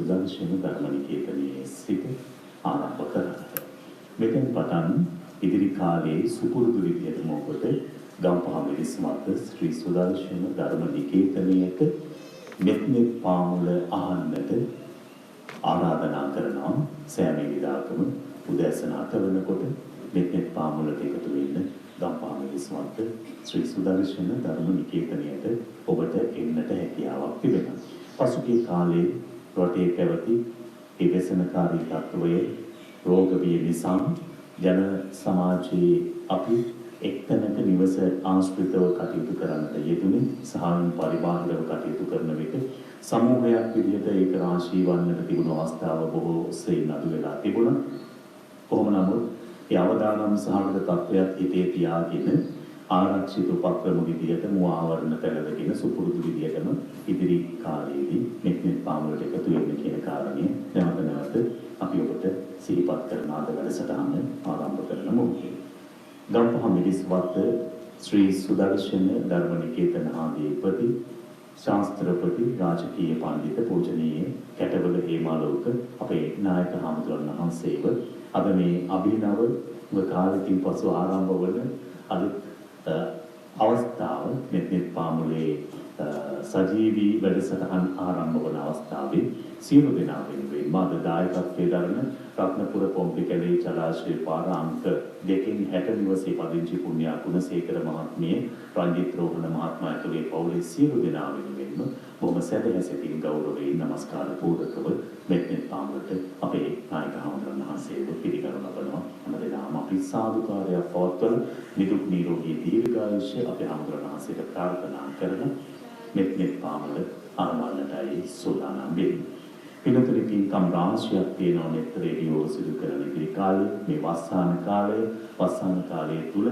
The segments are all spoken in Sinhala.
සුදර්ශන ධර්මනිකේතනයේ සිට ආරම්භ කරන්නට. මෙතෙන් පටන් ඉදිරි කාලයේ සුපුරුදු විදියට මොකට ගම්පහ මිරිස්මත් ශ්‍රී සුදර්ශන ධර්මනිකේතනයක මෙත්නෙත් පාමුල අහන්නට ආරාධනා කරනවා. සෑම ඉරිදාකම උදෑසන 8 වෙනකොට මෙත්නෙත් පාමුලට එකතු වෙන්න ගම්පහ මිරිස්මත් ශ්‍රී සුදර්ශන ධර්මනිකේතනයට ඔබට එන්නට හැකියාවක් තිබෙනවා. පසුගිය කාලේ රටේ පැවති ඒ व्यसनකාරී තත්ත්වයේ රෝග බිය නිසා ජන සමාජයේ අපි එක්තැනක නිවස ආශ්‍රිතව කටයුතු කරන්නට යෙදුනේ සහායන් පරිබාහිරව කටයුතු කරන විට සමූහයක් විදිහට ඒක රාශී වන්නට තිබුණු අවස්ථාව බොහෝ සෙයින් අඩු වෙලා තිබුණා. කොහොම නමුත් ඒ අවදානම් සහගත තත්ත්වයක් හිතේ තියාගෙන ආරක්ෂිත උපක්‍රම විදිහට මුවාවරණ පැලවගෙන සුපුරුදු විදිහටම ඉදිරි කාලයේදී මෙත්නෙත් පාමුලට එකතු වෙන්න කියන කාරණය නැවත නැවත අපි ඔබට සිහිපත් කරන ආද වැඩසටහන ආරම්භ කරනමු. ගම්පහ මිරිස්වත්ත ශ්‍රී සුදර්ශන ධර්මනිකේතන ආදීපති ශාස්ත්‍රපති රාජකීය පඬිත පූජනීය කැටවල හේමාලෝක අපේ නායක හාමුදුරන් වහන්සේව අද මේ අභිනව කාලෙකින් පසු ආරම්භ වන අලුත් අවස්ථාව මෙත්නෙත් පාමුලේ සජීවී වැඩසටහන් ආරම්භ වන අවස්ථාවේ සියලු දෙනා වෙනුවෙන් මාද දායකත්වයේ දරන රත්නපුර පොම්පිකැලේ ජලාශය පාර අංක 260 නිවසේ පදිංචි පුණ්‍යා ගුණසේකර මහත්මිය රංජිත් රෝහණ මහත්මයා ඇතුළේ පවුලේ සියලු දෙනා වෙනුවෙන්ම බොහොම සැදැහැසිතින් ගෞරවයෙන් නමස්කාර පූර්වකව මෙත්නෙත් පාමුලට අපේ නායක හාමුදුරන් වහන්සේව පිළිගනු ලබනවා. හැමදෙනාම අපි සාදුකාරයක් පවත්වන නිදුක් නිරෝගී දීර්ඝායුෂ අපේ හාමුදුරන් වහන්සේට ප්‍රාර්ථනා කරන මෙත්නෙත් පාමුල ආරම්භණටයි සූදානම් වෙන්නේ. පිළිතුරු පින්කම් රාශියක් තියෙනවා නෙත් රේඩියෝ සිදු කරන ඉදිරි කාලේ මේ වස්සාන කාලයේ තුල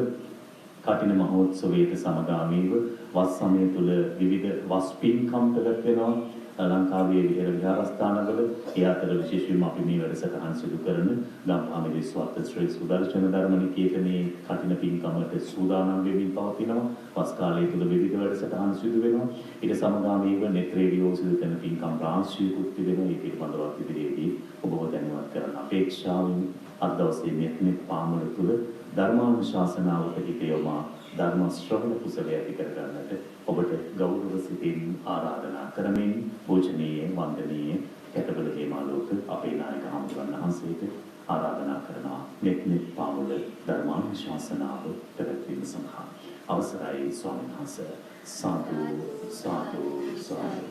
කටින මහෝත්සවයට සමගාමීව වස් සමය තුල විවිධ වස් පින්කම් පැවැත්වෙනවා ලංකාවේ විහෙර විහාරස්ථානවල. ඒ අතර විශේෂයෙන්ම අපි මේ වැඩසටහන සිදු කරන ගම්පහ මිරිස්වත්ත ශ්‍රී සුදර්ශන ධර්මනිකේතනයේ කටින පින්කමට සූදානම් වෙමින් පවතිනවා. වස් කාලයේ තුල විවිධ වැඩසටහන් සිදු වෙනවා. ඊට සමගාමීව නෙත් රේඩියෝ සිදු කරන පින්කම් රාශියකුත් තිබෙනවා. ඒ පිළිබඳව ඉදිරියේදී ඔබව දැනුවත් කරන අපේක්ෂාවෙන් අද දවසේ මෙත්නෙත් පාමුල තුල ධර්මානුශාසනාවට හිතයොමා ධර්ම ශ්‍රවණ කුසලය ඇති කර ගන්නට ඔබට ගෞරව සිතින් ආරාධනා කරමින් පූජනීය වන්දනීය කැටවල හේමාලෝක අපේ නායක හාමුදුරන් වහන්සේට ආරාධනා කරනවා මෙත්නෙත් පාමුල ධර්මානුශාසනාව පැවැත්වීම සඳහා. අවසරයි ස්වාමීන් වහන්සේ. සාදු සාදු සාදු.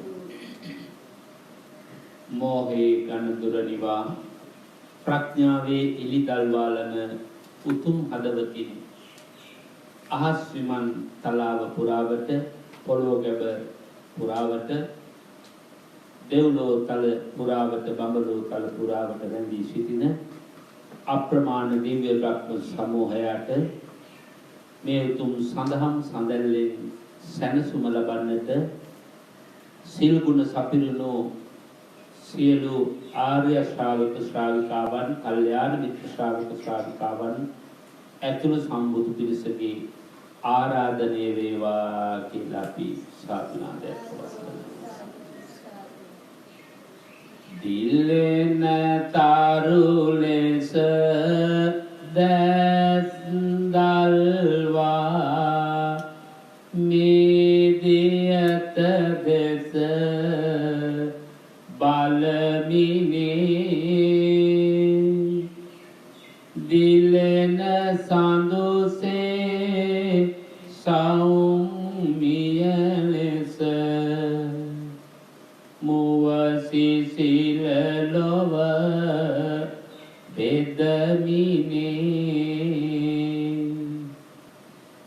මෝහේ ගණදුර නිවා ප්‍රඥාවේ එලි දල්වාලන උතුම් හදවතින් අහස් විමන් තලාව පුරාවට පොළොව ගැබ පුරාවට දෙව්ලොව තල පුරාවට බඹලොව තල පුරාවට රැඳී සිටින අප්‍රමාණ දිව්‍ය බ්‍රහ්ම සමූහයට මේ උතුම් සඳහම් සඳැල්ලෙන් සැනසුම ලබන්නට සිල් ගුණ සපිරුණු සියලු ආර්ය ශ්‍රාවක ශ්‍රාවිකාවන් කල්යාණ මිත්‍ර ශ්‍රාවක ශ්‍රාවිකාවන් ඇතුළු සම්බුදු පිරිසගේ ආරාධනය වේවා කියලා අපි සාදුනාදයක් පවත්වනවා. දිලෙන තරු ලෙස දැස් දල්වා මිදියත දෙස බලමිනේ දිලෙන සඳුසේ සෞම්මිය ලෙස මුවසිසිල ලොව බෙදමිනේ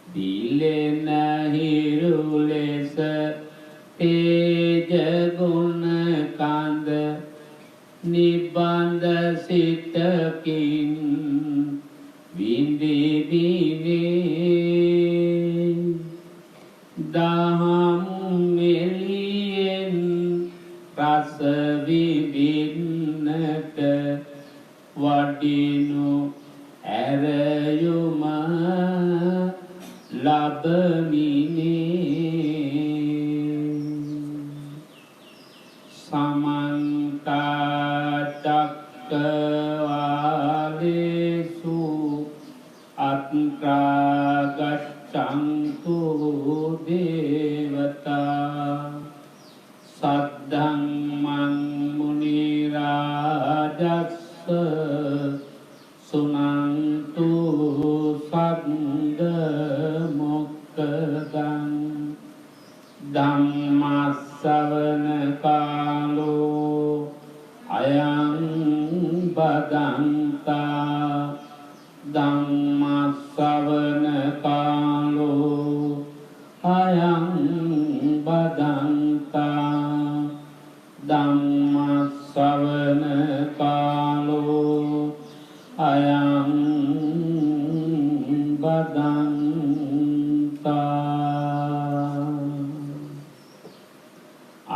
දිලෙන හිරු ලෙස තේජ ගුණ කඳ නිබන්ද සිතකින් විඳින්නේ දහම් මෙලියෙන් රස විඳින්නට වඩිනු ඇරයුම ලබමිනේ සමන්තා චක්කවාලේසු අත්‍රා ගච්ඡන්තු දේවතා සද්ධම්මං මුනි රාජස්ස සුනන්තු සග්ග මොක්ඛදං ධම්මස්සවන කාලෝ අයං බදන්තා ධම්මස්සවන කාලෝ අයං බදන්තා ධම්මස්සවන කාලෝ අයං බදන්තා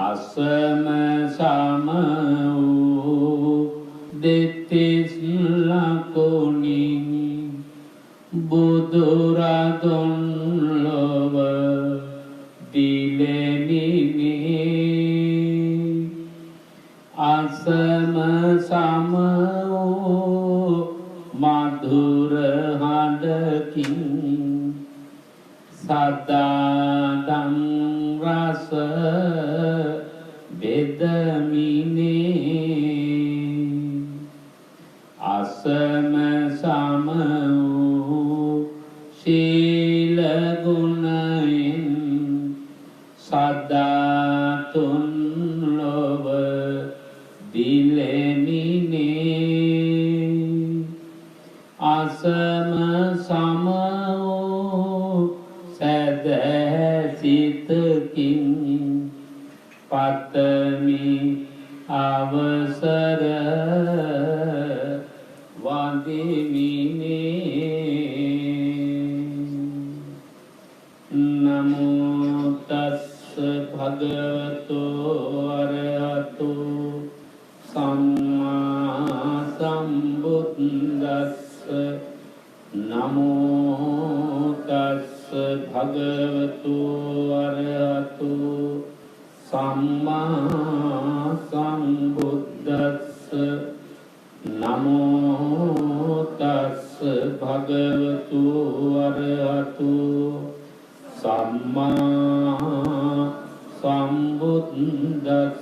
අසම සම වූ දෙතිස් ලකුණින් බුදුරදුන් ලොව දිලෙමිනි අසම සම වූ මధుර හඬකින් සදාදම් රස බෙදමිනේ අසම සම වූ ශීල ගුණයෙන් සදාතුන් ලොව දිලෙමිනේ අසම සම වූ සදසිතකින් පතමි අවසර වන්දිමිනේ නමෝ තස්ස භගවතු අරහතු සම්මා සම්බුද්දස්ස නමෝ තස්ස භගවතු අරහතු සම්මා සම්බුද්දස්ස නමෝ තස්ස භගවතු අරහතු සම්මා සම්බුද්දස්ස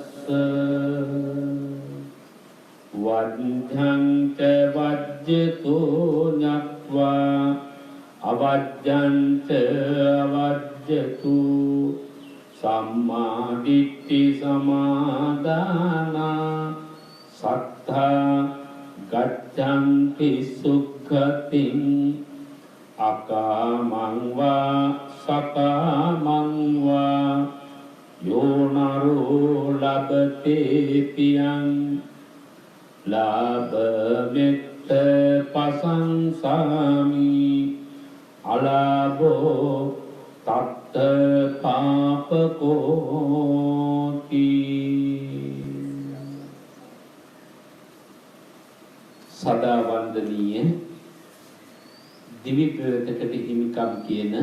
වද්ධං ච වජ්ජතු ඤත්වා අවජ්ජං ච අවජ්ජතු සම්මා දිට්ඨි සමාදානා සත්තා ගච්ඡන්ති සුඛතින් අකාමං වා සකාමං වා යෝනරෝ ලබතේ පියං ලාභ මෙත්ත පසංසාමි අලාභෝ තත්ත පාපකෝති සදා වන්දනීය දිවි ප්‍රවේතකට හිමිකම් කියන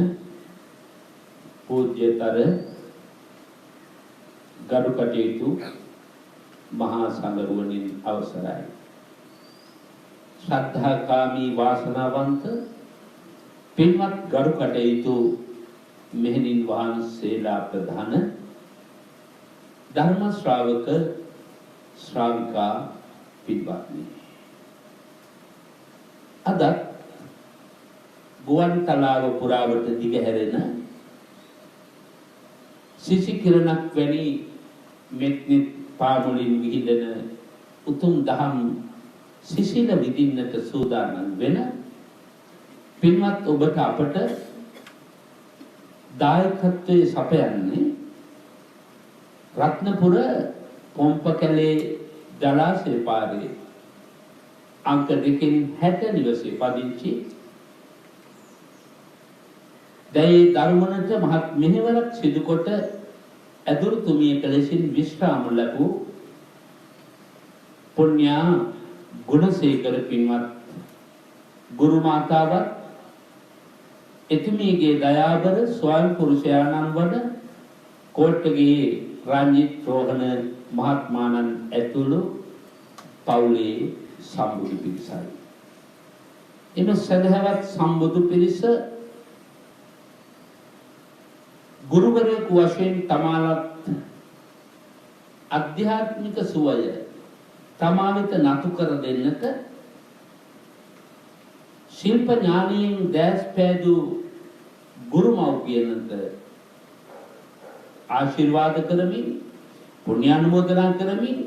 පූජ්‍යතර ගරු කටයුතු මහා සංඝරුවනින් අවසරයි ශ්‍රද්ධාකාමී වාසනාවන්ත පින්වත් ගරු කටයුතු මෙහෙණින් වහන්සේලා ප්‍රධාන ධර්ම ශ්‍රාවක ශ්‍රාවිකා පින්වත්නි අද ගුවන් තලාව පුරාවට දිගහැරෙන සිසි කිරණක් වැනි මෙත්නිත් පාමුලින් විහිදෙන උතුම් දහම් සිසිල විදින්නට සූදානම් වෙන පින්වත් ඔබට අපට දායකත්වයේ සපයන්නේ රත්නපුර පොම්පකැලේ ජලාශය පාරේ අංක 2 60 නිවසේ පදිංචි දැයි ධර්මනට මහත් මෙහෙවරක් සිදු කොට ඇදුරුතුමියක ලෙසින් විශ්‍රාම ලැබූ පුණ්‍යා ගුණසේකර පින්වත් ගුරු මාතාවත් එතුමියගේ දයාබර ස්වයං පුරුෂයාණන් වන කෝට්ටගේ රංජිත් රෝහණ මහත්මාණන් ඇතුළු පවුලේ සම්බුදු පිරිසයි. එම සදහවත් සම්බුදු පිරිස ගුරුවරයෙකු වශයෙන් තමාලත් අධ්‍යාත්මික සුවය තමා වෙත නතු කර දෙන්නට ශිල්ප ඥානයෙන් දැස් පෑදු ගුරු මව්පියන්ට ආශිර්වාද කරමින් පුණ්‍ය අනුමෝදනා කරමින්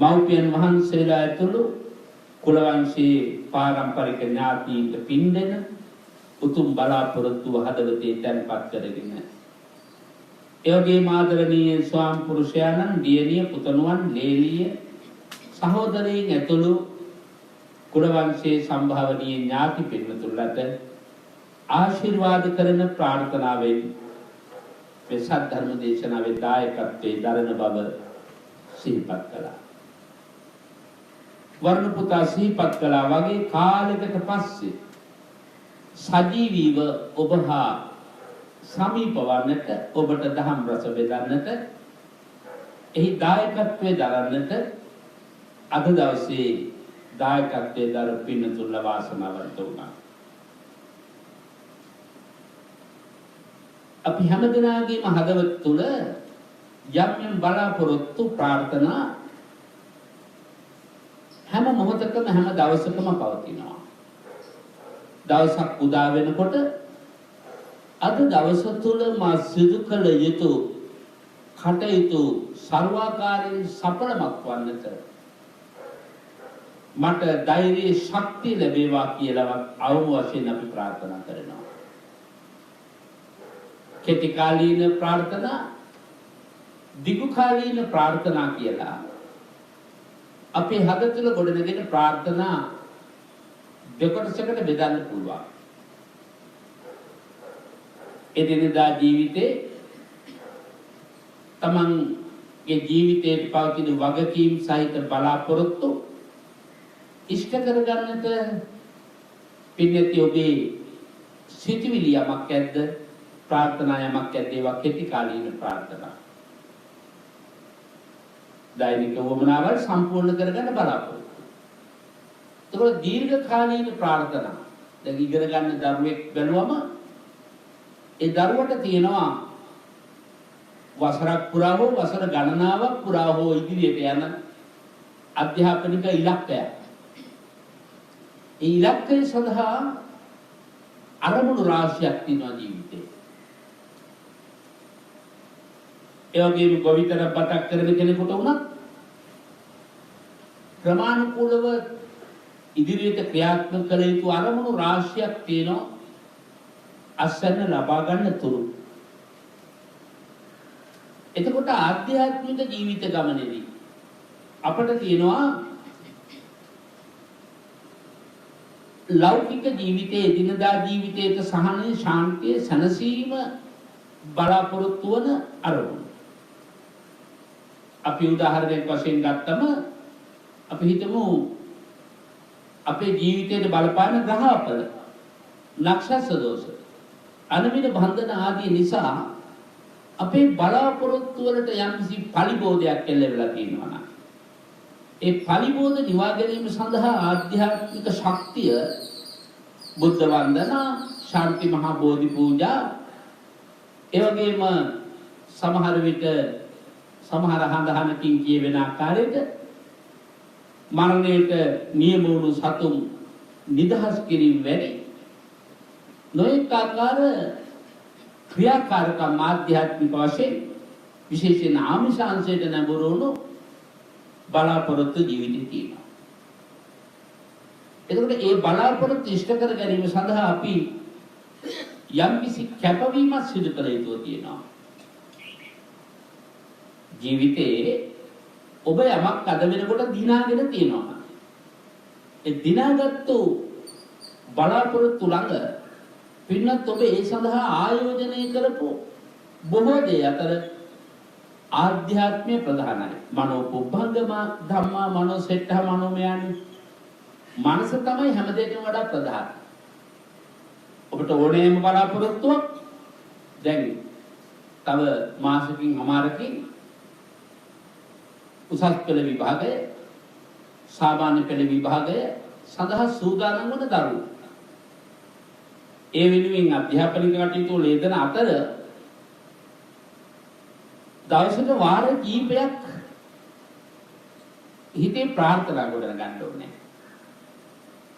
මව්පියන් වහන්සේලා ඇතුළු කුල වංශයේ පාරම්පරික ඥාතීන්ට පින් දෙන උතුම් බලාපොරොත්තුව හදවතේ තැන්පත් කරගෙන ඒ වගේම ආදරණීය ස්වාම පුරුෂයාණන් දියණිය පුතණුවන් ලේලිය සහෝදරයින් ඇතුළු කුල වංශයේ සම්භාවනීය ඥාති පින්වතුන්ලට ආශිර්වාද කරන ප්‍රාර්ථනාවෙන් මේ සත්‍ය ධර්ම දේශනාවේ දායකත්වයේ දරන බව සිහිපත් කළා. වර්ණ පුතා සිහිපත් කළා වගේ කාලයකට පස්සේ සජීවීව ඔබ හා සමීප වන්නට ඔබට දහම් රස බෙදන්නට එහි දායකත්වයේ දරන්නට අද දවසේ දායකත්වයේ දර පින්තුල්ල වාසනාවන්ත වුණා. අපි හැමදෙනාගේම හදවත තුළ යම් බලාපොරොත්තු ප්‍රාර්ථනා හැම මොහොතකම හැම දවසකම පවතිනවා. දවසක් උදා වෙනකොට අද දවස තුළ මා සිදු කළ යුතු කටයුතු සර්වාකාරයෙන් සඵලමත් වන්නට මට ධෛර්ය ශක්තිය ලැබේවා කියලා අවම වශයෙන් අපි ප්‍රාර්ථනා කරනවා. කෙටි කාලීන ප්‍රාර්ථනා දිගු කාලීන ප්‍රාර්ථනා කියලා අපේ හද තුළ ගොඩනගෙන ප්‍රාර්ථනා දෙකොටසකට බෙදන්න පුළුවන්. එදිනෙදා ජීවිතේ තමන්ගේ ජීවිතයේ පවතින වගකීම් සහිත බලාපොරොත්තු ඉෂ්ට කරගන්නට පින්නති ඔබේ සිතුවිලි යමක් ඇද්ද ප්‍රාර්ථනා යමක් ඇද්ද ඒවා කෙටි කාලීන ප්‍රාර්ථනා. දෛනික වමනාවල් සම්පූර්ණ කරගන්න බලාපොරොත්තු. ඒකෝ දීර්ඝ කාලීන ප්‍රාර්ථනා. දැන් ඉගෙන ගන්න දරුවෙක් බැලුවම ඒ දරුවට තියෙනවා වසරක් පුරා හෝ වසර ගණනාවක් පුරා හෝ ඉදිරියට යන අධ්‍යාපනික ඉලක්කයක්. ඒ ඉලක්කය සඳහා අරමුණු රාශියක් තියෙනවා ජීවිතේ. ඒ වගේම ගොවිතැන බතක් කරන කෙනෙකුට උනත් ක්‍රමානුකූලව ඉදිරියට ක්‍රියාත්මක කළ යුතු අරමුණු රාශියක් තියෙනවා අසන්න ලබා ගන්න තුරු. එතකොට ආධ්‍යාත්මික ජීවිත ගමනේදී අපට තියෙනවා ලෞකික ජීවිතයේ එදිනදා ජීවිතයට සහනය ශාන්තිය සැනසීම බලාපොරොත්තු වන අරමුණු. අපි උදාහරණයක් වශයෙන් ගත්තම අපි හිතමු අපේ ජීවිතයට බලපාන ග්‍රහපල නක්ෂත්‍ර දෝෂ අනමින බන්ධන ආදී නිසා අපේ බලාපොරොත්තු වලට යම්කිසි පරිබෝධයක් එල්ලෙලා තියෙනවා නම් ඒ පරිබෝධ නිවා ගැනීම සඳහා ආධ්‍යාත්මික ශක්තිය බුද්ධ වන්දනා ශාන්ති මහා බෝධි පූජා ඒ වගේම සමහර විට සමහර හඳහනකින් කියවෙන ආකාරයට මරණයට නියම වූ සතුන් නිදහස් කිරීම වැනි නොයෙක් ආකාර ක්‍රියාකාරකම් ආධ්‍යාත්මික වශයෙන් විශේෂයෙන් ආමිෂාංශයට නැඹුරු වුණු බලාපොරොත්තු ජීවිතේ තියෙනවා. එතකොට ඒ බලාපොරොත්තු ඉෂ්ට කර ගැනීම සඳහා අපි යම්කිසි කැපවීමක් සිදු කළ යුතු තියෙනවා. ජීවිතේ ඔබ යමක් අද වෙනකොට දිනාගෙන තියෙනවා. ඒ දිනාගත්තු බලාපොරොත්තු ළඟ පින්නත් ඔබ ඒ සඳහා ආයෝජනය කරපු බොහෝ දේ අතර ආධ්‍යාත්මය ප්‍රධානයි. මනෝ පුබ්බංගම ධම්මා මනෝ සෙට්ඨ මනෝමයන් මනස තමයි හැම දෙයකම වඩා ප්‍රධාන. ඔබට ඕනෑම බලාපොරොත්තුවක් දැන් තව මාසකින් අමාරකින් උසස් පෙළ විභාගය සාමාන්‍ය පෙළ විභාගය සඳහා සූදානම් වන දරුවෝ. ඒ වෙනුවෙන් අධ්‍යාපනික කටයුතු වල යෙදෙන අතර දවසට වාර කීපයක් හිතේ ප්‍රාර්ථනා ගොඩන ගන්න ඕනේ.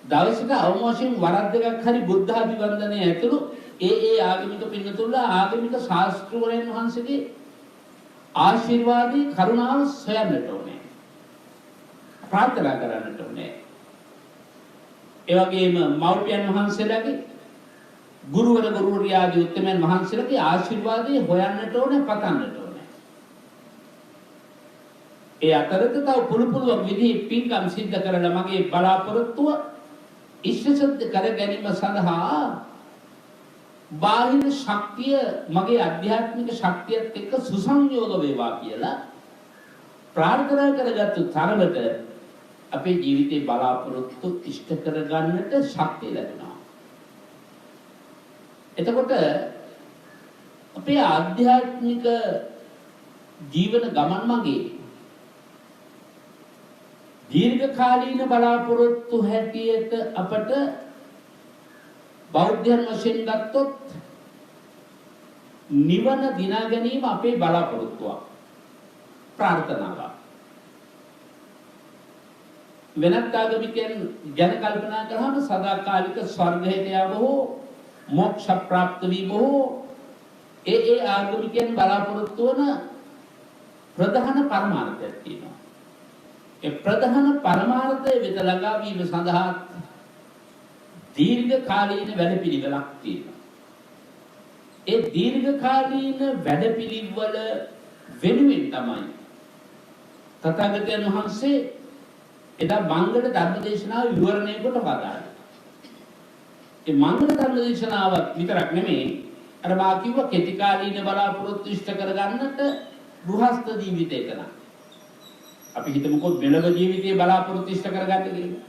දවසට අවම වශයෙන් වරක් දෙකක් හරි බුද්ධ අභිවන්දනය ඇතුළු ඒ ආගමික පින්නතුල්ලා ආගමික ශාස්ත්‍රවරයන් වහන්සේගේ ආශිර්වාදයේ කරුණාව සොයන්නට ඕනේ. ප්‍රාර්ථනා කරන්නට ඕනේ. ඒ වගේම මව්පියන් වහන්සේලාගේ ගුරුවර ගුරුවරියාගේ උත්තමයන් වහන්සේලාගේ ආශිර්වාදයේ හොයන්නට ඕනේ, පතන්නට ඕනේ. ඒ අතරත තව පුළුවන් විදිහේ පින්කම් සිද්ධ කරලා මගේ බලාපොරොත්තුව ඉෂ්ට කර ගැනීම සඳහා බාහිර ශක්තිය මගේ අධ්‍යාත්මික ශක්තියත් එක්ක සුසංයෝග වේවා කියලා ප්‍රාර්ථනා කරගත්තු තරමට අපේ ජීවිතේ බලාපොරොත්තු ඉෂ්ට කරගන්නට ශක්තිය ලැබෙනවා. එතකොට අපේ ආධ්‍යාත්මික ජීවන ගමන් මගේ දීර්ඝකාලීන බලාපොරොත්තු හැටියට අපට බෞද්ධයන් වශයෙන් ගත්තොත් නිවන දිනා ගැනීම අපේ බලාපොරොත්තුවක්, ප්‍රාර්ථනාවක්. වෙනත් ආගමිකයන් ගැන කල්පනා කරාම සදාකාලික ස්වර්ගයට යාම හෝ මොක්ෂ ප්‍රාප්ත වීම හෝ ඒ ආගමිකයන් බලාපොරොත්තු වන ප්‍රධාන පරමාර්ථයක් තියෙනවා. ඒ ප්‍රධාන පරමාර්ථය වෙත ළඟා වීම සඳහා දීර්ඝකාලීන වැඩපිළිවෙලක් තියෙනවා. ඒ දීර්ඝකාලීන වැඩපිළිවෙල වෙනුවෙන් තමයි තථාගතයන් වහන්සේ එදා මංගල ධර්මදේශනාව විවරණය කොට වදාළා. ඒ මංගල ධර්මදේශනාව විතරක් නෙමෙයි අර මා කිව්ව කෙටි කාලීන බලාපොරොත්තු ඉෂ්ට කරගන්නට ගෘහස්ත ජීවිතයක නා. අපි හිතමුකෝ මෙලව ජීවිතයේ බලාපොරොත්තු ඉෂ්ට කරගන්න කියලා.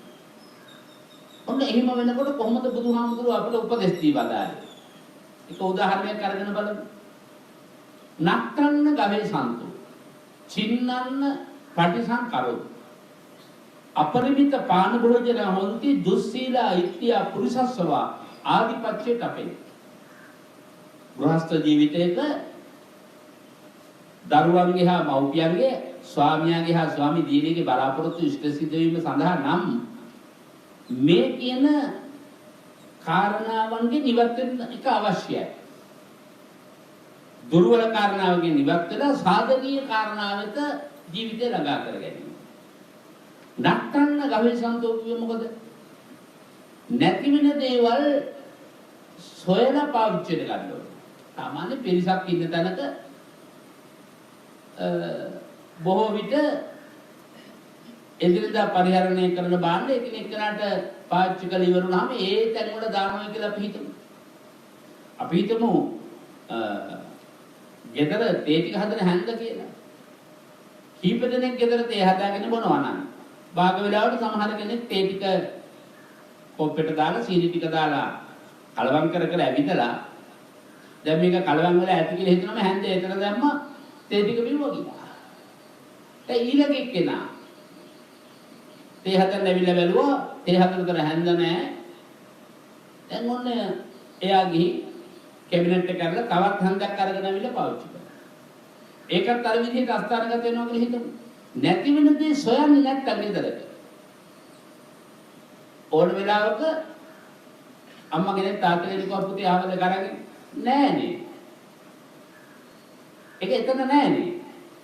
ඔන්න එහෙම වෙනකොට කොහොමද බුදුහාමුදුරුවෝ අපට උපදෙස් දී වදාළේ? එක උදාහරණයක් අරගෙන බලමු. නක්කන්න ගවේ සන්තු. චින්නන්න පටිසංකරෝ. අපරිමිත පාන භෝජන හොන්ති දුස්සීලා ඉත්‍යා පුරිසස්සවා ආදිපත්‍යේ තපේ. ගෘහස්ත ජීවිතයක දරුවන්ගේ හා මව්පියන්ගේ ස්වාමියාගේ හා ස්වාමි දියණියගේ බලාපොරොත්තු ඉෂ්ට සිද්ධ වීම සඳහා නම් මේ කියන කාරණාවන්ගේ නිවත් වෙන එක අවශ්‍යයි. දුර්වල කාරණාවකින් නිවත් වෙලා සාධනීය කාරණාවක ජීවිතය ළඟා කර ගැනීම. නක්කන්න ගවේ සන්තෝෂිය මොකද? නැති වෙන දේවල් සොයලා පාවිච්චි කරගන්න ඕනේ. සාමාන්‍ය පිරිසක් ඉන්න තැනක බොහෝ විට එදිනදා පරිහරණය කරන භාණ්ඩ එකිනෙකනට පාවිච්චි කරලා ඉවර වුණාම ඒ තැන් වල දානවා කියලා අපි හිතමු. අපි හිතමු ගෙදර තේ ටික හදන හැන්ද කියලා. කීප දෙනෙක් ගෙදර තේ හදාගෙන බොනවා නම් භාග වෙලාවට සමහර කෙනෙක් තේ ටික කොප්පෙට දාලා සීනි ටික දාලා කලවම් කර කර ඇවිදලා දැන් මේක කලවම් වෙලා ඇති කියලා හිතනම හැන්ද එතන දැම්මා තේ ටික බිව්වා කියලා. දැන් ඊළඟ එක්කෙනා තේ හදන්න ඇවිල්ලා බැලුවා තේ හදනතර හැන්ද නැහැ. දැන් ඔන්න එයා ගිහින් කැබිනට් එක කරලා තවත් හන්දක් අරගෙන අවිල්ල පාවිච්චි කරනවා. ඒකත් අර විදිහට අස්ථානගත වෙනවා කියලා හිතමු. නැති වෙන දේ සොයන්නේ නැත්තම් ගෙදරට. ඕන වෙලාවක අම්මා කෙනෙක් තාත්තා කෙනෙක් පුතේ ආවද කරගෙන නෑනේ. ඒක එතන නෑනේ.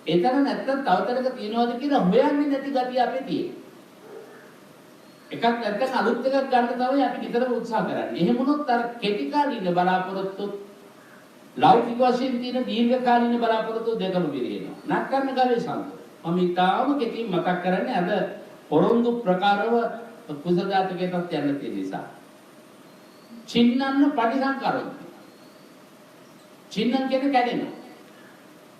එතන නැත්තම් තව තැනක තියනවාද කියලා හොයන්නේ නැති ගතිය අපේ තියෙනවා. එකක් නැත්නම් අලුත් එකක් ගන්න තමයි අපි නිතරම උත්සාහ කරන්නේ. එහෙම වුණොත් අර කෙටි කාලීන බලාපොරොත්තු ලෞකික වශයෙන් තියෙන දීර්ඝ කාලීන බලාපොරොත්තු දෙකම විරිනවා. නැත්නම් ගාවේ සම්පූර්ණ. මම ඊටාම කෙටි මතක් කරන්නේ අද පොරොන්දු ප්‍රකාරව කුසදාතකයටත් යන්න තියෙන නිසා. චින්නන්න පටිසංකරොත්. චින්නන් කියන්නේ කැඩෙනවා.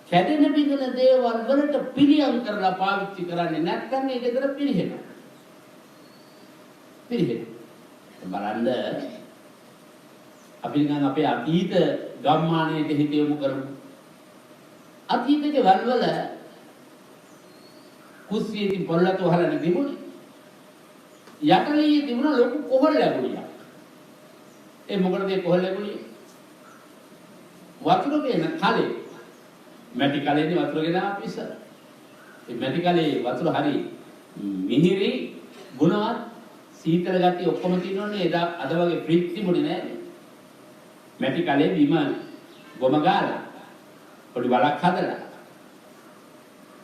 කැඩෙන බිඳෙන දේවල් වලට පිළියම් කරලා පාවිච්චි කරන්නේ නැත්නම් ඒක දෙතර පිළිහෙනවා. බලන්න අපි නිකන් අපේ අතීත ගම්මානයේ හිත යොමු කරමු. අතීතයේ වල්වල කුස්සියකින් පොල්ලතු වහලා තිබුණේ. යටලියේ තිබුණ ලොකු කොහොල් ලැබුණියක්. ඒ මොකටද ඒ කොහොල් ලැබුණේ? වතුර ගෙන කලේ. මැටි කලේදී වතුර ගෙන ආපු ඉස්සර. ඒ මැටි කලේ වතුර හරි මිහිරි ගුණවත් සීතල ගතිය ඔක්කොම තියෙනවනේ. එදා අද වගේ ෆ්‍රිජ් තිබුණේ නැහැ. මැටි කලේ බිම ගොම ගාලා පොඩි වලක් හදලා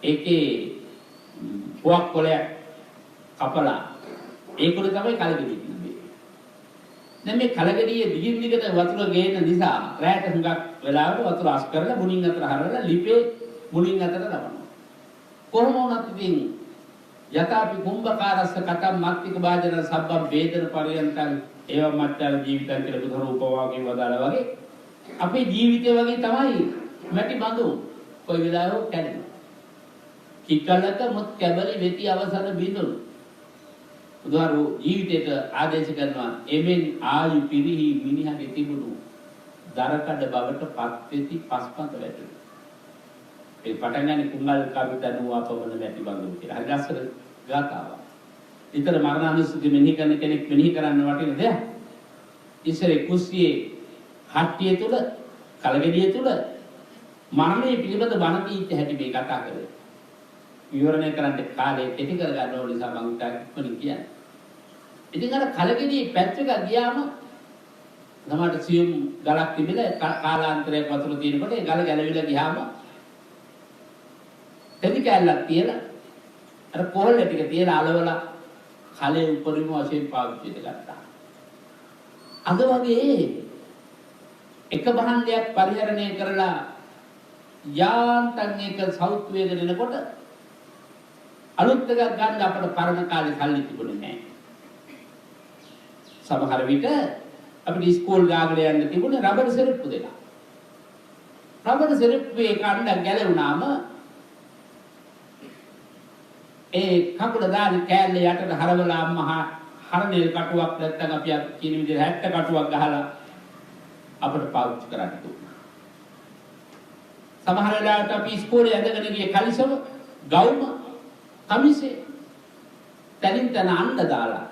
ඒකේ පුවක් කොලයක් කපලා ඒකුළු තමයි කලගෙඩිය තිබ්බේ. දැන් මේ කලගෙඩියේ දිගින් දිගට වතුර ගේන නිසා රැට හුඟක් වෙලාවට වතුර අස් කරලා මුණින් අතර හරවලා ලිපේ මුණින් අතර දානවා. කොහොම වුණත් ඉතින් යථාපි කුම්භකාරස්ස කතම් මත්තික භාජන සබ්බම් වේදන පරියන්තං ඒව මත්තර ජීවිතං කියලා බුදුහරු උපවාගේ වදාලා වගේ අපේ ජීවිතය වගේ තමයි මැටි බඳුන් කොයි වෙලාවෙක කැඩෙනවා. කිකලක මුත් කැබලි වෙති අවසන බිඳුන බුදුහරු ජීවිතයට ආදේශ කරනවා එමෙන් ආයු පිරිහි මිනිහගේ තිබුණු දරකඩ බවට පත් වෙති පස්පන්ත වැටෙනවා. ඒ පටන් ගන්න කුංගල් කවිතනුව අපවන මැටි බඳුන් කියලා. හරි ලස්සන ගාතාවක්. ඊතර මරණානුස්සතිය මෙනෙහි කරන කෙනෙක් මෙනෙහි කරන්න වටින දෙයක්. ඉස්සරේ කුස්සියේ හට්ටිය තුල කලගෙඩිය තුල මරණය පිළිබඳ බණ දීච්ච හැටි මේ කතා කරේ. විවරණය කරන්න කාලය කෙටි කර ගන්න ඕන නිසා මම ඉතින් කියන්නේ. ඉතින් අර කලගෙඩියේ පැත්තක ගියාම නමට සියුම් ගලක් තිබිලා කාලාන්තරයක් වතුර තියෙනකොට ඒ ගල ගැලවිලා ගියාම තෙදි කැල්ලක් තියලා අර පොල් ටික තියලා අලවලා කලේ උපරිම වශයෙන් පාවිච්චිට ගත්තා. අද වගේ එක භාණ්ඩයක් පරිහරණය කරලා යාන්තම් එක සවුත් වේගන එනකොට අලුත් එකක් ගන්න අපේ පරණ කාලේ සල්ලි තිබුණේ නැහැ. සමහර විට අපිට ඉස්කෝල් ගාගෙන යන්න තිබුණේ රබර් සෙරප්පු දෙක. රබර් සෙරප්පුවේ කණ්ඩක් ගැලවුණාම ඒ කකුල දාන කෑල්ල යටට හරවලා අම්මා හරණේ කටුවක් නැත්තම් අපි කියන විදිහට 70 කටුවක් ගහලා අපිට පාවිච්චි කරන්න දුන්නා. සමහර වෙලාවට අපි ඉස්කෝලේ ඇඳගෙන ගිය කලිසම ගවුම කමිසේ තනින් තන අඬ දාලා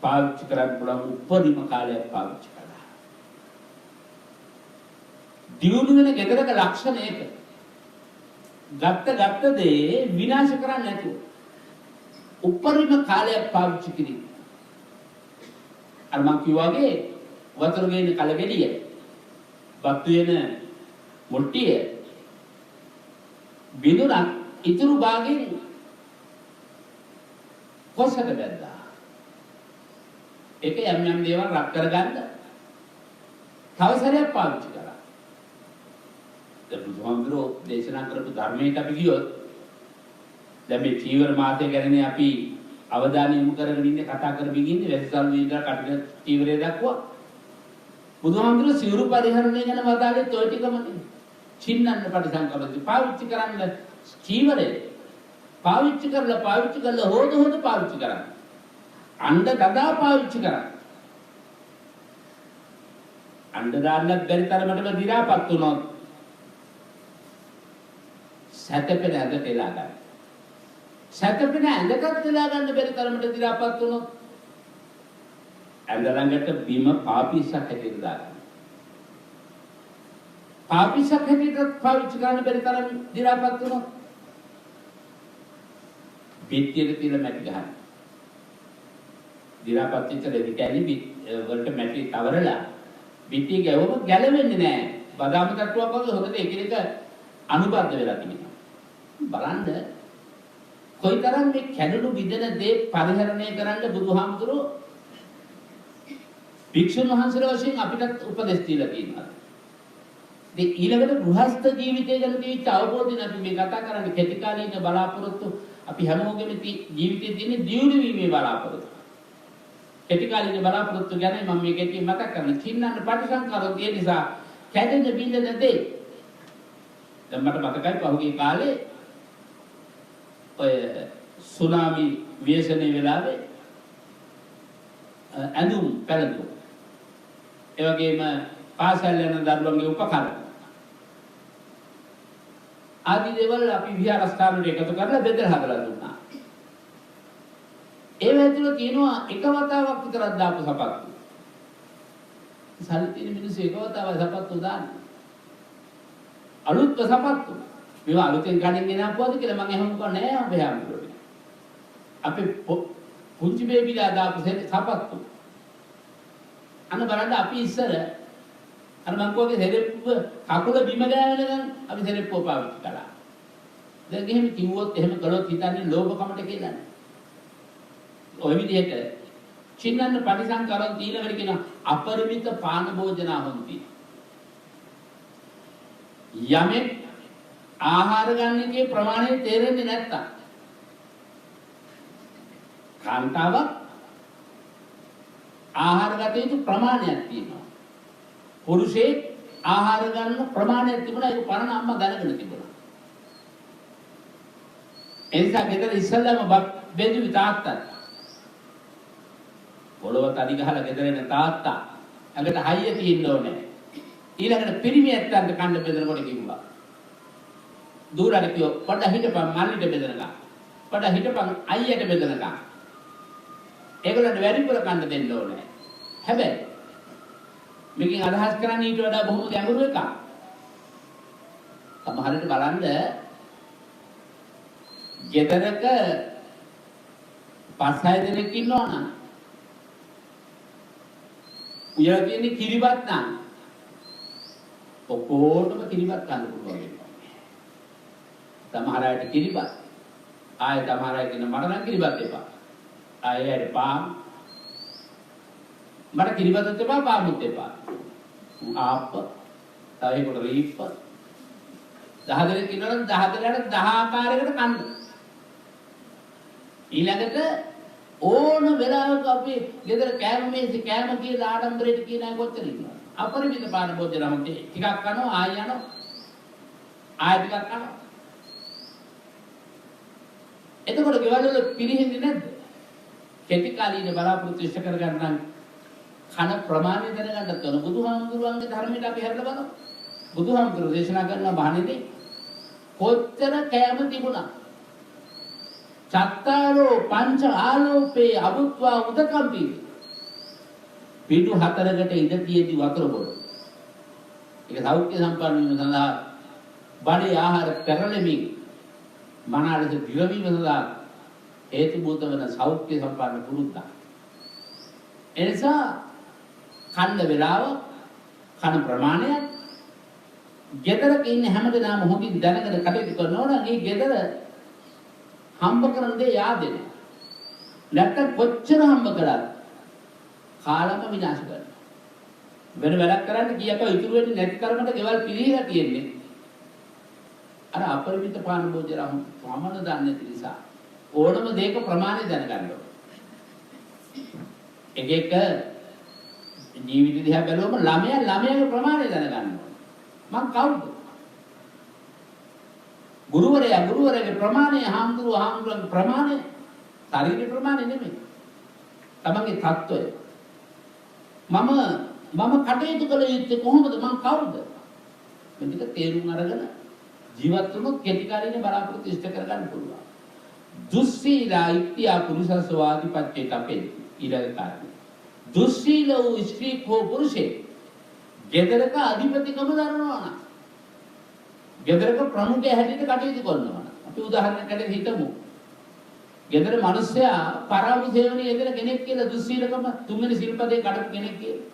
පාවිච්චි කරන්න පුළුවන් උපරිම කාලයක් පාවිච්චි කළා. දියුණු වෙන ගෙදරක ලක්ෂණ ඒක. ගත්ත දේ විනාශ කරන්නේ නැතුව උපරිම කාලයක් පාවිච්චි කිරීම. අර මං කිව්වාගේ වතුර ගේන කලගෙඩිය, බත්තු වෙන මුට්ටිය බිඳුනක් ඉතුරු භාගෙන් කොසට බැද්දා. ඒක යම් යම් දේවල් රක් කරගන්න තව සැරයක් පාවිච්චි කරා. දැන් බුදුහාමුදුරෝ දේශනා කරපු ධර්මයට අපි ගියොත් දැන් මේ චීවර මාසය ගැන අපි අවධානය යොමු කරගෙන ඉන්නේ කතා කරමින් ඉන්නේ වැසිසල් වේදා කටින චීවරය දක්වා බුදුහාමුදුරෝ සිවුරු පරිහරණය ගැන වදාළේ toy ටිකමනේ. චින්නන්න පරිසංකල්පති පාවිච්චි කරන්න චීවරය පාවිච්චි කරලා හොද පාවිච්චි කරන්න. අණ්ඩ දදා පාවිච්චි කරන්න. අණ්ඩ දාන්නත් බැරි තරමටම දි รา පත් වුණොත් සැතපෙන ඇඳට එලා ගන්න. සැතපෙන ඇඳකට එලා ගන්න බැරි තරමට දි รา පත් වුණොත් ඇඳ ළඟට බිම පාපිස්සක් හැටියට දාගන්න. පාපිස්සක් හැටියට පාවිච්චි කරන්න බැරි තරම් දි รา පත් වුණොත් පිටියේ තියෙන මැටි ගහන්න. දි รา පත් විතර දෙකැලි වලට මැටි තවරලා පිටිය ගැවුවම ගැලවෙන්නේ නැහැ. බදාම තට්ටුවක් වගේ හොදට එකිනෙක අනුබද්ධ වෙලා තියෙනවා. බලන්න කොයිතරම් මේ කැඩළු විදෙන දේ පරිහරණය කරන්න බුදුහාමුදුරෝ භික්ෂුන් වහන්සේලා වශයෙන් අපිට උපදෙස් දීලා තියෙනවා. ඉතින් ඊළඟට ගෘහස්ත ජීවිතය ගැන තියෙච්ච අවබෝධයෙන් අපි මේ කතා කරන්නේ කෙටි කාලීන බලාපොරොත්තු අපි හැමෝගෙම ජීවිතයේ තියෙන දියුණු වීමේ බලාපොරොත්තු. කෙටි කාලීන බලාපොරොත්තු ගැන මම මේ කෙටි මතක් කරනවා. චින්නන්න පටිසංකාරෝ තියෙන නිසා කැඩෙන බින්දෙන දේ දැන් මට මතකයි පහුගිය කාලේ ඔය සුනාමි ව්‍යසනයේ වෙලාවේ ඇඳුම් පැළඳුම් ඒ වගේම පාසල් යන දරුවන්ගේ උපකරණ ආදී දේවල් අපි විහාරස්ථාන වල එකතු කරලා බෙදලා හදලා දුන්නා. ඒ වැතුල තියෙනවා එක වතාවක් විතරක් දාපු සපත්තු. සල්ලි තියෙන මිනිස්සු එක වතාවයි සපත්තු දාන්නේ. අලුත් සපත්තු. මේවා අලුතෙන් කණින් ගෙනාපුවාද කියලා මම එහෙම කව නෑ අපේ හැමෝටම. අපි පුංචි බේබිලා දාපු සපත්තු. අන්න බලන්න අපි ඉස්සර අර මං කෝගේ සෙරෙප්පුව කකුල බිම ගෑවෙනකන් අපි සෙරෙප්පුව පාවිච්චි කළා. දැන් එහෙම කිව්වොත් එහෙම කළොත් හිතන්නේ ලෝභකමට කියලා නේ. ඔය විදිහට චින්නන්න පරිසංකරන් දීලවල කියන අපරිමිත පාන භෝජනා හොන්ති. යමෙක් ආහාර ගන්න එකේ ප්‍රමාණය තේරෙන්නේ නැත්තම් කාන්තාවක් ආහාර ගත යුතු ප්‍රමාණයක් තියෙනවා. පුරුෂයෙක් ආහාර ගන්න ප්‍රමාණයක් තිබුණා ඒක පරණ අම්මා දැනගෙන තිබුණා. එනිසා ගෙදර ඉස්සල්ලාම බෙදුවි තාත්තා. පොළව තඩි ගහලා ගෙදර එන තාත්තා ඇඟට හයිය තියෙන්න ඕනේ. ඊළඟට පිරිමි ඇත්තන්ට කන්න බෙදනකොට කිව්වා. දූරට කිව්ව පොඩ හිටපන් මල්ලිට බෙදනකම්. පොඩ හිටපන් අයියට බෙදනකම්. ඒගොල්ලන්ට වැඩිපුර කන්න දෙන්න ඕනේ. හැබැයි මේකෙන් අදහස් කරන්නේ ඊට වඩා බොහොම ගැඹුරු එකක්. සමහරවිට බලන්න ගෙදරක 5-6 දෙනෙක් ඉන්නවා නම් උයලා තියෙන කිරිබත් නම් ඔක්කොටම කිරිබත් කන්න පුළුවන් වෙනවා. සමහර අයට කිරිබත් ආයෙ සමහර අය කියන මට නම් කිරිබත් එපා. ආයෙ පාන් මට කිරිබත් එපා පාමුත් එපා. ආප්ප තව ඒකට රීප්ප 10 දෙනෙක් ඉන්නවා නම් 10 දෙනාට 10 ආකාරයකට කන්න. ඊළඟට ඕන වෙලාවක අපි ගෙදර කෑම මේසෙ කෑම කියලා ආඩම්බරයට කියන අය කොච්චර ඉන්නවද? අපරිමිත පාන භෝජන නම් ටිකක් කනවා ආය යනවා. ආය ටිකක් කනවා. එතකොට ගෙවල් වල පිරිහෙන්නේ නැද්ද? කෙටි කාලීන බලාපොරොත්තු ඉෂ්ට කරගන්න නම් කන ප්‍රමාණය දැනගන්නත් ඕන. බුදුහාමුදුරුවන්ගේ ධර්මයට අපි හැරලා බලමු. බුදුහාමුදුරුවෝ දේශනා කරන බණේදී කොච්චර කෑම තිබුණා. චත්තාරෝ පංච ආලෝපේ අබුත්වා උදකම්පි. පිටු 4කට ඉඳ තියෙදි වතුර බොන. ඒක සෞඛ්‍ය සම්පන්න වීම සඳහා බඩේ ආහාර පෙරළෙමින් මනාලද දිරවීම සඳහා හේතු භූත වන සෞඛ්‍ය සම්පන්න පුරුද්දක්. එනිසා කන්න වේලාව කන ප්‍රමාණය ගෙදරක ඉන්න හැමදෙනාම හොඳින් දැනගෙන කටයුතු කරනවා නම් මේ ගෙදර හම්බ කරන දේ yaadෙන. නැත්තම් කොච්චර හම්බ කරත් කාලම විනාශ කරනවා. වෙන වැඩක් කරන්න කීයක ඉතුරු වෙන්නේ නැති තරමට ගෙවල් පිළිහිලා තියෙන්නේ. අර අපරිමිත පාන භෝජන ප්‍රමාණ දන්නේ නැති නිසා ඕනම දෙයක ප්‍රමාණය දැනගන්න ඕනේ. එක ජීවිත දිහා බැලුවම ළමයාගේ ප්‍රමාණය දැනගන්න ඕනේ. මං කවුද? ගුරුවරයාගේ ප්‍රමාණය හාමුදුරුවන්ගේ ප්‍රමාණය ශරීරේ ප්‍රමාණය නෙමෙයි. තමන්ගේ තත්ත්වය. මම කටයුතු කළ යුත්තේ කොහොමද? මං කවුද? මේක තේරුම් අරගෙන ජීවත් වුණොත් කෙටි කාලීන බලාපොරොත්තු ඉෂ්ට කරගන්න පුළුවන්. දුස්සීලා ඉත්‍යා පුරුෂස්ව ආධිපත්‍යයට අපේ ඊළඟ කාරණේ. දුස්සීල වූ ස්ත්‍රී හෝ පුරුෂයෙක් ගෙදරක අධිපතිකම දරනවා නම් ගෙදරක ප්‍රමුඛය හැටියට කටයුතු කරනවා නම් අපි උදාහරණයකට හිතමු. ගෙදර මිනිස්සයා පරාවු සේවනයේ යෙදෙන කෙනෙක් කියලා දුස්සීලකම තුන්වෙනි සිල්පදේ කඩපු කෙනෙක් කියලා.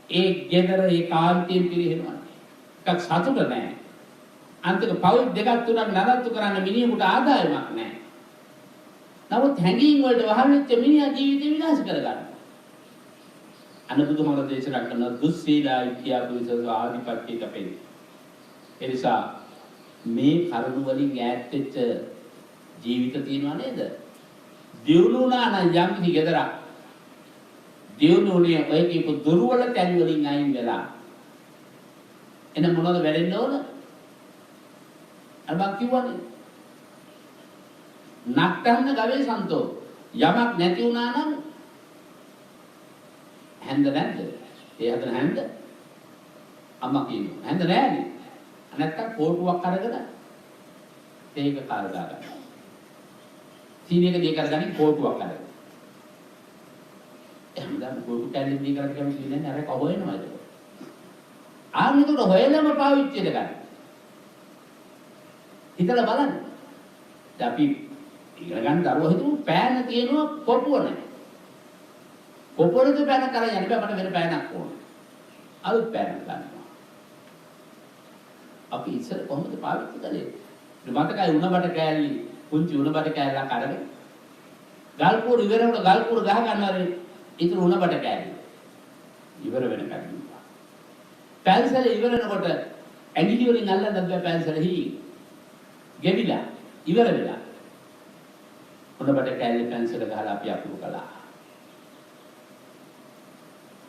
ඒ ගෙදර ඒ කාන්තියෙන් පිරිහෙනවා. එකක් සතුට නැහැ. අන්තික පවුල් දෙකක් තුනක් නඩත්තු කරන්න මිනිහෙකුට ආදායමක් නැහැ. නමුත් හැඟීම් වලට වහල් වෙච්ච මිනිහා ජීවිතේ විනාශ කරගන්නවා. අනුබුදුමල දේශනා කරන දුස්සීලා ඉත්‍යා පුරුෂස්ව ආධිපත්‍යයට අපේ. එනිසා මේ කරුණ වලින් ඈත් වෙච්ච ජීවිත තියෙනවා නේද? දියුණුනා නම් යම් කිසි ගෙදරක් දියුණුනේ ඔය කියපු දුර්වල තැන් වලින් අයින් වෙලා එන මොනවද වෙලෙන්න ඕන? අර බක් කිව්වනේ නක්තන්න ගවේ සන්තෝ යමක් නැති වුණා නම් හැන්ද නැද්ද? ඒ හදන හැන්ද අම්මා කියනවා හැන්ද නෑනේ. නැත්තම් කෝටුවක් අරගෙන ඒක කාලා ගන්නවා. සීනියක දී කරගන්නේ කෝටුවක් අරගෙන. එහෙනම් කෝටු කැලේ දී කරගෙන කියන්නේ අර කහොයනවා ඒක. ආන්නකට හොයලම පාවිච්චිද ගන්න. හිතලා බලන්න. දැන් අපි ඉගෙන ගන්න දරුවෝ හිතමු පෑන තියෙනවා කොපුව නැහැ. කොපුවලද පෑන කරා යන්නේ බෑ මට වෙන පෑනක් ඕනේ. අලුත් පෑනක් ගන්නවා. අපි ඉස්සර කොහොමද පාවිච්චි කළේ? මතකයි උණබඩ කෑලි පුංචි උණබඩ කෑල්ලක් අරගෙන ගල් කුර ඉවරනකොට ගල් කුර ගහ ගන්නවානේ ඉතුරු උණබඩ කෑලි. ඉවර වෙන කන්නේ. පැන්සල ඉවරනකොට ඇඟිලි වලින් අල්ලන්න බෑ පැන්සල හි. ගෙවිලා ඉවර වෙලා. උණබඩ කෑලි පැන්සල ගහලා අපි අපුරු කළා.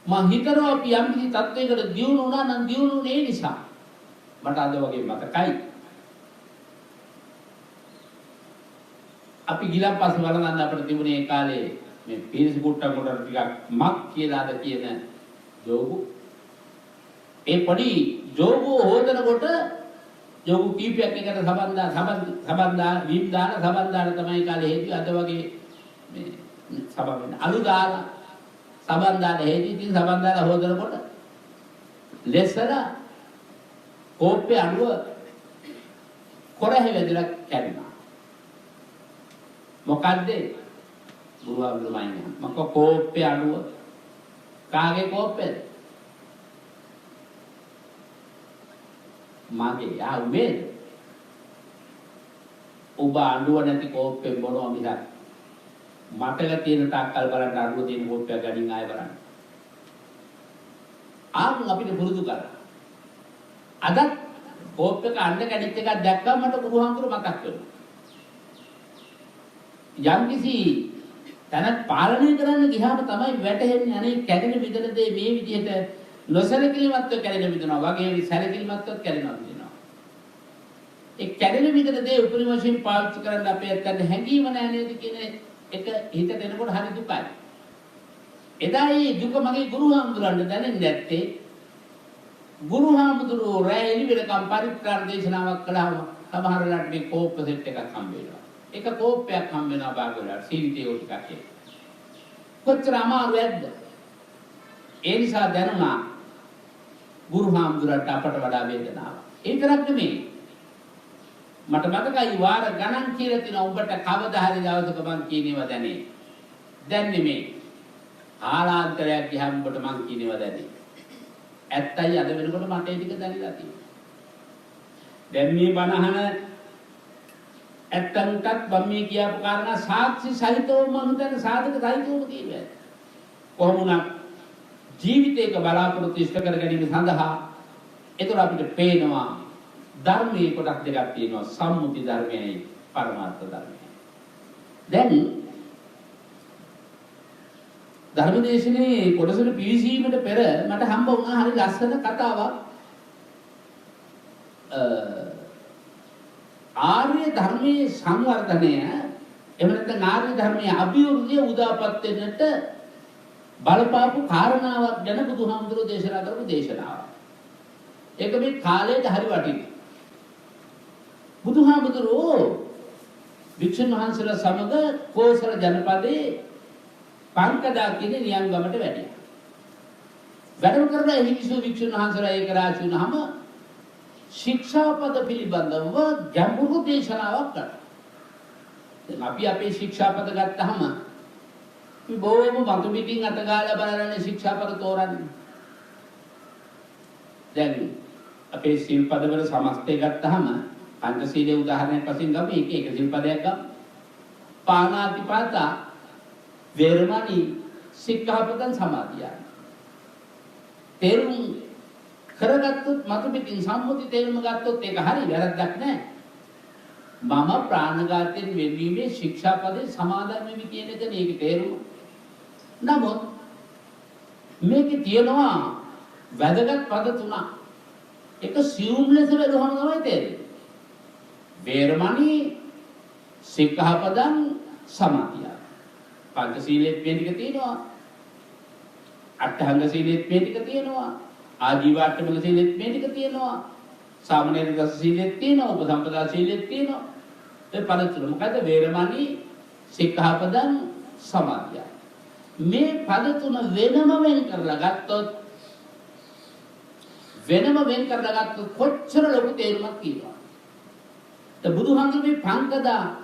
මං හිතනවා අපි යම් කිසි තත්වයකට දියුණු වුණා නම් දියුණුනේ ඒ නිසා. මට අද වගේ මතකයි. අපි ගිලම්පස් වලඳන් අපිට තිබුණේ ඒ කාලේ මේ පීරිසි කුට්ටක් කොට ටිකක් මක් කියලාද කියන ජෝගු. ඒ පොඩි ජෝගු හොදනකොට ජෝගු කීපයක් එකට සබන් දාන තමයි කාලේ හේතු අද වගේ මේ සබන් වෙන අලු දාලා සබන් දාන හේතු ඉතින් සබන් දාලා හොදනකොට ලෙස්සර කෝප්පේ අඩුව කොරහේ වැදලා කැඩුනා. මොකද්ද? බුරුවල්මයින් මක කෝප්පේ අඩුව කාගේ කෝප්පේද? මගේ උඹේද? ඔබ අඬුව නැති කෝප්පෙන් බොනවා මිසක් මටල තියෙන තාක්කල් බලන්න අඬුව තියෙන කෝප්පයක් ගඩින් ආයෙ බලන්න. අපිට පුරුදු කරා. අද කෝප්පක අඬ කැඩිච්ච එකක් දැක්කම මට බුදුහාමුදුරුවෝ මතක් වෙනවා. යම්කිසි තනක් පාලනය කරන්න ගියාම තමයි වැටහෙන්නේ අනේ කැඩෙන විදිහට මේ විදිහට නොසලකිලිමත්ව කැඩෙන විදිහනවා වගේ සැලකිලිමත්ව කැඩෙනවා කියනවා. ඒ කැඩෙන විදිහට දේ උපරිම වශයෙන් පාවිච්චි කරන්න අපේ අතට හැඟීම නැහැ නේද කියන එක හිතට එනකොට හරි දුකයි. එදා මේ දුක මගේ ගුරුහාමුදුරන්ට දැනෙන්නේ නැත්තේ ගුරුහාමුදුරුවෝ රැ එළි වෙනකම් පරිත්‍රාණ දේශනාවක් කළාම සමහර වෙලාවට මේ කෝප්ප සෙට් එකක් හම්බ වෙනවා. එක කෝප්පයක් හම්බ වෙනවා බාගවලට සීනිතේ ටිකක් එක. කොච්චර අමාරුද? ඒ නිසා දැනුණා ගුරුහාමුදුරන්ට අපට වඩා වේදනාවක්. ඒ තරක් නෙමෙයි. මට මතකයි වාර ගණන් කියලා තියෙන උඹට කවදා හරි දවසක මං කියනේවා දැනේ. දැන් නෙමෙයි. ආලාන්තරයක් ගියහම උඹට මං කියනේවා දැනේ. ඇත්තයි අද වෙනකොට මට ඒ ටික දැනලා තියෙනවා. දැන් මේ බණහන ඇත්තන්ටත් මම මේ කියපු කාරණා සාක්ෂි සහිතව මම හිතන්නේ සාධක සහිතවම කියනවා. කොහොම වුණත් ජීවිතයක බලාපොරොත්තු ඉෂ්ට කර ගැනීම සඳහා ඒතර අපිට පේනවා ධර්මයේ කොටස් දෙකක් තියෙනවා සම්මුති ධර්මයයි පරමාර්ථ ධර්මයයි. දැන් ධර්මදේශනේ කොටසට පිවිසීමට පෙර මට හම්බ වුණා හරි ලස්සන කතාවක්. ආර්ය ධර්මයේ සංවර්ධනය එහෙම නැත්නම් ආර්ය ධර්මයේ අභිවෘද්ධිය උදාපත් වෙන්නට බලපාපු කාරණාවක් ගැන බුදුහාමුදුරුවෝ දේශනා කරපු දේශනාවක්. ඒක මේ කාලයට හරි වටිනවා. බුදුහාමුදුරුවෝ වික්ෂුන් වහන්සේලා සමග කෝසල ජනපදයේ පංකදා කියන නියංගමට වැඩියා. වැඩම කරලා හිමිසු වික්ෂුන් වහන්සේලා ඒක රාජි වුණාම ශික්ෂාපද පිළිබඳව ගැඹුරු දේශනාවක් කළා. දැන් අපි අපේ ශික්ෂාපද ගත්තාම මේ බොහොම වතු පිටින් අතගාලා බලන්නේ ශික්ෂාපද තෝරන්නේ. දැන් අපේ සිල්පද වල සමස්තය ගත්තාම පංචශීලයේ උදාහරණයක් වශයෙන් ගමු එක සිල්පදයක් ගමු. පාණාතිපාතා වේරමණී සික්ඛාපදං සමාදියා. තේරුම් කරගත්තොත් මතු පිටින් සම්මුති තේරුම ගත්තොත් ඒක හරි වැරද්දක් නැහැ. මම ප්‍රාණඝාතයෙන් වෙන්වීමේ ශික්ෂාපදේ සමාදන් වෙමි කියන එක නේක තේරුම. නමුත් මේකේ තියෙනවා වැදගත් පද තුනක්. එක සියුම් ලෙස වැදුවම තමයි තේරෙන්නේ. වේරමණී සික්ඛාපදං සමාදියා. පංචශීලයේ මේ ටික තියෙනවා. අට්ඨංග සීලයේ මේ ටික තියෙනවා. ආජීවාට්ටමක සීලෙත් මේ ටික තියෙනවා. සාමනීර දස සීලෙත් තියෙනවා. උපසම්පදා සීලෙත් තියෙනවා. ඒ පළතුරු මොකද වේරමණී සික්ඛාපදං සමාදියාමි. මේ පද තුන වෙනම වෙන් කරලා ගත්තොත් කොච්චර ලොකු තේරුමක් තියෙනවද? ද බුදුහාමුදුරුවෝ පංකදා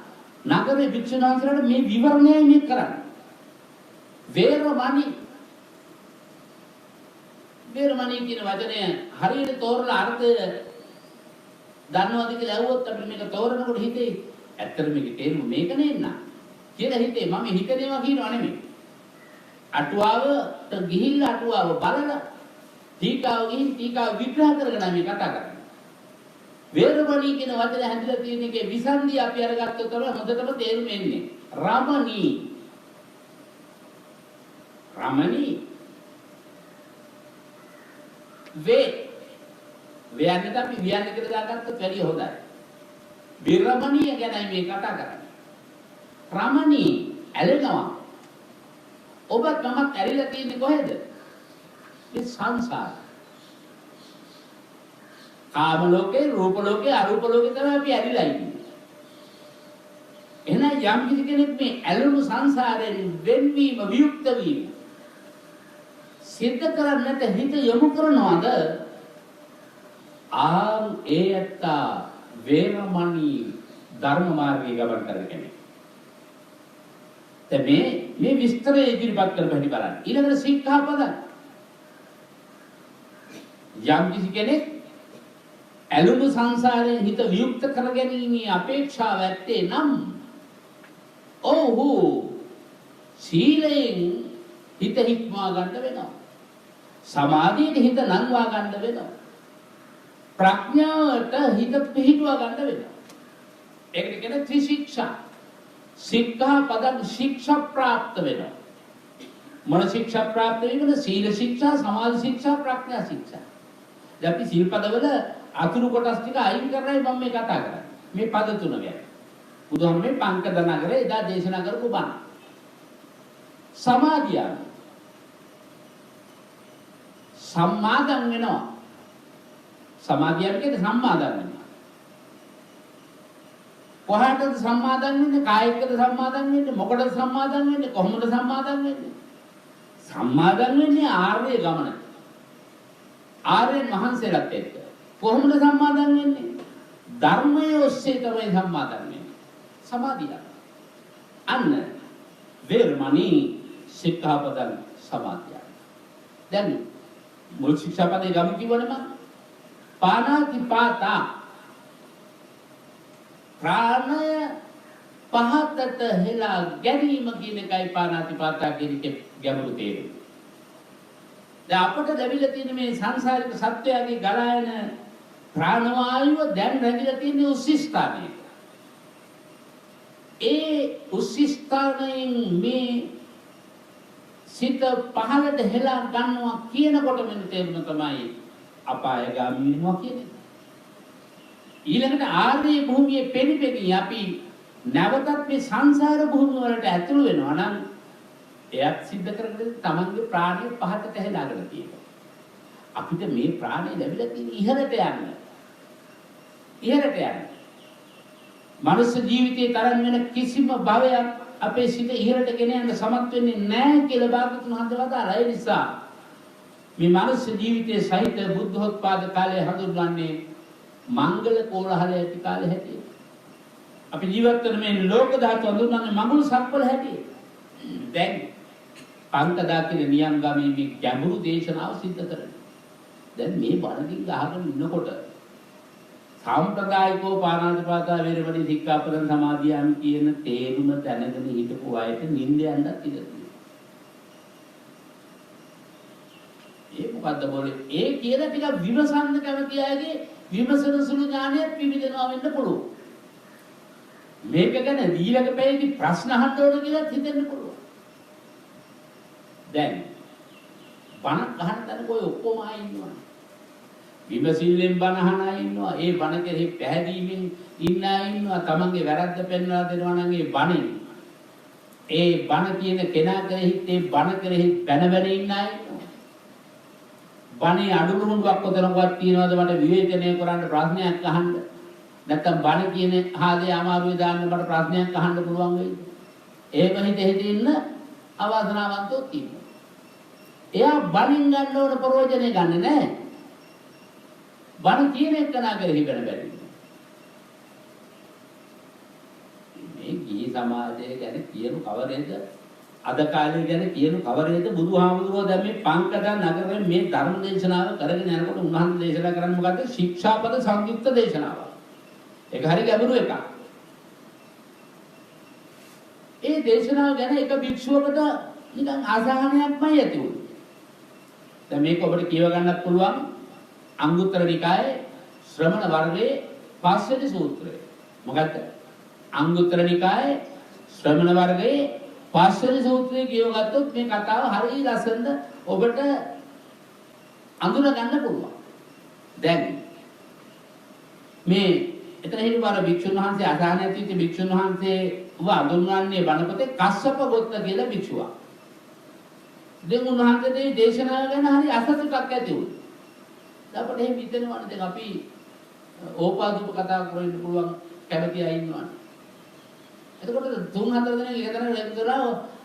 නගරේ භික්ෂුන් වහන්සේලාට මේ විවරණයයි මේ කරන්නේ. වේරමණී කියන වචනය හරියට තෝරලා අර්ථය දන්නවද කියලා ඇහුවොත් අපිට මේක තෝරනකොට හිතේ ඇත්තට මේකේ තේරුම මේක නෙන්න කියලා හිතේ මම හිතේවා කියනවා නෙමෙයි. අටුවාවට ගිහිල්ලා අටුවාව බලලා ටීකාව ගිහින් ටීකාව විග්‍රහ කරගෙන මේ කතා කරන්නේ. වේරමණී කියන වචනේ හැදලා තියෙන එකේ විසන්ධිය අපි අරගත්තොත් තමයි හොඳටම තේරුම එන්නේ. රමණී වේයන්ට අපි වියන්න කියලා දාගත්තොත් වැඩිය හොඳයි. විරමණීය ගැනයි මේ කතා කරන්නේ. රමණී ඇලෙනවා. ඔබත් මමත් ඇරිලා තියෙන්නේ කොහෙද? මේ සංසාර. කාම ලෝකේ, රූප ලෝකේ, අරූප ලෝකේ තමයි අපි ඇරිලා ඉන්නේ. එහෙනම් යම් කිසි කෙනෙක් මේ ඇලුණු සංසාරයෙන් වෙන්වීම, වියුක්ත වීම සිද්ධ කරන්නට හිත යොමු කරනවාද? ඒ ඇත්ත වේරමණී ධර්ම මාර්ගයේ ගමන් කරන කෙනෙක්. දැන් මේ විස්තරය ඉදිරිපත් කරපහනි බලන්න. ඊළඟට සික්ඛාපද යම් කිසි කෙනෙක් ඇලුණු සංසාරයෙන් හිත වියුක්ත කරගැනීමේ අපේක්ෂාව ඇත්තේ නම් ඔහු සීලයෙන් හිත හික්මවා ගන්න වෙනවා. සමාධියට හිත නංවා ගන්න වෙනවා. ප්‍රඥාවට හිත පිහිටුවා ගන්න වෙනවා. ඒකට කියන ත්‍රිශික්ෂා. සික්ඛාපදං ශික්ෂා ප්‍රාප්ත වෙනවා. මොන ශික්ෂා ප්‍රාප්ත වෙනවද? සීල ශික්ෂා, සමාධි ශික්ෂා, ප්‍රඥා ශික්ෂා. දැන් අපි සීල් පදවල අතුරු කොටස් ටික අයින් කරලා මම මේ කතා කරන්නේ. මේ පද තුන ගැන. බුදුහාමුදුරනේ පංකද නගරේ එදා දේශනා කරපු බණ. සමාධිය සම්මාදම් වෙනවා. සමාධිය කියන්නේ සම්මාදම් වෙනවා. කොහාටද සම්මාදම් වෙන්නේ? කායිකද සම්මාදම් වෙන්නේ? මොකටද සම්මාදම් වෙන්නේ? කොහොමද සම්මාදම් වෙන්නේ? සම්මාදම් වෙන්නේ ආර්ය ගමන. ආර්යයන් වහන්සේලාත් එක්ක. කොහොමද සම්මාදම් වෙන්නේ? ධර්මයේ ඔස්සේ තමයි සම්මාදම් වෙන්නේ. සමාධිය. අන්න වේරමණී සික්ඛාපදං සමාධිය. දැන් මුල් ශික්ෂාපදේ ගම කිව්වනේ මම. පාණාතිපාතා ප්‍රාණය පහතට හෙලා ගැනීම කියන එකයි පාණාතිපාතා කියන එකේ ගැඹුරු තේරුම. දැන් අපට ලැබිලා තියෙන මේ සංසාරික සත්‍යයගේ ගලා යන ප්‍රාණවායුව දැන් රැඳිලා තියෙන උස්සිස්ථානයේ. ඒ උස්සිස්ථානයෙන් මේ සිත පහළට හෙලා ගන්නවා කියනකොට මෙන්න තේරුම තමයි අපායගාමී වෙනවා කියන්නේ. ඊළඟට ආර්ය භූමියේ පෙනිපෙනී අපි නැවතත් මේ සංසාර භූමිය වලට ඇතුළු වෙනවා නම් එයත් සිද්ධ කරගෙන තමන්ගේ ප්‍රාණය පහළට හෙලාගෙන තියෙනවා. අපිට මේ ප්‍රාණය ලැබිලා තියෙන ඉහළට යන්න. මනුෂ්‍ය ජීවිතයේ තරම් වෙන කිසිම භවයක් අපේ සිත ඉහළට ගෙන යන්න සමත් වෙන්නේ නැහැ කියලා භාගතුන් වහන්සේ වදාළා. ඒ නිසා මේ මනුෂ්‍ය ජීවිතයේ සහිත බුද්ධෝත්පාද කාලය හඳුන්වන්නේ මංගල කෝලහල ඇති කාලය හැටියට. අපි ජීවත් වෙන මේ ලෝක ධාතු හඳුන්වන්නේ මඟුල් සක්වල හැටියට. දැන් පංකදා කියන නියම්ගමේ මේ ගැඹුරු දේශනාව සිද්ධ කරනවා. දැන් මේ බණකින් අහගෙන ඉන්නකොට සාම්ප්‍රදායිකව පාණාතිපාතා වේරමණී සික්ඛාපදං සමාදියාමි කියන තේරුම දැනගෙන හිටපු අයට නිින්ද යන්නත් ඉඩ තියෙනවා. ඒ මොකද්ද બોලේ? ඒ කියලා ටිකක් විමසන්න කැමති අයගේ විමසන සුළු ඥානයක් පිළිදෙනවා වෙන්න පුළුවන්. මේක ගැන ඊළඟ පැයේදී ප්‍රශ්න අහන්න ඕන කියලා හිතෙන්න පුළුවන්. දැන් බණ අහන තැනක ඔය ඔක්කොම ආයි ඉන්නවා. විමසිල්ලෙන් බණ අහන අය ඉන්නවා. ඒ බණ කෙරෙහි පැහැදීමෙන් ඉන්න අය ඉන්නවා. තමන්ගේ වැරද්ද පෙන්වලා දෙනවා නම් ඒ බණෙන්. ඒ බණ කියන කෙනා කෙරෙහි ඒ බණ කෙරෙහි බැන ඉන්න අය ඉන්නවා. බණේ අඩුලුණුවක් කොතනකවත් තියනවද මට විවේචනය කරන්න ප්‍රශ්නයක් අහන්න. නැත්තම් බණ කියන ආදී අමාරුවේ දාන්න මට ප්‍රශ්නයක් අහන්න පුළුවන් වෙයිද? ඒක හිතේ ඉන්න අවාසනාවන්තෝ තියෙනවා. එයා බණින් ගන්න ඕන ප්‍රයෝජනෙ ගන්නෙ නැහැ. බණ කියන එක නා කරේ හිතන බැරි. මේ ගිහි සමාජය ගැන කියන කවරේද? අද කාලේ ගැන කියන කවරේද? බුදුහාමුදුරුවෝ දැන් මේ පංකදා නගරේ මේ ධර්ම දේශනාව කරගෙන යනකොට උන්වහන්සේ දේශනා කරන්නේ මොකද්ද? ශික්ෂාපද සංයුක්ත දේශනාව. ඒක හරි ගැඹුරු එකක්. ඒ දේශනාව ගැන එක භික්ෂුවකට නිකන් අසහනයක්මයි ඇති වුනේ. දැන් මේක ඔබට කියව ගන්නත් පුළුවන් අංගුත්තර නිකායේ ශ්‍රමණ වර්ගයේ 5 වෙනි සූත්‍රය. මොකක්ද? අංගුත්තර නිකායේ ශ්‍රමණ වර්ගයේ 5 වෙනි සූත්‍රය කියවගත්තොත් මේ කතාව හරිය ලස්සනට ඔබට අඳුන ගන්න පුළුවන්. දැන් මේ එතන හිටපු භික්ෂුන් වහන්සේ අසහනය ඇතිවෙච්ච භික්ෂුන් වහන්සේ වඳුන්වන්නේ බණපතේ කස්සප ගොත්ත කියලා භික්ෂුවක්. දැන් උන්වහන්සේගේ දේශනාව ගැන හරි අසතුටක් ඇති වුණා. අපිට එහෙම හිතෙනවනේ දැන් අපි ඕපාදුප කතා කරන්න පුළුවන් කැමති අය ඉන්නවනේ. එතකොට 3-4 දෙනෙක් එකතැන ලැබුණා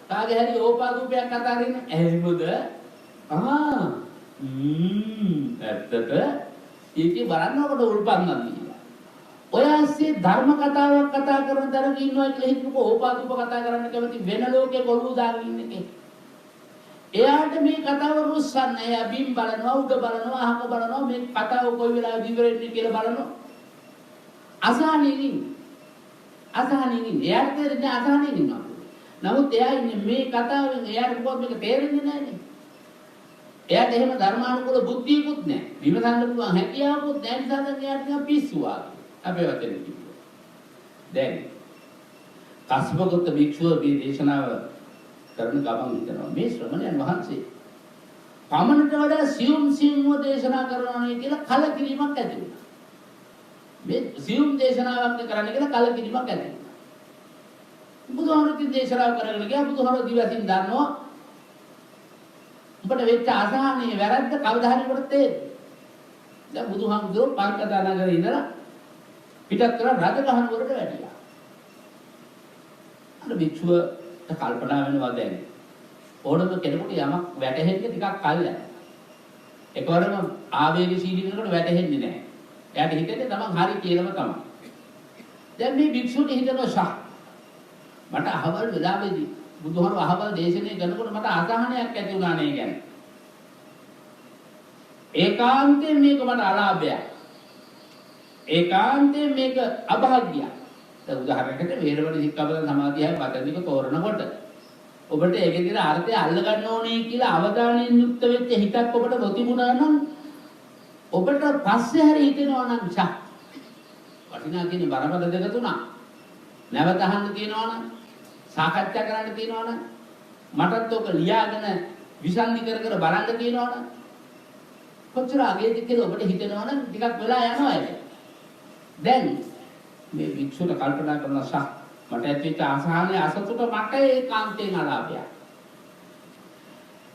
කාගේ හරි ඕපාදුපයක් කතා කරගෙන එහෙමද? ඇත්තට ඒකේ බලන්න ඔබට උල්පන්නක් තියෙනවා. ඔය ඇස්සේ ධර්ම කතාවක් කතා කරන තරක ඉන්නවා කියලා හිතනකො ඕපාදුප කතා කරන්න කැමති වෙන ලෝකේ කොළුව දාගෙන ඉන්න කෙනෙක්. එයාට මේ කතාව රුස්සන්නේ. එයා බිම් බලනවා, උඩ බලනවා, අහක බලනවා, මේ කතාව කොයි වෙලාවෙද ඉවරෙන්නේ කියලා බලනවා. අසහනෙකින්. එයාට තේරෙන්නේ අසහනෙකින් ඉන්නවා. නමුත් එයා ඉන්නේ මේ කතාවෙන් එයාට මොකද මේක තේරෙන්නේ නැහැනේ. එයාට එහෙම ධර්මානුකූල බුද්ධියකුත් නැහැ. විමසන්න පුළුවන් හැකියාවකුත් නැහැ. නිසා දැන් එයාට නිකන් පිස්සු වාගේ. අපේ වචන කිව්වා. දැන් කස්බගත භික්ෂුව මේ දේශනාව කරන ගමන් හිතනවා මේ ශ්‍රමණයන් වහන්සේ පමණට වඩා සියුම් දේශනා කරනවා කියලා කලකිරීමක් ඇති වුණා. මේ සියුම් දේශනාවක් කරන්න කියලා කලකිරීමක් ඇති වුණා. බුදුහාමුදුරුවෝ දේශනාව කරගෙන ගියා. බුදුහාමුදුරුවෝ දිවසින් දන්නවා උඹට වෙච්ච අසහනයේ වැරද්ද කවදා හරි උඹට තේරෙයි. දැන් බුදුහාමුදුරුවෝ පාර්කදා නගරේ ඉඳලා පිටත් කරලා රජගහ නුවරට වැඩියා. අර භික්ෂුවට කල්පනා වෙනවා දැන් ඕනම කෙනෙකුට යමක් වැටහෙන්න ටිකක් කල් යනවා. එකවරම ආවේගශීලී වෙනකොට වැටහෙන්නේ නැහැ. එයාට හිතෙන්නේ තමන් හරි කියලාම තමයි. දැන් මේ භික්ෂුවට හිතනවා ෂා මට අහවල් වෙලාවේදී බුදුහාමුදුරුවෝ අහවල් දේශනේ කරනකොට මට අසහනයක් ඇති වුණා නේ කියන්නේ. ඒකාන්තයෙන් මේක මට අලාභයක්. ඒකාන්තයෙන් මේක අභාග්‍යයක්. දැන් උදාහරණයකට වේරමණී සික්ඛාපද සමාධියයි වචනික තෝරනකොට ඔබට ඒකේ තියෙන අර්ථය අල්ල ගන්න ඕනේ කියලා අවධානයෙන් යුක්ත වෙච්ච හිතක් ඔබට නොතිබුණා නම් ඔබට පස්සේ හරි හිතෙනවා නම් ෂා වටිනා කියන්නේ බරපතල දෙක තුනක් නැවත අහන්න තියෙනවා නම් සාකච්ඡා කරන්න තියෙනවා නම් මටත් ඔක ලියාගෙන විසන්දි කර බලන්න තියෙනවා නම් කොච්චර අගේද කියලා ඔබට හිතෙනවා නම් ටිකක් වෙලා යනවා ඒක. දැන් මේ වික්ෂුට කල්පනා කරන ශා මට ඇතිවෙච්ච අසහනය අසතුට මට ඒකාන්තයෙන් අලාභයක්.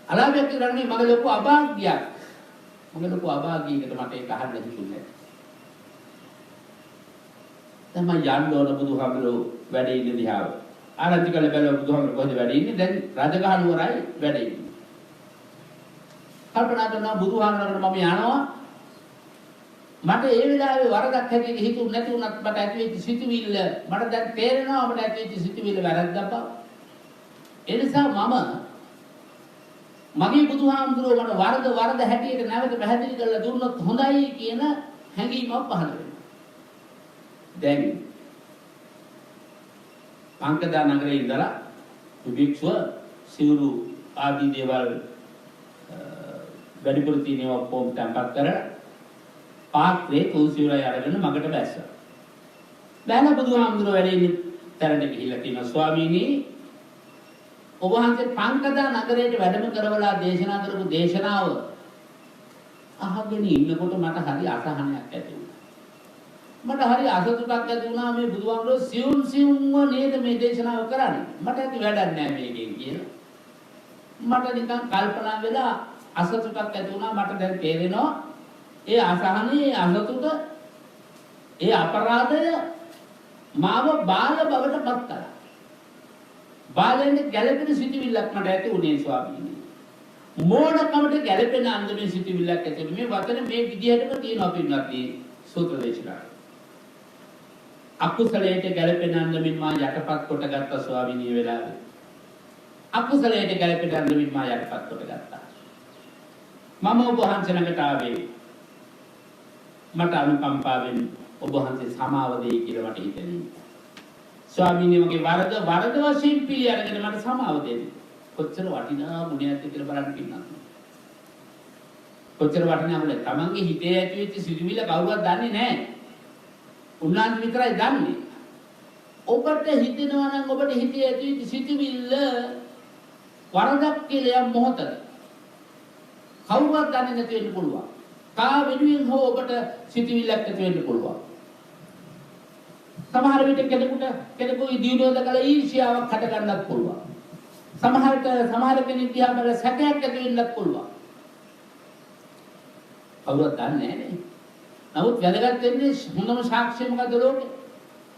අලාභයක් කියන්නේ මගේ ලොකු අභාග්‍යයක්. මගේ ලොකු අභාග්‍යයකට මට ඒක අහන්න හිතුනේ. දැන් මම යන්න ඕන බුදුහාමුදුරුවෝ වැඩ ඉන්න දිහාව. ආරංචි කළ බැලුවා බුදුහාමුදුරුවෝ කොහෙද වැඩ ඉන්නේ? දැන් රජගහ නුවරයි වැඩ ඉන්නේ. කල්පනා කරනවා බුදුහාමුදුරුවෝ මම යනවා. මට ඒ වෙලාවේ වරදක් හැටියට හිතුනේ නැති වුණත් මට ඇතිවෙච්ච සිතුවිල්ල මට දැන් තේරෙනවා මට ඇතිවෙච්ච සිතුවිල්ල වැරද්දක් බව. ඒ නිසා මම මගේ බුදුහාමුදුරුවෝ මට වරද හැටියට නැවත පැහැදිලි කරලා දුන්නොත් හොඳයි කියන හැඟීමක් පහළ වෙනවා. දැන් පංකදා නගරේ ඉඳලා වික්ෂුව සිවුරු ආදී දේවල් වැඩිපුර තියෙනවා කොම් තැම්පත් කරලා පාත්‍රේ තුන්සිවුරයි අරගෙන මගට බැස්සා. දැන් බුදුහාමුදුරුවෝ වැඩ ඉන්න තැනට ගිහිල්ලා කියනවා ස්වාමීනි ඔබ වහන්සේ පංකදා නගරයට වැඩම කරවලා දේශනා කරපු දේශනාව අහගෙන ඉන්නකොට මට හරි අසහනයක් ඇති වුණා. මට හරි අසතුටක් ඇති වුණා මේ බුදුහාමුදුරුවෝ සියුම්ව නේද මේ දේශනාව කරන්නේ. මට ඇති වැඩක් නැහැ මේකෙන් කියලා. මට නිකන් කල්පනා වෙලා අසතුටක් ඇති වුණා. මට දැන් තේරෙනවා ඒ අසහනේ අසතුට ඒ අපරාධය මාව බාල බවට පත් කළා. බාලයන්ට ගැළපෙන සිතුවිල්ලක් මට ඇති උනේ ස්වාමීනි. මෝඩකමට ගැළපෙන අන්දමේ සිතුවිල්ලක් ඇති උනේ. මේ වචන මේ විදිහටම තියෙනවා පින්වත්නි සූත්‍ර දේශනාවේ. අකුසලයට ගැළපෙන අන්දමින් මා යටපත් කොට ගත්තා ස්වාමීනි වෙලාවේ. අකුසලයට ගැළපෙන අන්දමින් මා යටපත් කොට ගත්තා. මම ඔබ වහන්සේ ළඟට ආවේ මට අනුකම්පාවෙන් ඔබ වහන්සේ සමාව දෙයි කියලා මට හිතෙනවා. ස්වාමීනි මගේ වරද වශයෙන් පිළි අරගෙන මට සමාව දෙන්න. කොච්චර වටිනා ගුණයක්ද කියලා බලන්න පින්නත්. කොච්චර වටිනාද තමන්ගේ හිතේ ඇති වෙච්ච සිතුවිල්ල කවුරුවත් දන්නේ නැහැ. උන්වහන්සේ විතරයි දන්නේ. ඔබට හිතෙනවා නම් ඔබට හිතේ ඇති වෙච්ච සිතුවිල්ල වරදක් කියලා යම් මොහොතක කවුරුවත් දන්නේ නැති වෙන්න පුළුවන්. කා වෙනුවෙන් හෝ ඔබට සිතුවිල්ලක් ඇති වෙන්න පුළුවන්. සමහර විට කෙනෙකුගේ දියුණුව දැකලා ඊර්ෂ්‍යාවක් හට ගන්නත් පුළුවන්. සමහර කෙනෙක් දිහා බලලා සැකයක් ඇති වෙන්නත් පුළුවන්. කවුරුත් දන්නේ නැහැ. නමුත් වැදගත් වෙන්නේ හොඳම සාක්ෂිය මොකද ලෝකේ?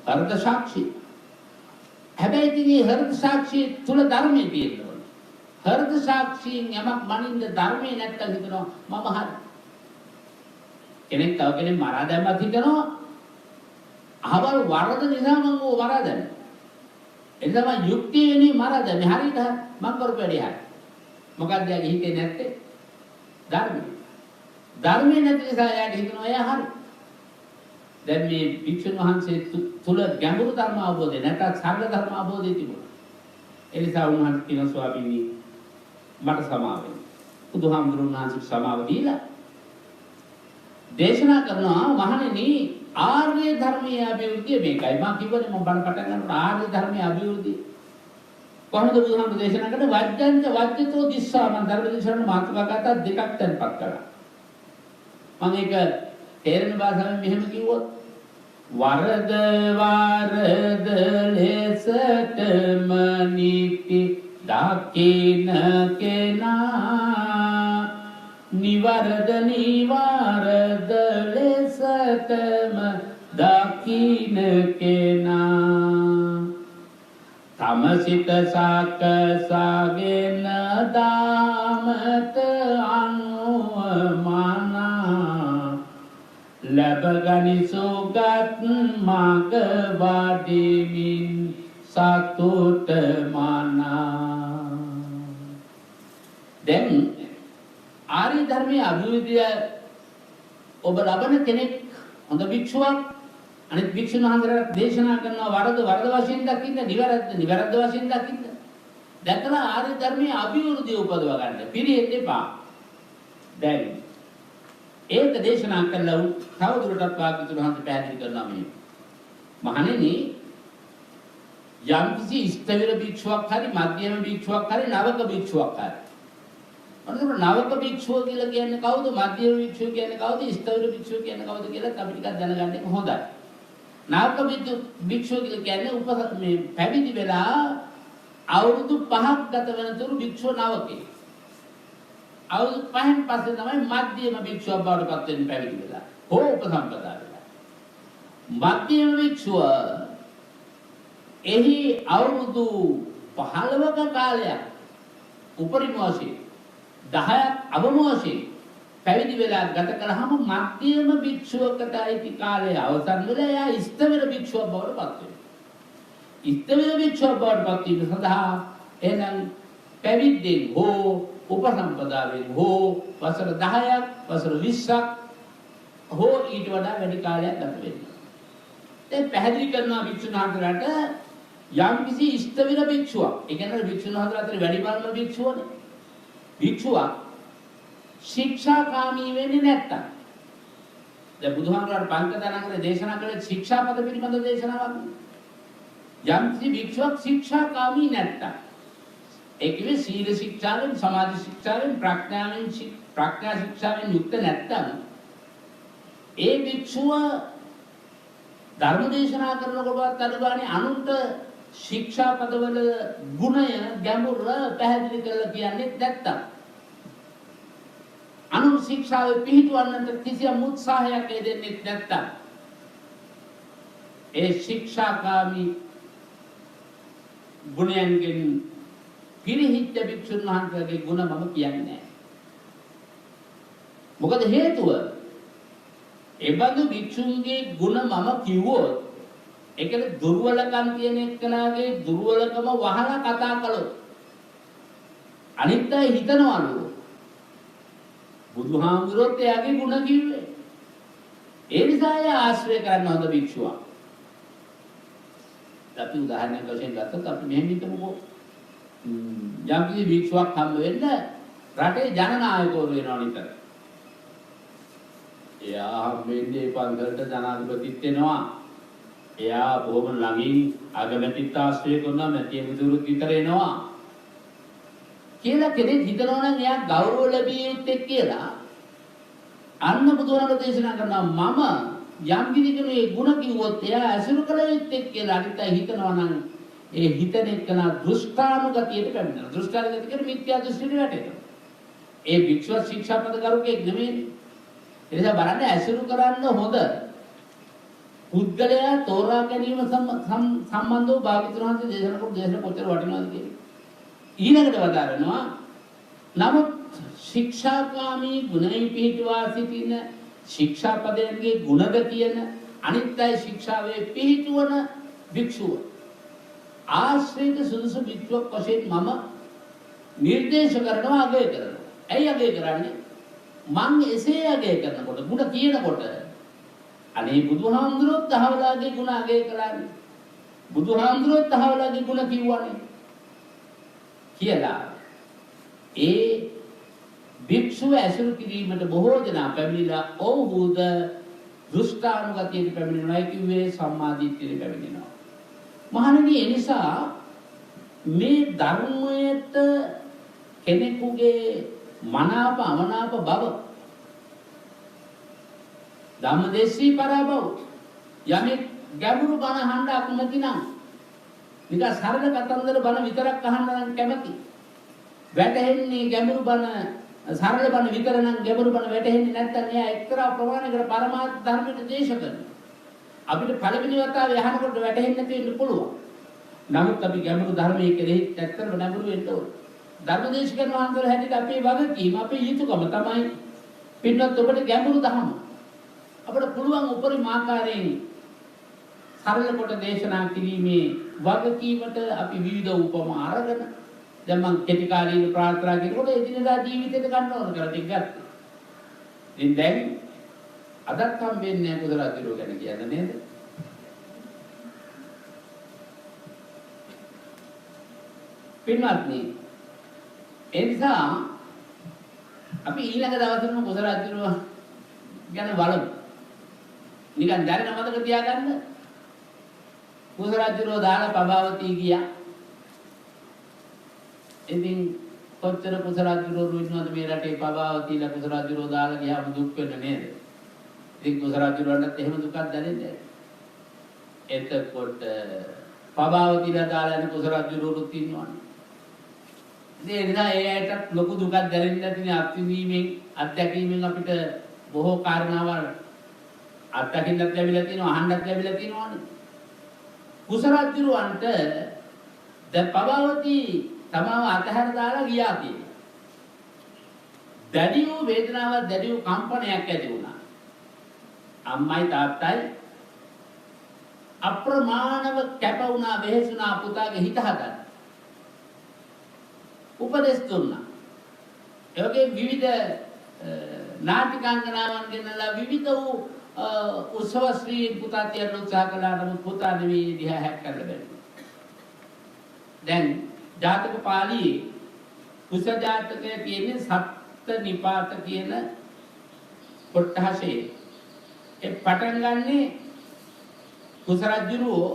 හෘද සාක්ෂිය. හැබැයි ඉතින් හෘද සාක්ෂිය තුල ධර්මයේ තියෙනවා. හෘද සාක්ෂියෙන් යමක් මනින්ද ධර්මයේ නැත්තම් හිතනවා මම හරි. කෙනෙක් තව කෙනෙක් මරා දැම්මත් හිතනවා අහවල් වරද නිසා මම ඕ වරදන්නේ. එතනම යුක්තිය වෙන්නේ මරදන්නේ. හරිද? මම කරපු වැඩේ හරි. මොකක්ද යාගේ හිතේ නැත්තේ? ධර්මය. ධර්මය නැති නිසා යාට හිතනවා එයා හරි. දැන් මේ වික්ෂුන් වහන්සේ තුල ගැඹුරු ධර්ම අවබෝධය නැත්නම් සරල ධර්ම අවබෝධය තිබුණා. ඒ නිසා උන්වහන්සේ කියන ස්වාමීනි මට සමාව වෙන්න. බුදුහාමුදුරුවෝ වහන්සේට සමාව දීලා දේශනා කරනවා මහණෙනි ආර්ය ධර්මයේ අභිවෘද්ධිය මේකයි. මම කිව්වනේ මම බණ පටන් ගන්නකොට ආර්ය ධර්මයේ අභිවෘද්ධිය කොහොමද බුදුහාමුදුරුවෝ දේශනා කරන්නේ? වජ්ජංච වජ්ජතෝ දිස්සා මම ධර්ම දේශනාවේ මාතෘකා ගත්තා දෙකක් තැන්පත් කළා. මම ඒක තේරෙන භාෂාවෙන් මෙහෙම කිව්වොත් වරද ලෙසටම නිති දකින කෙනා නිවරද ලෙසටම දකින කෙනා තමසිත සකසාගෙන දාමට අනුවමනා ලැබගනි සුගත් මග වඩිමින් සතුට මනා. දැන් ආර්ය ධර්මයේ අභිවෘද්ධිය ඔබ ලබන කෙනෙක් හොඳ භික්ෂුවක් අනිත් භික්ෂුන් වහන්සේලාට දේශනා කරනවා වරද වශයෙන් දකින්න නිවැරද්ද වශයෙන් දකින්න. දැකලා ආර්ය ධර්මයේ අභිවෘද්ධිය උපදව ගන්න. පිළිහෙත් එපා. දැන් ඒක දේශනා කළා තවදුරටත් වාග්යතුන් වහන්සේ පැහැදිලි කරනවා මේ. මහණෙනි යම්කිසි ස්ථවිර භික්ෂුවක් හරි මධ්‍යම භික්ෂුවක් හරි නවක භික්ෂුවක් හරි. මොනවාද නවක භික්ෂුව කියලා කියන්නේ කවුද? මධ්‍යම භික්ෂුව කියන්නේ කවුද? ස්ථවිර භික්ෂුව කියන්නේ කවුද කියලා අපි ටිකක් දැනගන්න එක හොඳයි. නවක භික්ෂුව කියලා කියන්නේ මේ පැවිදි වෙලා අවුරුදු 5ක් ගත වෙනතුරු භික්ෂුව නවකේ. අවුරුදු 5න් පස්සේ තමයි මධ්‍යම භික්ෂුව බවට පත් වෙන්නේ පැවිදි වෙලා. හෝ උපසම්පදා වෙලා. මධ්‍යම භික්ෂුව එහි අවුරුදු 15ක කාලයක් උපරිම වශයෙන් 10ක් අවම වශයෙන් පැවිදි වෙලා ගත කළාම මධ්‍යම භික්ෂුවකට අයිති කාලය අවසන් වෙලා එයා ස්ථවිර භික්ෂුවක් බවට පත් වෙනවා. ස්ථවිර භික්ෂුවක් බවට පත් වීම සඳහා එහෙනම් පැවිද්දෙන් හෝ උපසම්පදාවෙන් හෝ වසර 10ක් වසර 20ක් හෝ ඊට වඩා වැඩි කාලයක් ගත වෙනවා. දැන් පැහැදිලි කරනවා භික්ෂුන් වහන්සේලාට යම්කිසි ස්ථවිර භික්ෂුවක්. ඒ කියන්නේ භික්ෂුන් වහන්සේලා අතර වැඩිමල්ම භික්ෂුවනේ. භික්ෂුවක් ශික්ෂාකාමී වෙන්නේ නැත්තම් දැන් බුදුහාමුදුරුවෝ පංචදානංගල දේශනා කළේ ශික්ෂාපද පිළිබඳ දේශනාවක්. යම්කිසි භික්ෂුවක් ශික්ෂාකාමී නැත්තම් ඒ කියන්නේ සීල ශික්ෂාවෙන් සමාධි ශික්ෂාවෙන් ප්‍රඥා ශික්ෂාවෙන් යුක්ත නැත්තම් ඒ භික්ෂුව ධර්ම දේශනා කරනකොටවත් අනුගානේ අනුන්ට ශික්ෂාපදවල ගුණය ගැඹුර පැහැදිලි කරලා කියන්නේ නැත්තම් අනුන් ශික්ෂාවේ පිහිටවන්නට කිසියම් උත්සාහයක් දෙන්නේ නැත්තම් ඒ ශික්ෂාකාමී ගුණයන්ගෙන් පිරිහිච්ච භික්ෂුන් වහන්සේගේ ගුණ මම කියන්නේ නැහැ. මොකද හේතුව එබඳු භික්ෂුන්ගේ ගුණ මම කිව්වොත් ඒකේ දුර්වලකම් තියෙන එක්කනාගේ දුර්වලකම වහලා කතා කළොත් අනිත් අය හිතනවලු බුදුහාමුදුරුවෝත් එයාගේ ගුණ කිව්වේ. ඒ නිසා එයා ආශ්‍රය කරන්න හොඳ භික්ෂුවක්. අපි උදාහරණයක් වශයෙන් ගත්තොත් අපි මෙහෙම හිතමුකෝ. යම් කිසි භික්ෂුවක් හම්බ වෙන්න රටේ ජනනායකවරු වෙනවා නිතර. එයා හම්බෙන්නේ පන්සලට ජනාධිපතිත් වෙනවා. එයා බොහොම ළඟින් අගමැතිත් ආශ්‍රය කරනවා, මැතිය මුදුරුත් විතර එනවා. කියලා කෙනෙක් හිතනවා නම් එයා ගෞරව ලැබිය යුත්තේ කියලා අන්න බුදුහාමුදුරුවෝ දේශනා කරනවා මම යම් කිසිකේ ගුණ කිව්වොත් එයා ඇසුරු කළ යුත්තේ කියලා අනිත් අය හිතනවා නම් ඒ හිතන එකන දෘෂ්ටානුගතියට පැමිණෙනවා. දෘෂ්ටානුගතිය කියන්නේ මිත්‍යා දෘෂ්ටියට වැටෙනවා. ඒ භික්ෂුව ශික්ෂාපද කරුකෙක් නෙමෙයි. ඒ නිසා බලන්න ඇසුරු කරන්න හොඳ පුද්ගලයා තෝරා ගැනීම සම්බන්ධව භාග්‍යවතුන් වහන්සේ දේශනා කරපු දේශන කොච්චර වටිනවද කියලා. ඊළඟට වදාරනවා නමුත් ශික්ෂාකාමී ගුණයි පිහිටුවා සිටින ශික්ෂාපදයන්ගේ ගුණද කියන අනිත් අය ශික්ෂාවේ පිහිටුවන භික්ෂුව ආශ්‍රේත සුදුසු භික්ෂුවක් වශයෙන් මම නිර්දේශ කරනවා අගය කරනවා. ඇයි අගය කරන්නේ? මං එසේ අගය කරනකොට ගුණ කියනකොට අනේ බුදුහාමුදුරුවෝත් තහවලාගේ ගුණ අගය කළානේ. බුදුහාමුදුරුවෝත් තහවලාගේ ගුණ කිව්වනේ. කියලා ඒ භික්ෂුව ඇසුරු කිරීමට බොහෝ දෙනා පැමිණිලා ඔව්හුද දෘෂ්ටානුගතියට පැමිණෙනවා කිව්වේ සම්මාදිට්ඨියට පැමිණෙනවා. මහණෙනි ඒ නිසා මේ ධර්මයට කෙනෙකුගේ මනාප අමනාප බව ධම්මදේශී පරාබව යමෙක් ගැඹුරු බණ අහන්න අකමැති නම් නිකන් සරල කතන්දර බණ විතරක් අහන්න නම් කැමති. වැටහෙන්නේ ගැඹුරු බණ සරල බණ විතර නම් ගැඹුරු බණ වැටහෙන්නේ නැත්නම් එයා එක්තරා ප්‍රමාණයකට පරමාර්ථ ධර්මයට දේශ කරනවා. අපිට පළවෙනි වතාවේ අහනකොට වැටහෙන්නේ නැති වෙන්න පුළුවන්. නමුත් අපි ගැඹුරු ධර්මයේ කෙරෙහි ඇත්තටම නැඹුරු වෙන්න ඕන. ධර්මදේශකයන් වහන්සේලා හැටියට අපේ වගකීම අපේ යුතුයකම තමයි පින්වත් ඔබට ගැඹුරු ධර්ම. අපිට පුළුවන් උපරිම ආකාරයෙන් සරල කොට දේශනා කිරීමේ වගකීමට අපි විවිධ උපමා අරගෙන දැන් මම කෙටි කාලීන ප්‍රාර්ථනා කරනකොට එදිනදා ජීවිතේට ගන්න ඕන කරලා ටික ගත්තා. ඉතින් දැන් අදත් හම්බෙන්නේ නැහැ කුසල අධිරෝ ගැන කියන්න නේද? පින්වත්නි ඒ නිසා අපි ඊළඟ දවසේම කුසල අධිරෝ ගැන බලමු. නිකන් දැනන මතක තියාගන්න. කුසල අධිරෝ දාලා පබාවතී ගියා. ඉතින් කොච්චර කුසල අධිරෝ ඉන්නවද මේ රටේ පබාවතීලා කුසල අධිරෝ දාලා ගියාම දුක් වෙන්න නේද? ඉතින් කුසල අධිරෝන්ට එහෙම දුකක් දැනෙන්නේ. එතකොට පබාවතීලා දාලා යන කුසල අධිරෝරුත් ඉන්නවනේ. ඉතින් ඒ නිසා ඒ ඇයිට ලොකු දුකක් දැනෙන්නේ නැතිනේ අත්විඳීමෙන් අත්දැකීමෙන් අපිට බොහෝ කාරණාවල් අත්දකින්නත් ලැබිලා තියෙනවා අහන්නත් ලැබිලා තියෙනවානේ. කුසල අධිරෝන්ට දැන් පබාවතී තමාව අතහැර දාලා ගියා කියන්නේ. දැඩි වූ වේදනාවක් දැඩි වූ කම්පනයක් ඇති වුණා. අම්මයි තාත්තයි අප්‍රමාණව කැප වුණා වෙහෙසුණා පුතාගේ හිත හදන්න. උපදෙස් දුන්නා. ඒ වගේ විවිධ නාටිකාංගනාවන් ගෙනලා විවිධ වූ උත්සව ශ්‍රී පුතා තියන උත්සාහ කළා නමුත් පුතා නෙවෙයි දිහා හැක් කරලා බැලුවා. දැන් ජාතක පාළියේ කුස ජාතකයේ තියෙන සත්ත්‍ය නිපාත කියන කොටහසේ ඒ පටන් ගන්නේ කුස රජුරෝ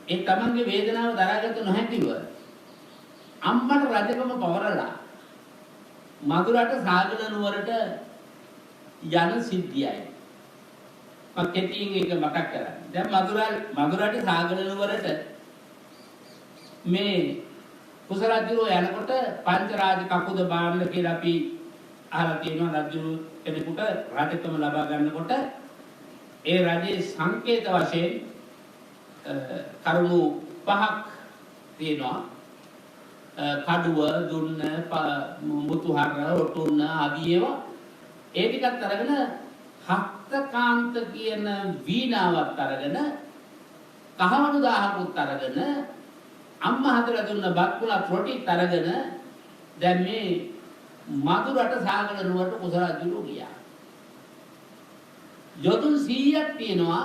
ඒ තමන්ගේ වේදනාව දරාගත නොහැකිව අම්මට රජකම පවරලා මధుරට සාගල නුවරට යන සිද්ධියයි. මම කෙටියෙන් එක මතක් කරන්නේ. දැන් මధుරට සාගල නුවරට මේ කුස රජුරෝ යනකොට පංචරාජ කකුද බාන්න කියලා අපි අහලා තියෙනවා. රජු කෙනෙකුට රජකම ලබා ගන්නකොට ඒ රජේ සංකේත වශයෙන් කරුණු පහක් තියෙනවා. කඩුව දුන්න මුතුහර ඔටුන්න ආදී ඒවා ඒ ටිකත් අරගෙන හක්තකාන්ත කියන වීණාවත් අරගෙන කහවණු 1000කුත් අරගෙන අම්මා හදලා දුන්න බත්කුලත් රොටිත් අරගෙන දැන් මේ මధుරට සාගර නුවරට කුසල අධිරු ගියා. යොදුන් 100ක් තියෙනවා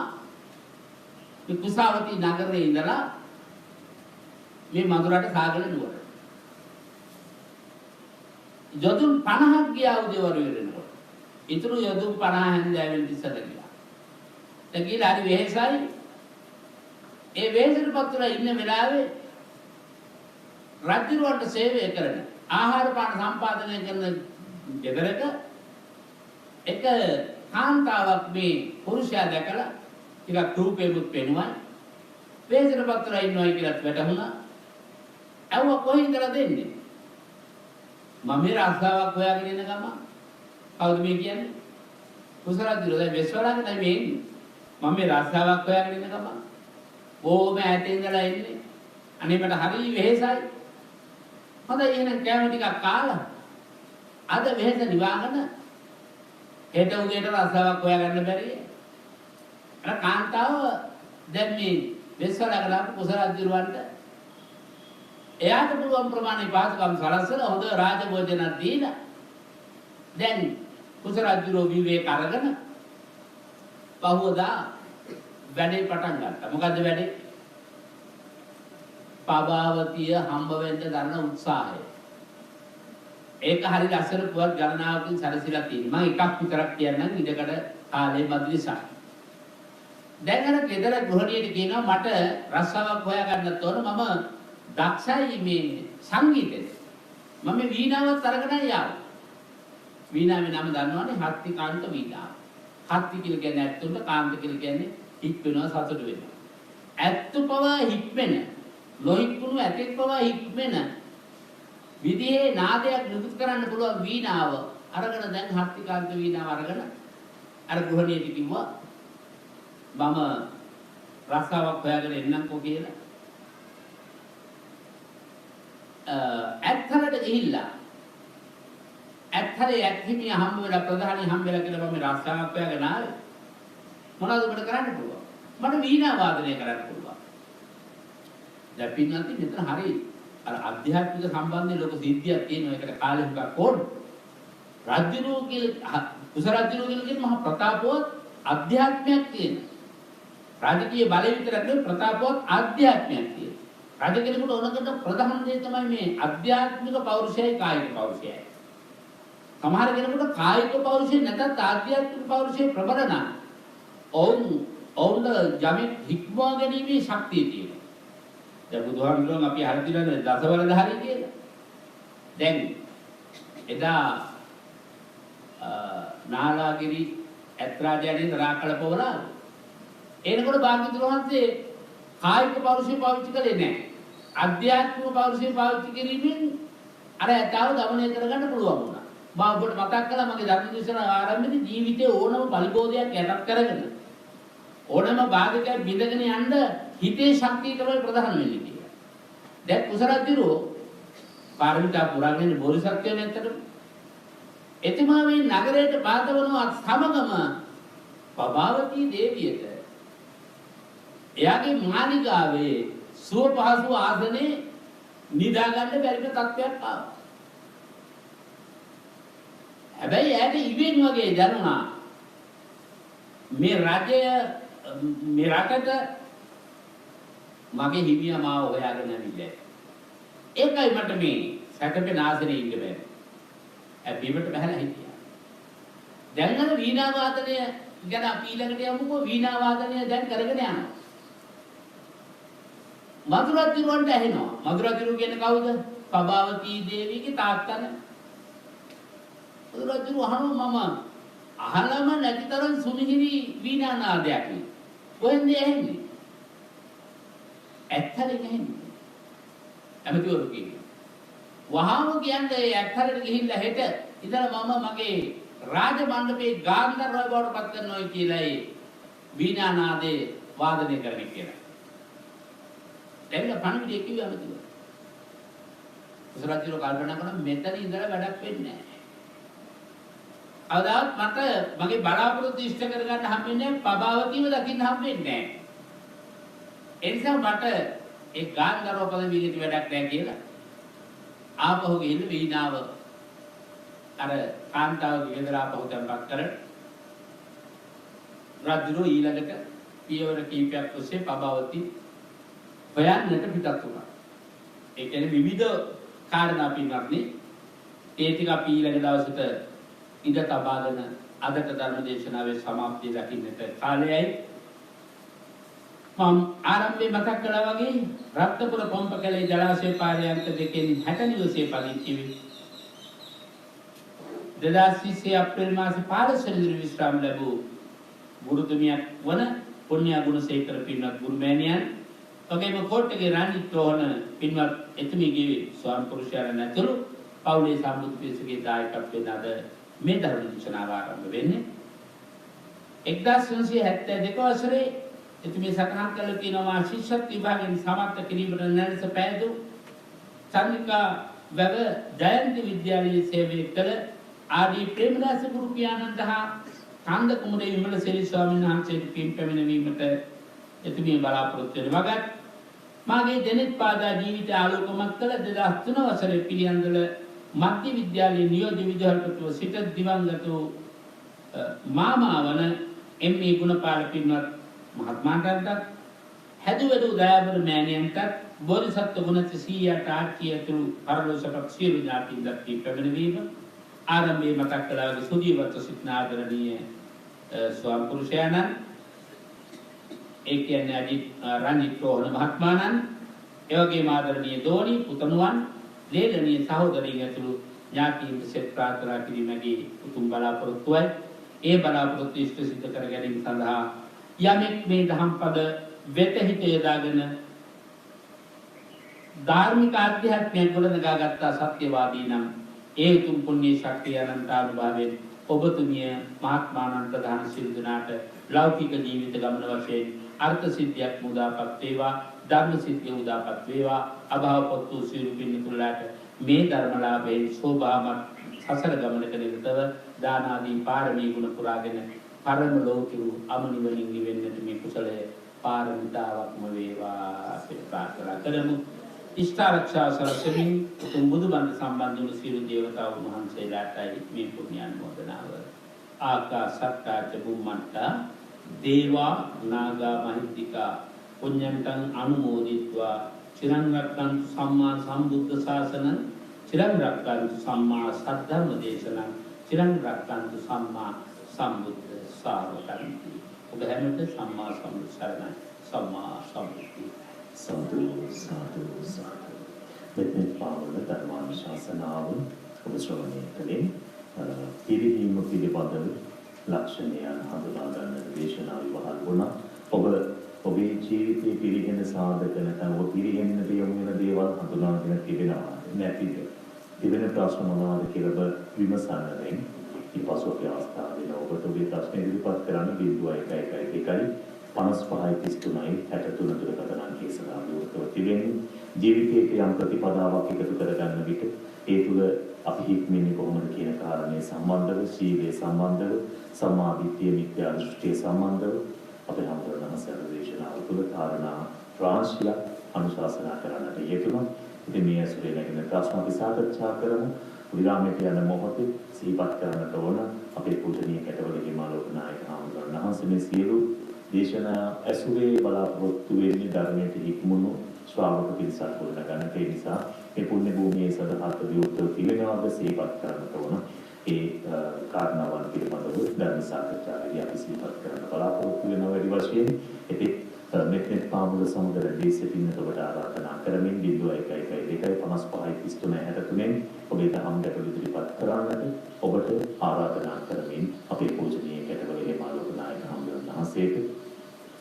මේ කුසාවති නගරේ ඉඳලා මේ මధుරට සාගර නුවර. යොදුන් 50ක් ගියා උදේවරු වෙනකොට. ඊටු යොදුන් 50 හැන්දෑවෙන් ඉස්සර ගියා. දැන් ගිහලා හරි වෙහෙසයි. ඒ වෙහෙසටපත් වෙලා ඉන්න වෙලාවේ රජුරවන්ට සේවය කරන ආහාර පාන සම්පාදනය කරන ගෙදරක එක කාන්තාවක් මේ පුරුෂයා දැකලා ටිකක් රූපෙමුත් පෙනුවයි වෙහෙසටපත් වෙලා ඉන්නවයි කියලාත් වැටහුණා. ඇව්ව කොහෙන්දලා දෙන්නේ? මම මේ රස්සාවක් හොයාගෙන ඉන්න ගම කවුද මේ කියන්නේ? කුසරද්දිරෝ දැන් වෙස්වලාගෙන මේ ඉන්නේ. මම මේ රස්සාවක් හොයාගෙන ඉන්න ගම ඕම ඈතින් ඉඳලා ඉන්නේ. අනේ මට හරි වෙහෙසයි. හොඳයි එහෙනම් කෑම ටිකක් කාලා අද වෙහෙස නිවාගෙන හෙට උදේට රස්සාවක් හොයාගන්න බැරිය. අර කාන්තාව දැන් මේ වෙස්වලාගෙන ආපු කුසරද්දිරුවන්ට එයාට පුළුවන් ප්‍රමාණය පාසකම් සලස්සලා හොඳ රාජභෝජනක් දීලා දැන් කුසරද්දිරෝ විවේක අරගෙන පහවදා වැඩේ පටන් ගත්තා. මොකද්ද වැඩේ? පබාවතිය හම්බ වෙන්න දරන උත්සාහය. ඒක හරිය ලස්සන පුවත් ගණනාවකින් සැලසිලා තියෙනවා. මම එකක් විතරක් කියන්නම් ඉඩකඩ කාලේ බදු නිසා. දැන් අර ගෙදර ගෘහණියට කියනවා මට රස්සාවක් හොයාගන්නත් ඕන මම දක්ෂයි මේ සංගීතෙට. මම මේ වීණාවත් අරගෙන යාවා. වීණාවේ නම දන්නවනේ හත්ති කාන්ත වීණාව. හත්ති කියලා කියන්නේ ඇත්තුන්ට කාන්ත කියලා කියන්නේ හික් වෙනවා සතුට වෙනවා. ඇත්තු පවා හික්මෙන නොහික්ුණු ඇතෙක් පවා හික්මෙන විදිහේ නාදයක් නිකුත් කරන්න පුළුවන් වීණාව අරගෙන දැන් හත්ති කාන්ත වීණාව අරගෙන අර ගෘහණියට කිව්වා මම රස්සාවක් හොයාගෙන එන්නම්කෝ කියලා. ඇත්තරට ගිහිල්ලා ඇත්තරේ ඇත්හිමිය හම්බ වෙලා ප්‍රධානී හම්බ වෙලා කියලා මම රස්සාවක් හොයාගෙන ආවේ. මොනවද උඹට කරන්න පුළුවන්? මට වීණා වාදනය කරන්න පුළුවන්. දැන් පින්නන්ති මෙතන හරි අර ආධ්‍යාත්මික සම්බන්ධයේ ලොකු සිද්ධියක් තියෙනවා. ඒකට කාලෙ හුඟක් ඕන. රාජ්‍යරෝ කියලා කුසරාජ්‍යරෝ කියන මහා ප්‍රතාපවත් ආධ්‍යාත්මයක් තියෙන. රාජකීය බලය විතරක් නෙවෙයි ප්‍රතාපවත් ආධ්‍යාත්මයක් තියෙන. රජ කෙනෙකුට ඕනකට ප්‍රධාන දේ තමයි මේ ආධ්‍යාත්මික පෞරුෂයයි කායික පෞරුෂයයි. සමහර කෙනෙකුට කායික පෞරුෂය නැත්නම් ආධ්‍යාත්මික පෞරුෂය ප්‍රබල නම් ඔවුන් යමෙක් හික්මවා ගැනීමේ ශක්තිය තියෙනවා. දැන් බුදුහාමුදුරුවෝ අපි හරියටම දසවලධාරී කියලා. දැන් එදා නාලාගිරි ඇත්රාජයන්ගේ දරාකලපවලා එනකොට භාග්‍යවතුන් වහන්සේ කායික පෞරුෂය පාවිච්චි කළේ නැහැ. ආධ්‍යාත්මික පෞරුෂය පාවිච්චි කිරීමෙන් අර ඇතාව দমনය කරගන්න පුළුවන් වුණා. මම ඔබට මතක් කළා මගේ ධර්ම දේශනාව ආරම්භයේදී ජීවිතේ ඕනම පරිබෝධයක් යටත් කරගෙන ඕනම බාධකයක් බිඳගෙන යන්න හිතේ ශක්තිය තමයි ප්‍රධාන වෙන්නේ කියලා. දැන් කුසරද්දිරෝ පාරමිතා පුරාගෙන බෝධිසත්වයන් ඇත්තටම එතුමා මේ නගරයට පාදවනවා සමගම පබාවතී දේවියට එයාගේ මාලිගාවේ සුව පහසු ආසනේ නිදා ගන්න බැරි තත්ත්වයක් ආවා. හැබැයි එයාට ඉවෙන් වගේ දැනුණා මේ රජය මේ රටට මගේ හිමියා මාව හොයාගෙන ඇවිල්ලා. ඒකයි මට මේ සැකපෙන ආසනේ ඉන්න බැහැ. බිමට බහලා හිටියා. දැන් අර වීණා වාදනය ගැන අපි ඊළඟට යමුකෝ. වීණා වාදනය දැන් කරගෙන යනවා. මధుරදිරුවන්ට ඇහෙනවා. මధుරදිරුව කියන්නේ කවුද? පබාවතී දේවියගේ තාත්තනේ. මధుරදිරුව අහනවා මම අහලම නැතිතරම් සුමිහිරි වීණා නාදයක් නේ. කොහෙන්ද ඇහෙන්නේ? ඇත්තටම ඇහෙන්නේ. ඇමතිවරු කියන්නේ. වහාම කියන්නේ ඇත්තරට ගිහිල්ලා හෙට ඉතල මම මගේ රාජ මණ්ඩපේ ගාන්ධර්වය බවට පත් කරනවා කියලායි වීණා නාදේ වාදනය කරන්නේ කියලා. එන්න පණිවිඩය කිව්වේ අමතිව. උසරජිරෝ කල්පනා කරන මෙතන ඉඳලා වැඩක් වෙන්නේ නැහැ. අවදාත් මට මගේ බලාපොරොත්තු ඉෂ්ට කරගන්න හම්බෙන්නේ පබාවතිව දකින්න හම්බෙන්නේ නැහැ. ඒ නිසා මට ඒ ගාන්ධාර පදවියේදී වැඩක් නැහැ කියලා ආපහු ගිහින් වීණාව අර කාන්තාවගේ ගෙදර ආපහු තැන්පත් කරලා රජුරෝ ඊළඟට පියවර කීපයක් ඔස්සේ පබාවති හොයන්නට පිටත් වුණා. ඒ කියන්නේ විවිධ කාරණා පින්වත්නි ඒ ටික අපි ඊළඟ දවසට ඉඳ තබාගෙන අදට ධර්ම දේශනාවේ સમાප්තිය දකින්නට කාලයයි. මම ආරම්භයේ මතක් කළා වගේ රත්නපුර පොම්පකැලේ ජලාශය පාරයන්ත දෙකෙන් 60 නිවසේ පදිංචි 2020 අප්‍රේල් මාසේ 15 වෙනිදා විශ්‍රාම ලැබූ ගුරුතුමියක් වන පුණ්‍ය ගුණසේකර පින්වත් ගුරුමෑණියන් ඔගේම කෝට්ටේ රාණිත් රෝහණ පින්වත් එතුමියගේ ස්වාම පුරුෂයාණන් ඇතුළු පවුලේ සම්බුදු පිරිසගේ දායකත්වයෙන් අද මේ ධර්ම දේශනාව ආරම්භ වෙන්නේ 1972 වසරේ එතුමිය සටහන් කළ තියෙනවා ශිෂ්‍යත්ව විභාගයෙන් සමර්ථ කිරීමට නැරස පෑදු චන්ද්‍රිකා වැව ජයන්ති විද්‍යාලයේ සේවය කළ ආදී ප්‍රේමදාස ගුරු පියාණන් දහා කාන්ද කුමරේ විමල සෙලි ස්වාමීන් වහන්සේට පින් පැමිණීමට එතුමිය බලාපොරොත්තු වෙන වගත් මාගේ දෙනෙත් පාදා ජීවිත ආලෝකමත් කළ 2003 වසරේ පිළියන්දල මධ්‍ය විද්‍යාලයේ නියෝජ්‍ය විදුහල්පතිව සිට දිවංගත මාමාවන එම්.ඒ. ගුණපාල පින්වත් මහත්මයාටත් හැදුවැඩු දයාබර මෑණියන්ටත් බෝධිසත්ව ගුණති 100ට ආච්චිය ඇතුළු පරලෝසපක් සියලු ඥාතීන්ට පින් පැමිණවීම ආරම්භයේ මතක් කළා වගේ සුජීවත්ව සිටින ආදරණීය ස්වාම පුරුෂයාණන් ඒ කියන්නේ අජිත් රංජිත් රෝහණ මහත්මයාණන් ඒ වගේම ආදරණීය දෝණි පුතණුවන් ලේලනීය සහෝදරීන් ඇතුළු ඥාතීන්ට සෙත් ප්‍රාර්ථනා කිරීමේ උතුම් බලාපොරොත්තුවයි ඒ බලාපොරොත්තු ඉෂ්ට සිද්ධ කර ගැනීම සඳහා යමෙක් මේ දහම් පද වෙත හිත යොදාගෙන ධාර්මික ආධ්‍යාත්මයක් ගොඩනගාගත්තා සත්‍යවාදී නම් ඒ උතුම් පුණ්‍ය ශක්තිය අනන්තානුභාවයෙන් ඔබතුමිය මහත්මානන් ප්‍රධාන සිල් දුනාට ලෞකික ජීවිත ගමන වශයෙන් අර්ථ සිද්ධියක් මුදාපත් වේවා ධර්ම සිද්ධිය උදාපත් වේවා අභාව පොත්තු සියලු පින්තුලාට මේ ධර්මලාභයෙන් සෝභාමත් සසර ගමනක නිරතව දාන ආදී පාරමී ගුණ පුරාගෙන පරම ලෝකීය අමනිවලින් නිවෙන්නට මේ කුසලයේ පාරමිතාවක්ම වේවා කියලා ප්‍රාර්ථනා කරමු. ඉෂ්ඨාරක්ෂා සරසමින් උතුම් බුදුබණ සම්බන්ධ වූ සියලු දේවතාවුන් වහන්සේලාටයි මේ පුණ්‍යානුමෝදනාව. ආකාසත්තාච බුම්මත්තා දේවා නාග මහිත්‍තිකා පුඤ්ඤන්තං අනුමෝදිත්වා චිරං රක්ඛන්තු සම්මා සම්බුද්ධ ශාසනං චිරං රක්ඛන්තු සම්මා සද්ධර්ම දේශනං චිරං රක්ඛන්තු සම්මා සම්බුද්ධ ශාවකන්ති. ඔබ හැමෝට සම්මා සම්බුද්ධ සරණයි සම්මා සම්බුද්ධ සාදු සාදු සාදු. මෙතන පාවන ධර්මානුශාසනාව ඔබ ශ්‍රවණය කළේ පිරිහීම පිළිබඳව ලක්ෂණයන් හඳුනා ගන්න දේශනා විවහල් වුණා. ඔබේ ජීවිතයේ පිරිහෙන සාධක නැත්නම් ඔබ පිරිහෙන්නට යොමු වෙන දේවල් හඳුනාගෙන තිබෙනවා නැතිද? තිබෙන ප්‍රශ්න මොනවාද කියලා විමසන්නයෙන් ඊපසු අපේ අවස්ථාවේ ඔබට ඔබේ ප්‍රශ්න ඉදිරිපත් කරන්න 0112 55 33 63 දුරකථන අංකයේ සඳහන් තිබෙනවා. ජීවිතයේ යම් ප්‍රතිපදාවක් එකතු කරගන්න විට ඒ තුල අපි හික්මන්නේ කොහොමද කියන කාරණේ සම්බන්ධව, සීලයේ සම්බන්ධව, සම්මාදිට්ඨිය මිත්‍යා දෘෂ්ටිය සම්බන්ධව අපේ හම්බුනම සර්වදේශනාව තුල කාරණා රාශියක් අනුශාසනා කරන්නට යෙදුණා. ඉතින් මේ ඇසුරේ නැගෙන ප්‍රශ්න අපි සාකච්ඡා කරමු. විරාමයට යන මොහොතේ සිහිපත් කරන්නට ඕන අපේ පූජනීය කැටවලගේ මාලෝකනායක හාමුදුරන් වහන්සේ මේ සියලු දේශනා ඇසුරේ බලාපොරොත්තු වෙන්නේ ධර්මයට හික්මුණු ශ්‍රාවක පිරිසක් ගොඩනගන්නට. ඒ නිසා මේ පුණ්‍ය භූමියේ සදහත් විවෘතව තිබෙනවාද සිහිපත් කරන්නට ඕන. ඒ කාරණාවන් පිළිබඳව ධර්ම සාකච්ඡාවේදී අපි සිහිපත් කරන්න බලාපොරොත්තු වෙන වැඩි වශයෙන් ඉතින් මෙතන පාමුල සමුද රැඳී සිටින්නට ඔබට ආරාධනා කරමින් 0112553363 ඔබේ දහම් ගැටළු ඉදිරිපත් කරන්නට ඔබට ආරාධනා කරමින් අපේ පූජනීය කැටවලේ මාලෝකනායක හම්බුන වහන්සේට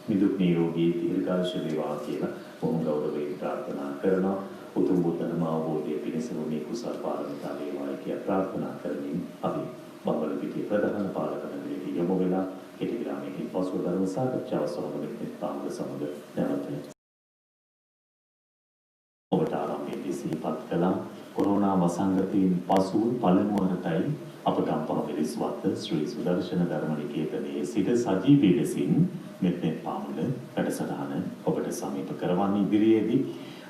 නිදුක් නිරෝගී දීර්ඝායුෂ වේවා කියලා බොහොම ගෞරවයෙන් ප්‍රාර්ථනා කරනවා. උතුම් බුද්ධ ධර්ම අවබෝධයේ පිණිස මේ කුසල් පාරමිතා වේවායි කියලා ප්‍රාර්ථනා කරමින් අපි බඹලපිටිය ප්‍රධාන පාලක මණ්ඩලයේ යොමු වෙලා කෙටි විරාමයකින් පසුව ධර්ම සාකච්ඡාව සමග මෙත් පාමුල සමග නැවත සිහිපත් කළා. කොරෝනා වසංගතයෙන් පසු පළමුවරටයි අප ගම්පහ මිරිස්වත්ත ශ්‍රී සුදර්ශන ධර්ම නිකේතනයේ සිට සජීවී ලෙසින් මෙත්නෙත් පාමුල වැඩසටහන ඔබට සමීප කරවන්න ඉදිරියේදී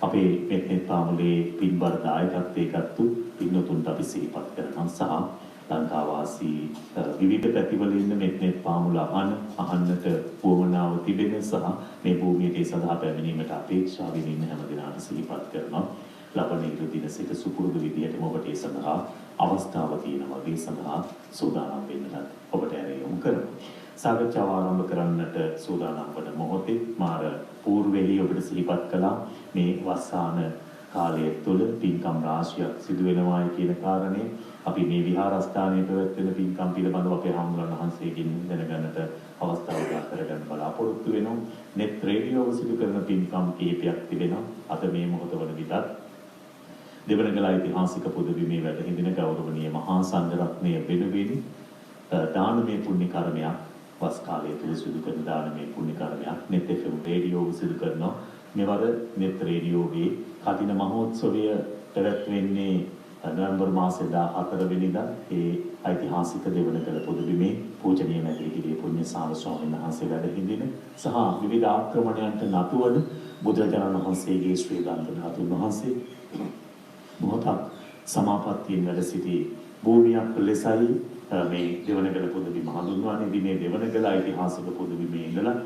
අපේ මෙත්නෙත් පාමුලේ පින්බර දායකත්වයේ ගත්තු පින්වතුන්ට අපි සිහිපත් කරනවා සහ ලංකාවාසී විවිධ පැතිවල ඉන්න මෙත්නෙත් පාමුල අහන්නට වුවමනාව තිබෙන සහ මේ භූමියට ඒ සඳහා පැමිණීමට අපේක්ෂාවෙන් ඉන්න හැම දිනකට සිහිපත් කරනවා. ලබන ඉරු දින සිට සුපුරුදු විදිහටම ඔබට ඒ සඳහා අවස්ථාව තියෙනවා. ඒ සඳහා සූදානම් වෙන්නත් ඔබට ඇරයුම් කරමු. සාකච්ඡාව ආරම්භ කරන්නට සූදානම් වන මොහොතේ මාර పూర్වෙහි ඔබට සිහිපත් කළා මේ වස්සාන කාලය තුළ පින්කම් රාශියක් සිදු වෙනවායි කියන කාරණේ අපි මේ විහාරස්ථානයේ පැවැත්වෙන පින්කම් පිළිබඳව අපේ හාමුදුරන් වහන්සේගෙන් දැනගන්නට අවස්ථාව උදා කරගන්න බලාපොරොත්තු වෙනවා. net රේඩියෝව සිදු කරන පින්කම් කීපයක් තිබෙනවා. අද මේ මොහොත වන විටත් දෙවනගල ඓතිහාසික පුදබිමේ වැඩ හිඳින ගෞරවනීය මහා සංඝරත්නය වෙනුවෙන් දානමය පුණ්‍ය කර්මයක් වස් කාලය තුළ සිදු කරන දානමය පුණ්‍ය කර්මයක් net FM රේඩියෝව සිදු කරනවා. මෙවර net රේඩියෝවේ කදින මහෝත්සවය පැවැත්වෙන්නේ නොවැම්බර් මාසයේ 14 වෙනිදා ඒ ඓතිහාසික දෙවනගල පුදබිමේ පූජනීය මැදිරිගිරිය පුණ්‍යසාර ස්වාමීන් වහන්සේ වැඩ හිඳින සහ විවිධ ආක්‍රමණයන්ට නතුවන බුදුරජාණන් වහන්සේගේ ශ්‍රී ගන්ධ ධාතුන් වහන්සේ මොහොතක් සමාපත්තියෙන් වැඩ සිටි භූමියක් ලෙසයි මේ දෙවනගල පුදබිම හඳුන්වන්නේ. ඉතින් මේ දෙවනගල ඓතිහාසික පුදබිමේ ඉඳලා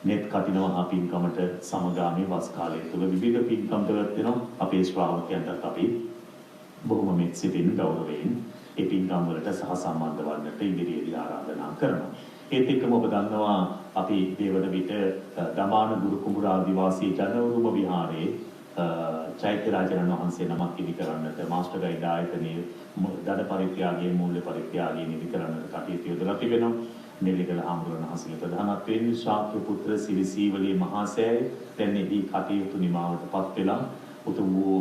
net කටිනවා පින්කමට සමගාමී වස් කාලය තුළ විවිධ පින්කම් පැවැත්වෙනවා. අපේ ශ්‍රාවකයන්ටත් අපි බොහොම මෙත් සිතින් ගෞරවයෙන් ඒ පින්කම් වලට සහ සම්බන්ධ වන්නට ඉදිරියේදී ආරාධනා කරනවා. ඒත් එක්කම ඔබ දන්නවා අපි මේ වන විට දමාන ගුරු කුඹුර ආදිවාසී ජනවරුම විහාරයේ චෛත්‍ය රාජානන් වහන්සේ නමක් ඉදි කරන්නට මාස්ටර් ගයිඩ් ආයතනයේ දඩ පරිත්‍යාගයේ මූල්‍ය පරිත්‍යාගයේ ඉදි කරන්නට කටයුතු යොදලා තිබෙනවා. නෙල්ලිගල හාමුදුරන් වහන්සේගේ ප්‍රධානත්වයෙන් ශාක්‍ය පුත්‍ර සිරිසීවලී මහා සෑය දැන් එහි කටයුතු නිමාවටපත් වෙලා උතුම් වූ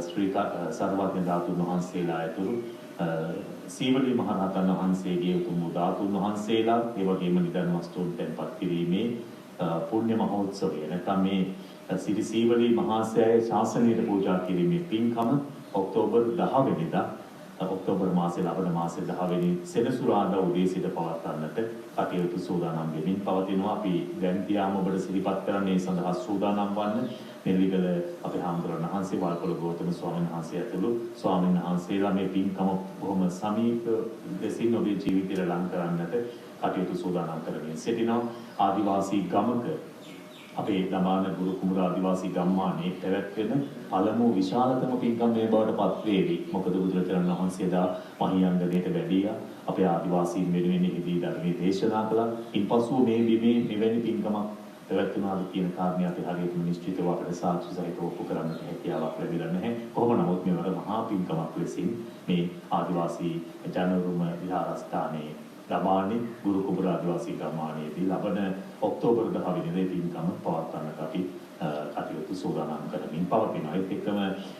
ශ්‍රී සර්වඥ ධාතුන් වහන්සේලා ඇතුළු සීවලී මහ රහතන් වහන්සේගේ උතුම් වූ ධාතුන් වහන්සේලා ඒ වගේම නිදන් වස්තුන් තැන්පත් කිරීමේ පුණ්‍ය මහෝත්සවය නැත්නම් මේ සිරිසීවලී මහා සෑය ශාසනයට පූජා කිරීමේ පින්කම ඔක්තෝබර් 10 වෙනිදා ඔක්තෝබර් මාසයේ ලබන මාසයේ 10 වෙනි සෙනසුරාදා උදේ සිට පවත්වන්නට කටයුතු සූදානම් වෙමින් පවතිනවා. අපි දැන් තියාම ඔබට සිහිපත් කරන්නේ සඳහා සූදානම් වන්න නෙල්ලිගල අපේ හාමුදුරන් වහන්සේ වල්පොළ ගෞතම ස්වාමීන් වහන්සේ ඇතුළු ස්වාමීන් වහන්සේලා මේ පින්කම බොහොම සමීප ලෙසින් ඔබේ ජීවිතයට ලං කරන්නට කටයුතු සූදානම් කරමින් සිටිනවා. ආදිවාසී ගමක අපේ දමාන ගුරු කුඹුර ආදිවාසී ගම්මානයේ පැවැත්වෙන පළමු විශාලතම පින්කම් මේ බවට පත් වේවි. මොකද බුදුරජාණන් වහන්සේලා මහියංගණයට වැඩියා අපේ ආදිවාසීන් වෙනුවෙන් හිදී ධර්මයේ දේශනා කළා. ඉන්පසු මේ බිමේ මෙවැනි පින්කමක් පැවැත්වුණාද කියන කාරණේ අපි හරියට නිශ්චිතව අපිට සාක්ෂි සහිතව ඔප්පු කරන්නට හැකියාවක් ලැබිලා නැහැ. කොහොම නමුත් මේවර මහා පින්කමක් ලෙසින් මේ ආදිවාසී ජනරුම විහාරස්ථානයේ දමානි ගුරු කුඹුර ආදිවාසී ගම්මානයේදී ලබන ඔක්තෝබර් 10 වෙනිදා පින්කම පවත්වන්නට අපි කටයුතු සූදානම් කරමින් පවතිනවා. ඒත් එක්කම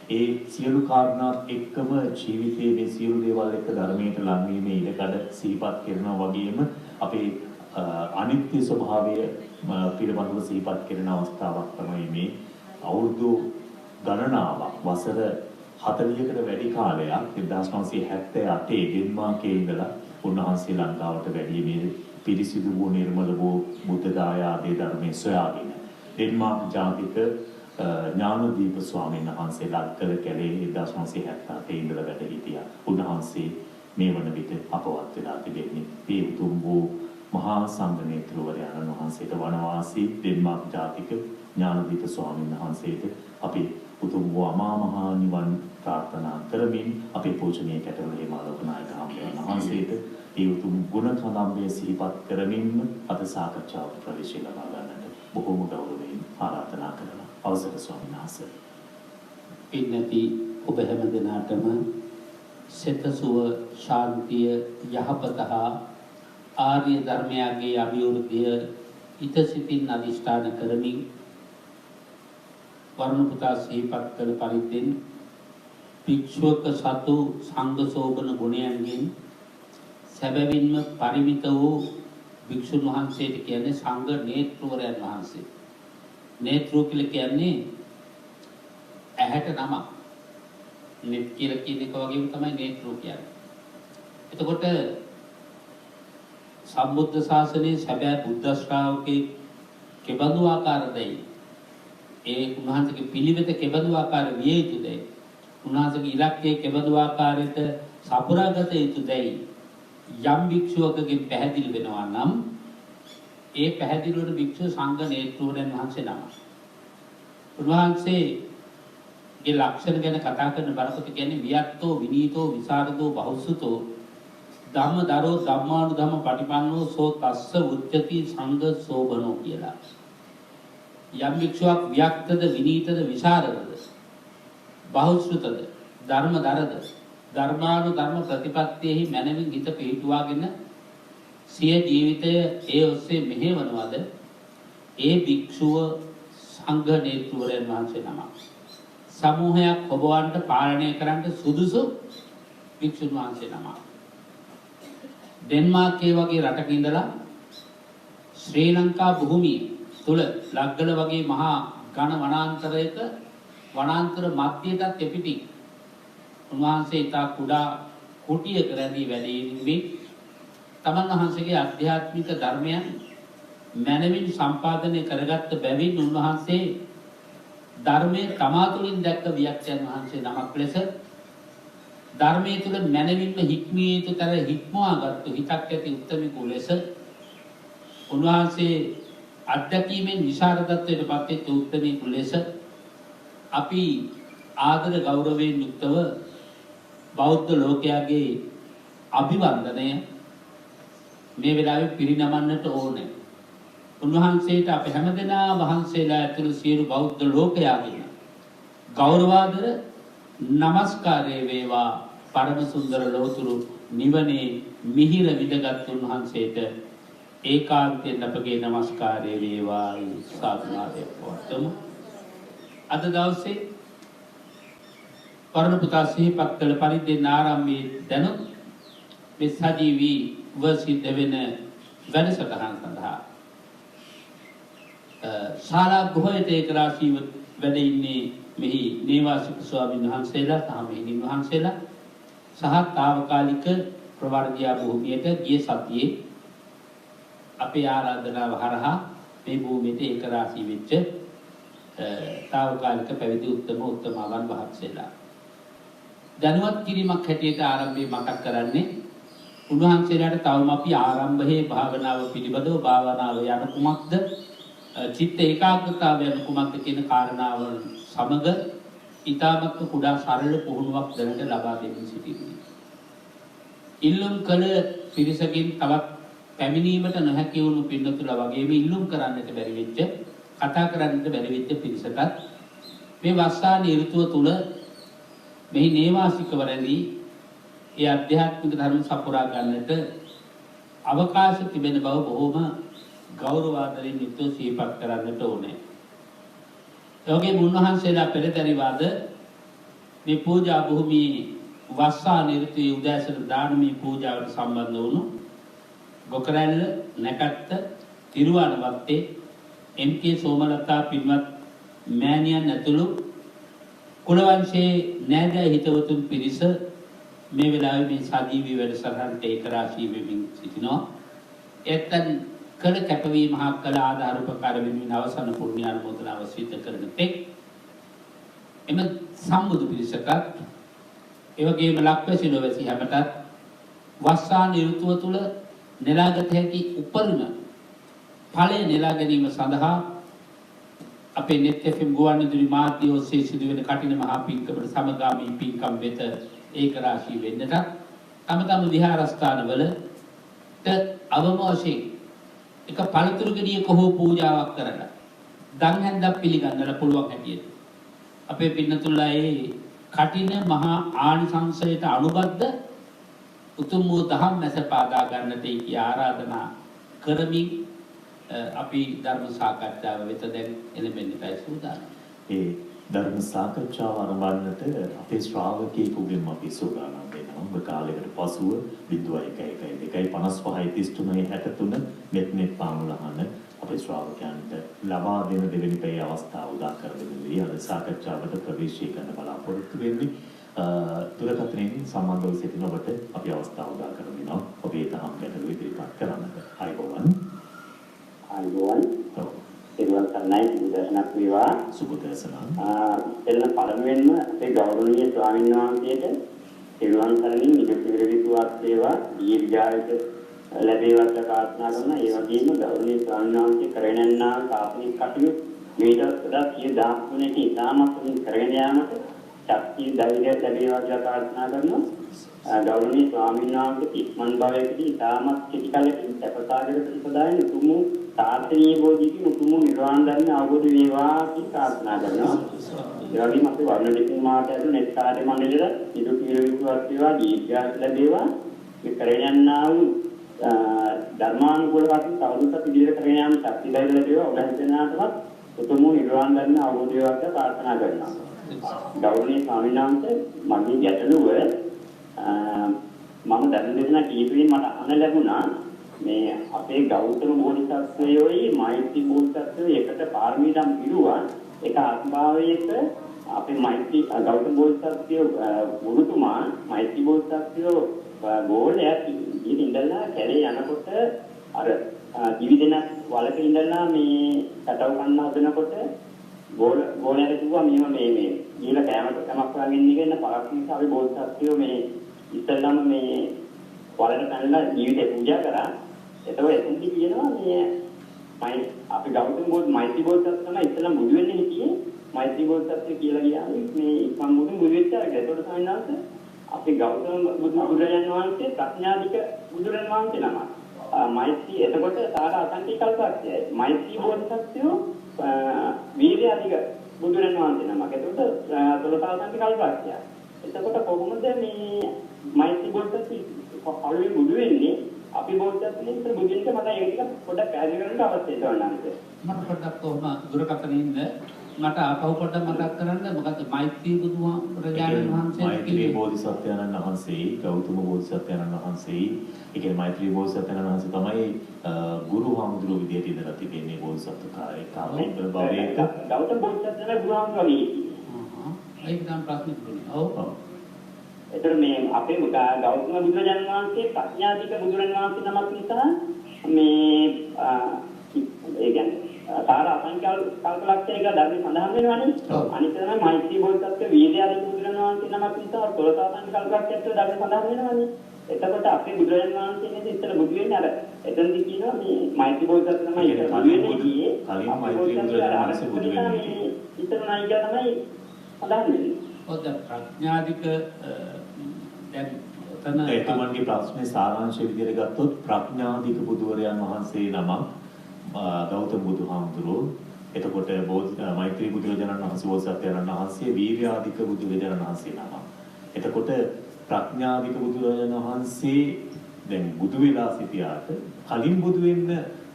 ඒ සියලු කාරණාත් එක්කම ජීවිතයේ මේ සියලු දේවල් එක්ක ධර්මයට ලං වීමේ ඉඩකඩ සිහිපත් කරනවා වගේම අපේ අනිත්‍ය ස්වභාවය පිළිබඳව සිහිපත් කරන අවස්ථාවක් තමයි මේ අවුරුදු ගණනාවක් වසර 40කට වැඩි කාලයක් 1978 ඩෙන්මාර්කයේ ඉඳලා උන්වහන්සේ ලංකාවට වැඩිමේ පිරිසිදු වූ නිර්මල වූ බුද්ධ දායාදේ ධර්මයේ සොයාගෙන ඩෙන්මාර්ක් ජාතික ඥානදීප ස්වාමීන් වහන්සේ ලක්කල කැලේ 1978 ඉඳලා වැඩ හිටියා. උන්වහන්සේ මේ වන විට අපවත් වෙලා තිබෙන්නේ මේ උතුම් වූ මහා සංඝ නේත්‍රවරයන් වහන්සේට වනවාසී ඩෙන්මාර්ක් ජාතික ඥානදීප ස්වාමීන් වහන්සේට අපි උතුම් වූ අමා මහ නිවන් ප්‍රාර්ථනා කරමින් අපේ පූජනීය කැටවල හේමාලෝකනායක හාමුදුරන් වහන්සේට ඒ උතුම් ගුණ කදම්බය සිහිපත් කරමින් අද සාකච්ඡාවට ප්‍රවේශය ලබා ගන්නට බොහෝම ගෞරවයෙන් ආරාධනා කරනවා. අවසර ස්වාමීන් වහන්සේ. පින්නති ඔබ හැම දිනාටම සෙතසුව ශාන්තිය යහපත හා ආර්ය ධර්මයන්ගේ අභිවෘද්ධිය හිතසිතින් අධිෂ්ඨාන කරමින් වර්ණ පුතා සිහිපත් කළ පරිද්දෙන් භික්ෂුවක සතු සංඝ සෝබන ගුණයන්ගෙන් සැබවින්ම පරිමිත වූ භික්ෂුන් වහන්සේට කියන්නේ සංඝ නේත්‍රවරයන් වහන්සේ. නේත්‍රෝ කියලා කියන්නේ ඇහැට නමක්. net කියලා කියන එක වගේම තමයි නේත්‍රෝ කියන්නේ. එතකොට සම්බුද්ධ ශාසනයේ සැබෑ බුද්ධ ශ්‍රාවකේ කෙබඳු ආකාරදයි ඒ උන්වහන්සේගේ පිළිවෙත කෙබඳු ආකාර විය යුතුදයි උන්වහන්සේගේ ඉලක්කය කෙබඳු ආකාරයට සපුරාගත යුතුදයි යම් භික්ෂුවකගෙන් පැහැදිලි වෙනවා නම් ඒ පැහැදිලි වන භික්ෂුව සංඝ නේත්‍රෝණන් වහන්සේ නම. උන්වහන්සේගේ ලක්ෂණ ගැන කතා කරන බලපොත කියන්නේ වියත්තෝ විනීතෝ විසරදෝ බහුසුතෝ ධම්මදරෝ ධම්මානුධම්ම පටිපන්නෝ සෝ තස්ස උච්චති සංඝ සෝබනෝ කියලා. යම් භික්ෂුවක් වියක්තද විනීතද විසරදද බහුසුතද ධර්මදරද ධර්මානුධර්ම ප්‍රතිපත්තියෙහි මනමින් හිත පිහිටුවාගෙන සිය ජීවිතය ඒ ඔස්සේ මෙහෙවනවද ඒ භික්ෂුව සංඝ නේත්‍රවරයන් වහන්සේ නමක්. සමූහයක් ඔබවන්ට පාලනය කරන්න සුදුසු භික්ෂුන් වහන්සේ නමක්. ඩෙන්මාර්කේ වගේ රටක ඉඳලා ශ්‍රී ලංකා භූමිය තුල ලග්ගල වගේ මහා ඝන වනාන්තරයක වනාන්තර මැදයටත් එපිටි උන්වහන්සේ ඉතා කුඩා කුටියක රැඳී වැඩ ඉන්නේ තමන් වහන්සේගේ ආධ්‍යාත්මික ධර්මයන් මනමින් සම්පාදනය කරගත්ත බැවින් උන්වහන්සේ ධර්මයේ තමා තුළින් දැක්ක වියක්ෂයන් වහන්සේ නමක් ලෙස ධර්මයේ තුල මනමින්ම හික්මිය යුතු තර හික්මවාගත්තු හිතක් ඇති උත්තමිකු ලෙස උන්වහන්සේ අධ්‍යක්ීමෙන් විශාරදත්වයට පත්වෙච්ච උත්තමිකු ලෙස අපි ආදර ගෞරවයෙන් යුක්තව බෞද්ධ ලෝකයාගේ අභිවන්දනය මේ වෙලාවේ පිරිනමන්නට ඕනේ. උන්වහන්සේට අප හැමදෙනා වහන්සේලා ඇතුළු සියලු බෞද්ධ ලෝකයාගෙන ගෞරවාදර නමස්කාරය වේවා පරම සුන්දර ලෝතුරු නිවනේ මිහිර විදගත් උන්වහන්සේට ඒකාන්තයෙන් අපගේ නමස්කාරය වේවා සාදුනාදය පවත්වමු. අද දවසේ පරණ පුතා සිහිපත් කළ පරිදි ආරම්භයේ දැනුත් මේ සජීවී වසිත වෙන වැඩසටහන සඳහා ශාලා ගෘහයට ඒක රාශීව වැඩ ඉන්නේ මෙහි නේවාසික ස්වාමීන් වහන්සේලා සහ මෙහිණින් වහන්සේලා සහ తాවකාලික ප්‍රවර්ගයා භූමියට ගිය සතියේ අපේ ආරාධනාව හරහා මේ භූමියට ඒක රාශී වෙච්ච తాවකාලික පැවිදි උත්තමාවන් වහන්සේලා දැනුවත් කිරීමක් හැටියට ආරම්භයේ මතක් කරන්නේ උන්වහන්සේලාට තවම අපි ආරම්භයේ භාවනාව පිළිබඳව භාවනාව යන කුමක්ද චිත්ත ඒකාග්‍රතාවය යන කුමක්ද කියන කාරණාව සමග ඊටමත් කුඩා සරල පුහුණුවක් දැනට ලබා දෙමින් සිටිනවා. ඉල්ලුම් කළ පිරිසකින් තවත් පැමිණීමට නොහැකි වුණු පින්නතුලා වගේම ඉල්ලුම් කරන්නට බැරි වෙච්ච කතා කරන්නට බැරි වෙච්ච පිරිසටත් මේ වස්සාන ඍතුව තුල මෙහි නේවාසිකවරදී ඒ අධ්‍යාත්මික ධර්ම සපුරා ගන්නට අවකාශ තිබෙන බව බොහොම ගෞරවාදරයෙන් යුක්තව සිහිපත් කරන්නට ඕනේ. යෝගේ මුන්වහන්සේලා පෙරදරිවාද මේ පූජා භූමියේ වස්සාන ඍතුවේ උදෑසන දානමය පූජාවට සම්බන්ධ වුණු ගොකරැල්ල නැකත්ත තිරුවනවත්තේ එම්.කේ. සෝමලතා පින්වත් මෑණියන් ඇතුළු කුලවංශයේ නෑදෑ හිතවතුන් පිරිස මේ වෙලාවේ මේ සජීවී වැඩසටහනට ඒක රාශී වෙමින් සිටිනවා. එතෙන් කළ කැපවීම හා කළ ආධාර උපකාර වෙනුවෙන් අවසන් පුණ්‍ය අනුමෝදනාව සිදු කරන තෙක් එම සම්බුදු පිරිසට ඒ වගේම ලක්වැසි නොවැසි හැමටත් වස්සාන ඍතුව තුල නෙලාගත හැකි උපරිම ඵලය නෙලා ගැනීම සඳහා අපේ net FM ගුවන්විදුලි මාධ්‍ය ඔස්සේ සිදුවෙන කටින මහා පින්කමට සමගාමී පින්කම් වෙත ඒක රාශී වෙන්නට තම විහාරස්ථානවලට අවම වශයෙන් එක පළතුරු ගෙඩියක හෝ පූජාවක් කරලා දන් හැන්දක් පිළිගන්නලා පුළුවන් හැටියට අපේ පින්නතුල්ලා ඒ කටින මහා ආනිසංසයට අනුබද්ධ උතුම් වූ දහම් මැස පාදා ගන්නට ඒ ආරාධනා කරමින් අපි ධර්ම සාකච්ඡාව වෙත දැන් එළඹෙන්නයි සූදානම්. ඒ ධර්ම සාකච්ඡාව ආරම්භන්නට අපේ ශ්‍රාවකයෙකුගෙන් අපි සූදානම් වෙනවා. ඔබ කාලයකට පසුව 0112553363 net පාමුලහන අපේ ශ්‍රාවකයන්ට ලබා දෙන දෙවෙනි පැය අවස්ථාව උදා කර දෙන්නේ. අද සාකච්ඡාවට ප්‍රවේශ කරන්න බලාපොරොත්තු වෙන්නේ දුරකථනයෙන් සම්බන්ධව සිටින ඔබට අපි අවස්ථාව උදා කරමිනවා. ඔබේ දහම් ගැටළු ඉදිරිපත් කරන්නට. අයබෝවන්. අයබෝවන්. ඒකෙන් තමයි උදේසනක් වේවා. සුබ දසන. එතන පළමුවෙන්ම අපේ ගෞරවනීය ස්වාමීන් වහන්සේට සිරුවන් සරණින් නිකුත් විරවිතුවක් වේවා. දීර්ඝායුෂ ලැබේවත් ප්‍රාර්ථනා කරන ඒ වගේම ගෞරවනීය ස්වාමීන් වහන්සේ කරගෙන යන සාසනික කටයුතු මේට වඩා 10,000 ගුණයක ඉතාමත් කරගෙන යාමට ශක්තිය ධෛර්යය ලැබේවා කියලා ප්‍රාර්ථනා කරනවා. ගෞරවනීය ස්වාමීන් වහන්සේ ඉක්මන් භවයේදී ඉතාමත් කෙටි කාලයකින් සපසාගර ප්‍රතිපදාවෙන් උතුම් සාර්ථනීය බෝධියකින් උතුම් නිර්වාණ ධර්ම අවබෝධ වේවා කියලා ප්‍රාර්ථනා කරනවා. ඒ වගේම අපේ වර්ණ දෙකින් මාතෘ නෙත් කාර්ය මණ්ඩලයට නිදුක් නිරෝගීවත් වේවා දීර්ඝායුෂ ලැබේවා. මේ කරගෙන යනා වූ ධර්මානුකූල වශයෙන් තවදුරටත් ඉදිරියට කරගෙන යාම ශක්තිය ධෛර්යය ලැබේවා. ඔබ හිතනාටවත් උතුම් නිර්වාණ ධර්ම අවබෝධ වේවා කියලා ප්‍රාර්ථනා කරනවා. ගෞරවනීය ස්වාමීන් වහන්සේ මගේ ගැටලුව මම දැන් දෙන්න කීපෙකින් මට අහන්න ලැබුණා මේ අපේ ගෞතම බෝධිසත්වයෝයි මෛත්‍රී බෝධිසත්වයෝ එකට පාරමී ධම් පිරුවා ඒක ආත්මාවයක අපේ මෛත්‍රී ගෞතම බෝධිසත්වයෝ ගුරුතුමා මෛත්‍රී බෝධිසත්වයෝ ගෝලයක් ඉඳලා කැලේ යනකොට අර දිවිදෙනක් වලක ඉඳලා මේ කටව කන්න හදනකොට ගෝලයට කිව්වා මේ ඊළ කැමරට කමක් වගේ ඉගෙන පාරක් නිසා අපි බෝධිසත්වයෝ මේ ඉස්සෙල්ලාම මේ වලට පැනලා ජීවිතේ පූජා කරා. එතකොට එතෙන්දි කියනවා මේ අපි ගෞතම බෝධි මෛත්‍රී බෝධිසත්ව තමයි ඉස්සෙල්ලාම බුදු වෙන්නේ හිටියේ. මෛත්‍රී බෝධිසත්ව කියලා කියන්නේ මේ සම්මුතින් බුදු වෙච්ච එක. ඒතකොට සමිනාස අපි ගෞතම බුදුරජාණන් වහන්සේ ප්‍රඥාධික බුදුරජාණන් වහන්සේ නම. මෛත්‍රී එතකොට සාර අසංකී කල්පක්ෂයයි. මෛත්‍රී බෝධිසත්වෝ වීර්ය අධික බුදුරජාණන් වහන්සේ නමක්. එතකොට 12 අසංකී කල්පක්ෂයයි. එතකොට කොහොමද මේ මෛත්‍රී බෝධිසත්ව පළවෙනි බුදු වෙන්නේ? අපි බෝධිසත්වනේ ඉතින් බුදු වෙන්න මට ඒක ටික පොඩ්ඩක් පැහැදිලි කරන්න අවශ්‍යයි තවන්නන්නේ. මට පොඩ්ඩක් කොහොම දුරකථනින්ද මට ආපහු පොඩ්ඩක් මතක් කරන්න මොකද මෛත්‍රී බුදුරජාණන් වහන්සේ මෛත්‍රී බෝධිසත්වයන්න් වහන්සේ ගෞතම බෝධිසත්වයන්න් වහන්සේ ඒ කියන්නේ මෛත්‍රී බෝධිසත්වයන්න් වහන්සේ තමයි ගුරු හාමුදුරුවෝ විදියට ඉඳලා තිබෙන්නේ බෝධිසත්ව කාලේ භවයක ගෞතම බෝධිසත්වයන් ගුරු හාමුදුරුවෝ ඒක තමයි ප්‍රශ්නේ තුනේ. ඔව්. එතකොට මේ අපේ ගෞතම බුදුරජාණන් වහන්සේ ප්‍රඥාධික බුදුරජාණන් වහන්සේ නමක් නිසා මේ ඒ කියන්නේ සාර අසංඛ්‍ය කල්පලක්ෂයක ධර්ම සඳහන් වෙනවානේ. අනිත් තමයි මෛත්‍රී බෝධිසත්ව වීර්යාධික බුදුරජාණන් වහන්සේ නමක් නිසා 12 අසංඛ්‍ය කල්පලක්ෂයක ධර්ම සඳහන් වෙනවානේ. එතකොට අපේ බුදුරජාණන් වහන්සේ නේද ඉතල බුදු වෙන්නේ අර එතනදි කියනවා මේ මෛත්‍රී බෝධිසත්ව තමයි ඒක බුදු වෙන්නේ කියේ. කලින් මෛත්‍රී බුදුරජාණන් වහන්සේ බුදු වෙන්නේ. ඉතල නයි කියලා තමයි සඳහන් වෙන්නේ. ඔද්ද ප්‍රඥාධික දැන් තන එතුමන්ගේ ප්‍රශ්නේ සාරාංශය විදිහට ගත්තොත් ප්‍රඥාධික බුදුවරයන් වහන්සේ නමක් ගෞතම බුදුහාමුදුරුවෝ එතකොට මෛත්‍රී බුදුරජාණන් වහන්සේ බෝසත්යන්න් වහන්සේ වීර්යාධික බුදුරජාණන් වහන්සේ නමක්. එතකොට ප්‍රඥාධික බුදුරජාණන් වහන්සේ දැන් බුදු වෙලා සිටියාට කලින් බුදු වෙන්න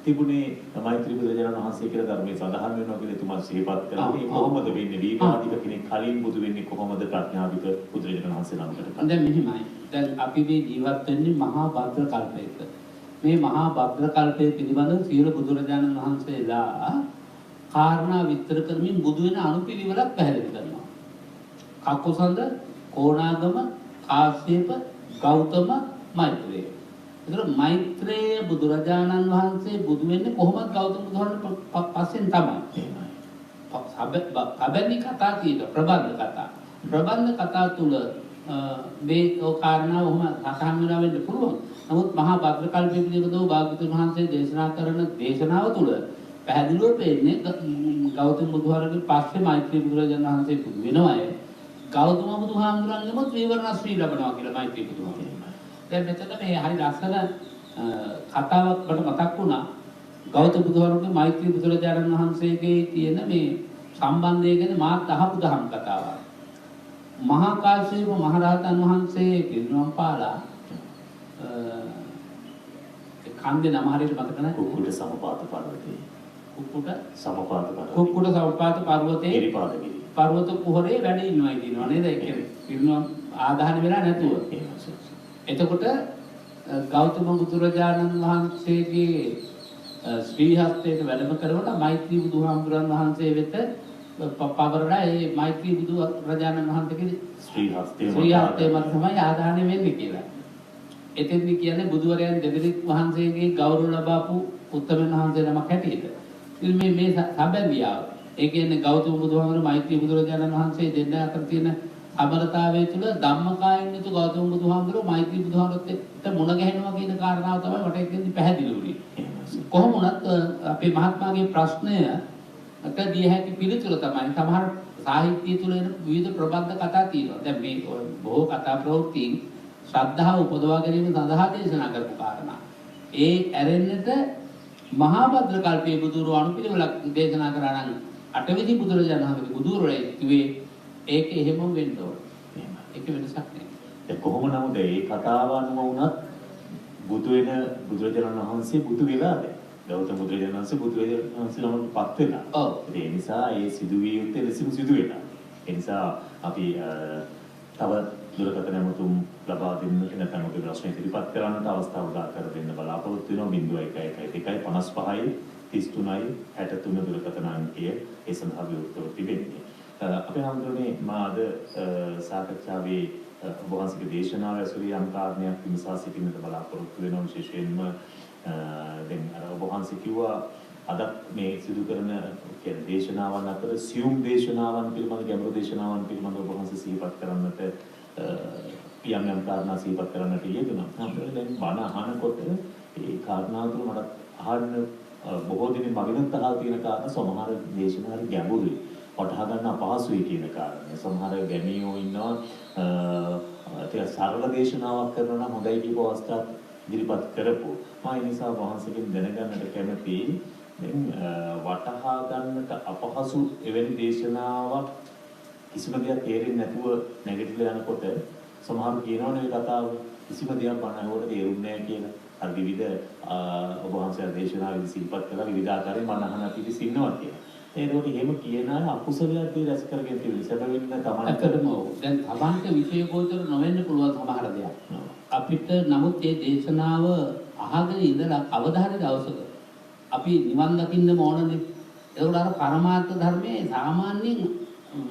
තිබුණේ මෛත්‍රී බුදුරජාණන් වහන්සේ කියලා ධර්මයේ සඳහන් වෙනවා කියලා එතුමා සිහිපත් කරන්නේ කොහොමද වෙන්නේ වීර්යාධික කෙනෙක් කලින් බුදු වෙන්නේ කොහොමද ප්‍රඥාධික බුදුරජාණන් වහන්සේ නමකට? දැන් මෙහිමයි. දැන් අපි මේ ජීවත් වෙන්නේ මහා භද්‍ර කල්පයක. මේ මහා භද්‍ර කල්පයේ පිළිබඳව සියලු බුදුරජාණන් වහන්සේලා කාරණා විස්තර කරමින් බුදු වෙන අනුපිළිවෙලක් පැහැදිලි කරනවා. කකුසඳ, කොණාගම, කාශ්‍යප, ගෞතම, මෛත්‍රේය. ඒතර මෛත්‍රේය බුදුරජාණන් වහන්සේ බුදු වෙන්නේ කොහොමද ගෞතම බුදුහාමුදුරන් පස්සෙන් තමයි. අබැනි කතා කියන ප්‍රබන්ධ කතා. ප්‍රබන්ධ කතා තුල මේ කාරණා ඔහොම සාකච්ඡා වෙනවා වෙන්න පුළුවන්. නමුත් මහා භද්‍ර කල්පයේ පිළිබඳව භාග්‍යවතුන් වහන්සේ දේශනා කරන දේශනාව තුළ පැහැදිලිව පෙන්නේ ගෞතම බුදුහාරගේ පස්සේ මෛත්‍රී බුදුරජාණන් වහන්සේ පුදු වෙනවාය. ගෞතම බුදුහාමුදුරන්ගේම ත්‍රිවර්ණ ශ්‍රී ලැබනවා කියලා මෛත්‍රී බුදුහාමුදුරන්. දැන් මෙතන මේ හරි ලස්සන කතාවක් මට මතක් වුණා. ගෞතම බුදුහාමුදුරගේ මෛත්‍රී බුදුරජාණන් වහන්සේගේ තියෙන මේ සම්බන්ධය ගැන මාත් අහපු දහම් කතාවක්. මහා කාශ්‍යප මහරහතන් වහන්සේ පිරිනමන පාලා කන්දේ නම හරියට මතක නැහැ. කුක්කුට සමපාත පර්වතයේ. කුක්කුට සමපාත පර්වතයේ. කුක්කුට සමපාත පර්වතයේ ගිරිපාදගිරි. පර්වත කුහරේ වැඩ ඉන්නවා කියනවා නේද? ඒ කියන්නේ පිරිනමන ආදාහන වෙලා නැතුව. එතකොට ගෞතම බුදුරජාණන් වහන්සේගේ ශ්‍රී හස්තයට වැඩම කරවලා මෛත්‍රී බුදුහාමුදුරන් වහන්සේ වෙත පවරලා ඒ මෛත්‍රී බුදු රජාණන් වහන්සේගේ ශ්‍රී හස්තේ ශ්‍රී හස්තේ මත තමයි ආදානය වෙන්නේ කියලා. එතෙන්දි කියන්නේ බුදුවරයන් දෙදෙනෙක් වහන්සේගේ ගෞරව ලබාපු උත්තමයන් වහන්සේ නමක් හැටියට. ඉතින් මේ සම්බන්ධියාව. ඒ කියන්නේ ගෞතම බුදුහාමර මෛත්‍රී බුදුරජාණන් වහන්සේ දෙන්න අතර තියෙන අමරතාවය තුළ ධම්මකායෙන් යුතු ගෞතම බුදුහාමර මෛත්‍රී බුදුහාමරට මුණ ගැහෙනවා කියන කාරණාව තමයි මට එතෙන්දි පැහැදිලි වුණේ. කොහොම වුණත් අපේ මහත්මයාගේ ප්‍රශ්නයට දිය හැකි පිළිතුර තමයි සමහර සාහිත්‍ය තුළ එන විවිධ ප්‍රබන්ධ කතා තියෙනවා. දැන් මේ බොහෝ කතා ප්‍රවෘත්ති ශ්‍රද්ධාව උපදවා ගැනීම සඳහා දේශනා කරපු කාරණා. ඒ ඇරෙන්නට මහා භද්‍ර කල්පයේ බුදුරු අනුපිළිවෙලක් දේශනා කරා නම් අටවෙනි බුදුරජාණන් වහන්සේ බුදුරේ කිව්වේ ඒක එහෙම වෙන්න ඕන. ඒක වෙනසක් නෑ. ඒ කොහොම නමුත් ඒ කතාව අනුව වුණත් බුදු වෙන බුදුරජාණන් වහන්සේ බුදු වෙලාද? ගෞතම බුදුරජාණන් වහන්සේ බුදු වහන්සේ නමකට පත් වෙනවා. ඔව්. ඒ නිසා ඒ සිදුවිය යුත්තේ ලෙසින් සිදු වෙනවා. ඒ නිසා අපි තව දුරකථන ඇමතුම් ලබා දෙන්නට නැත්නම් ඔබේ ප්‍රශ්න ඉදිරිපත් කරන්නට අවස්ථාව උදා කර දෙන්න බලාපොරොත්තු වෙනවා 0112 55 63 දුරකථන අංකය ඒ සඳහා විවෘතව තිබෙන්නේ. අපේ හඳුනේ මා අද සාකච්ඡාවේ ඔබ වහන්සේගේ දේශනාව ඇසුරේ යම් කාරණයක් විමසා සිටින්නට බලාපොරොත්තු වෙනවා විශේෂයෙන්ම දැන් අර ඔබ වහන්සේ කිව්වා අද මේ සිදු කරන කියන්නේ දේශනාවන් අතර සියුම් දේශනාවන් පිළිබඳ ගැඹුරු දේශනාවන් පිළිබඳ ඔබ වහන්සේ සිහිපත් කරන්නට යම් කාරණා සිහිපත් කරන්නට යෙදුණා. අපිට දැන් බණ අහනකොට ඒ කාරණා තුන මට අහන්න බොහෝ දෙනෙක් මගෙනුත් අහලා තියෙන කාරණා සමහර දේශනා හරි ගැඹුරුයි. වටහා ගන්න අපහසුයි කියන කාරණා. සමහර ගැමියෝ ඉන්නවා ඒක සරල දේශනාවක් කරනවා නම් හොඳයි කියපු අවස්ථාවක් ඉදිරිපත් කරපො. මා ඒ නිසා වහන්සේගෙන් දැනගන්නට කැමතියි දැන් වටහා ගන්නට අපහසු එවැනි දේශනාවක් කිසිම දෙයක් තේරෙන්නේ නැතුව නැගිටලා යනකොට සමහරු කියනවනේ මේ කතාව කිසිම දෙයක් බණවට තේරුන්නේ නැහැ කියලා. අර විවිධ ඔබ වහන්සේ දේශනාවේදී සිහිපත් කළා විවිධ ආකාරයෙන් මන අහන පිළිස් ඉන්නවා කියලා. ඒකෝට එහෙම කියන අය අකුසලයක් දී රැස් කරගෙන තියෙනවා. සැබවින්ම තමයි ඇත්තටම දැන් තමන්ට විශේෂෝත්තර නොවෙන්න පුළුවන් සමහර දේවල්. අපිට නමුත් මේ දේශනාව අහගෙන ඉඳලා අවධානය දවසක අපි නිවන් දකින්න ඕනනේ. ඒකට අර පරමාර්ථ ධර්මයේ සාමාන්‍යයෙන්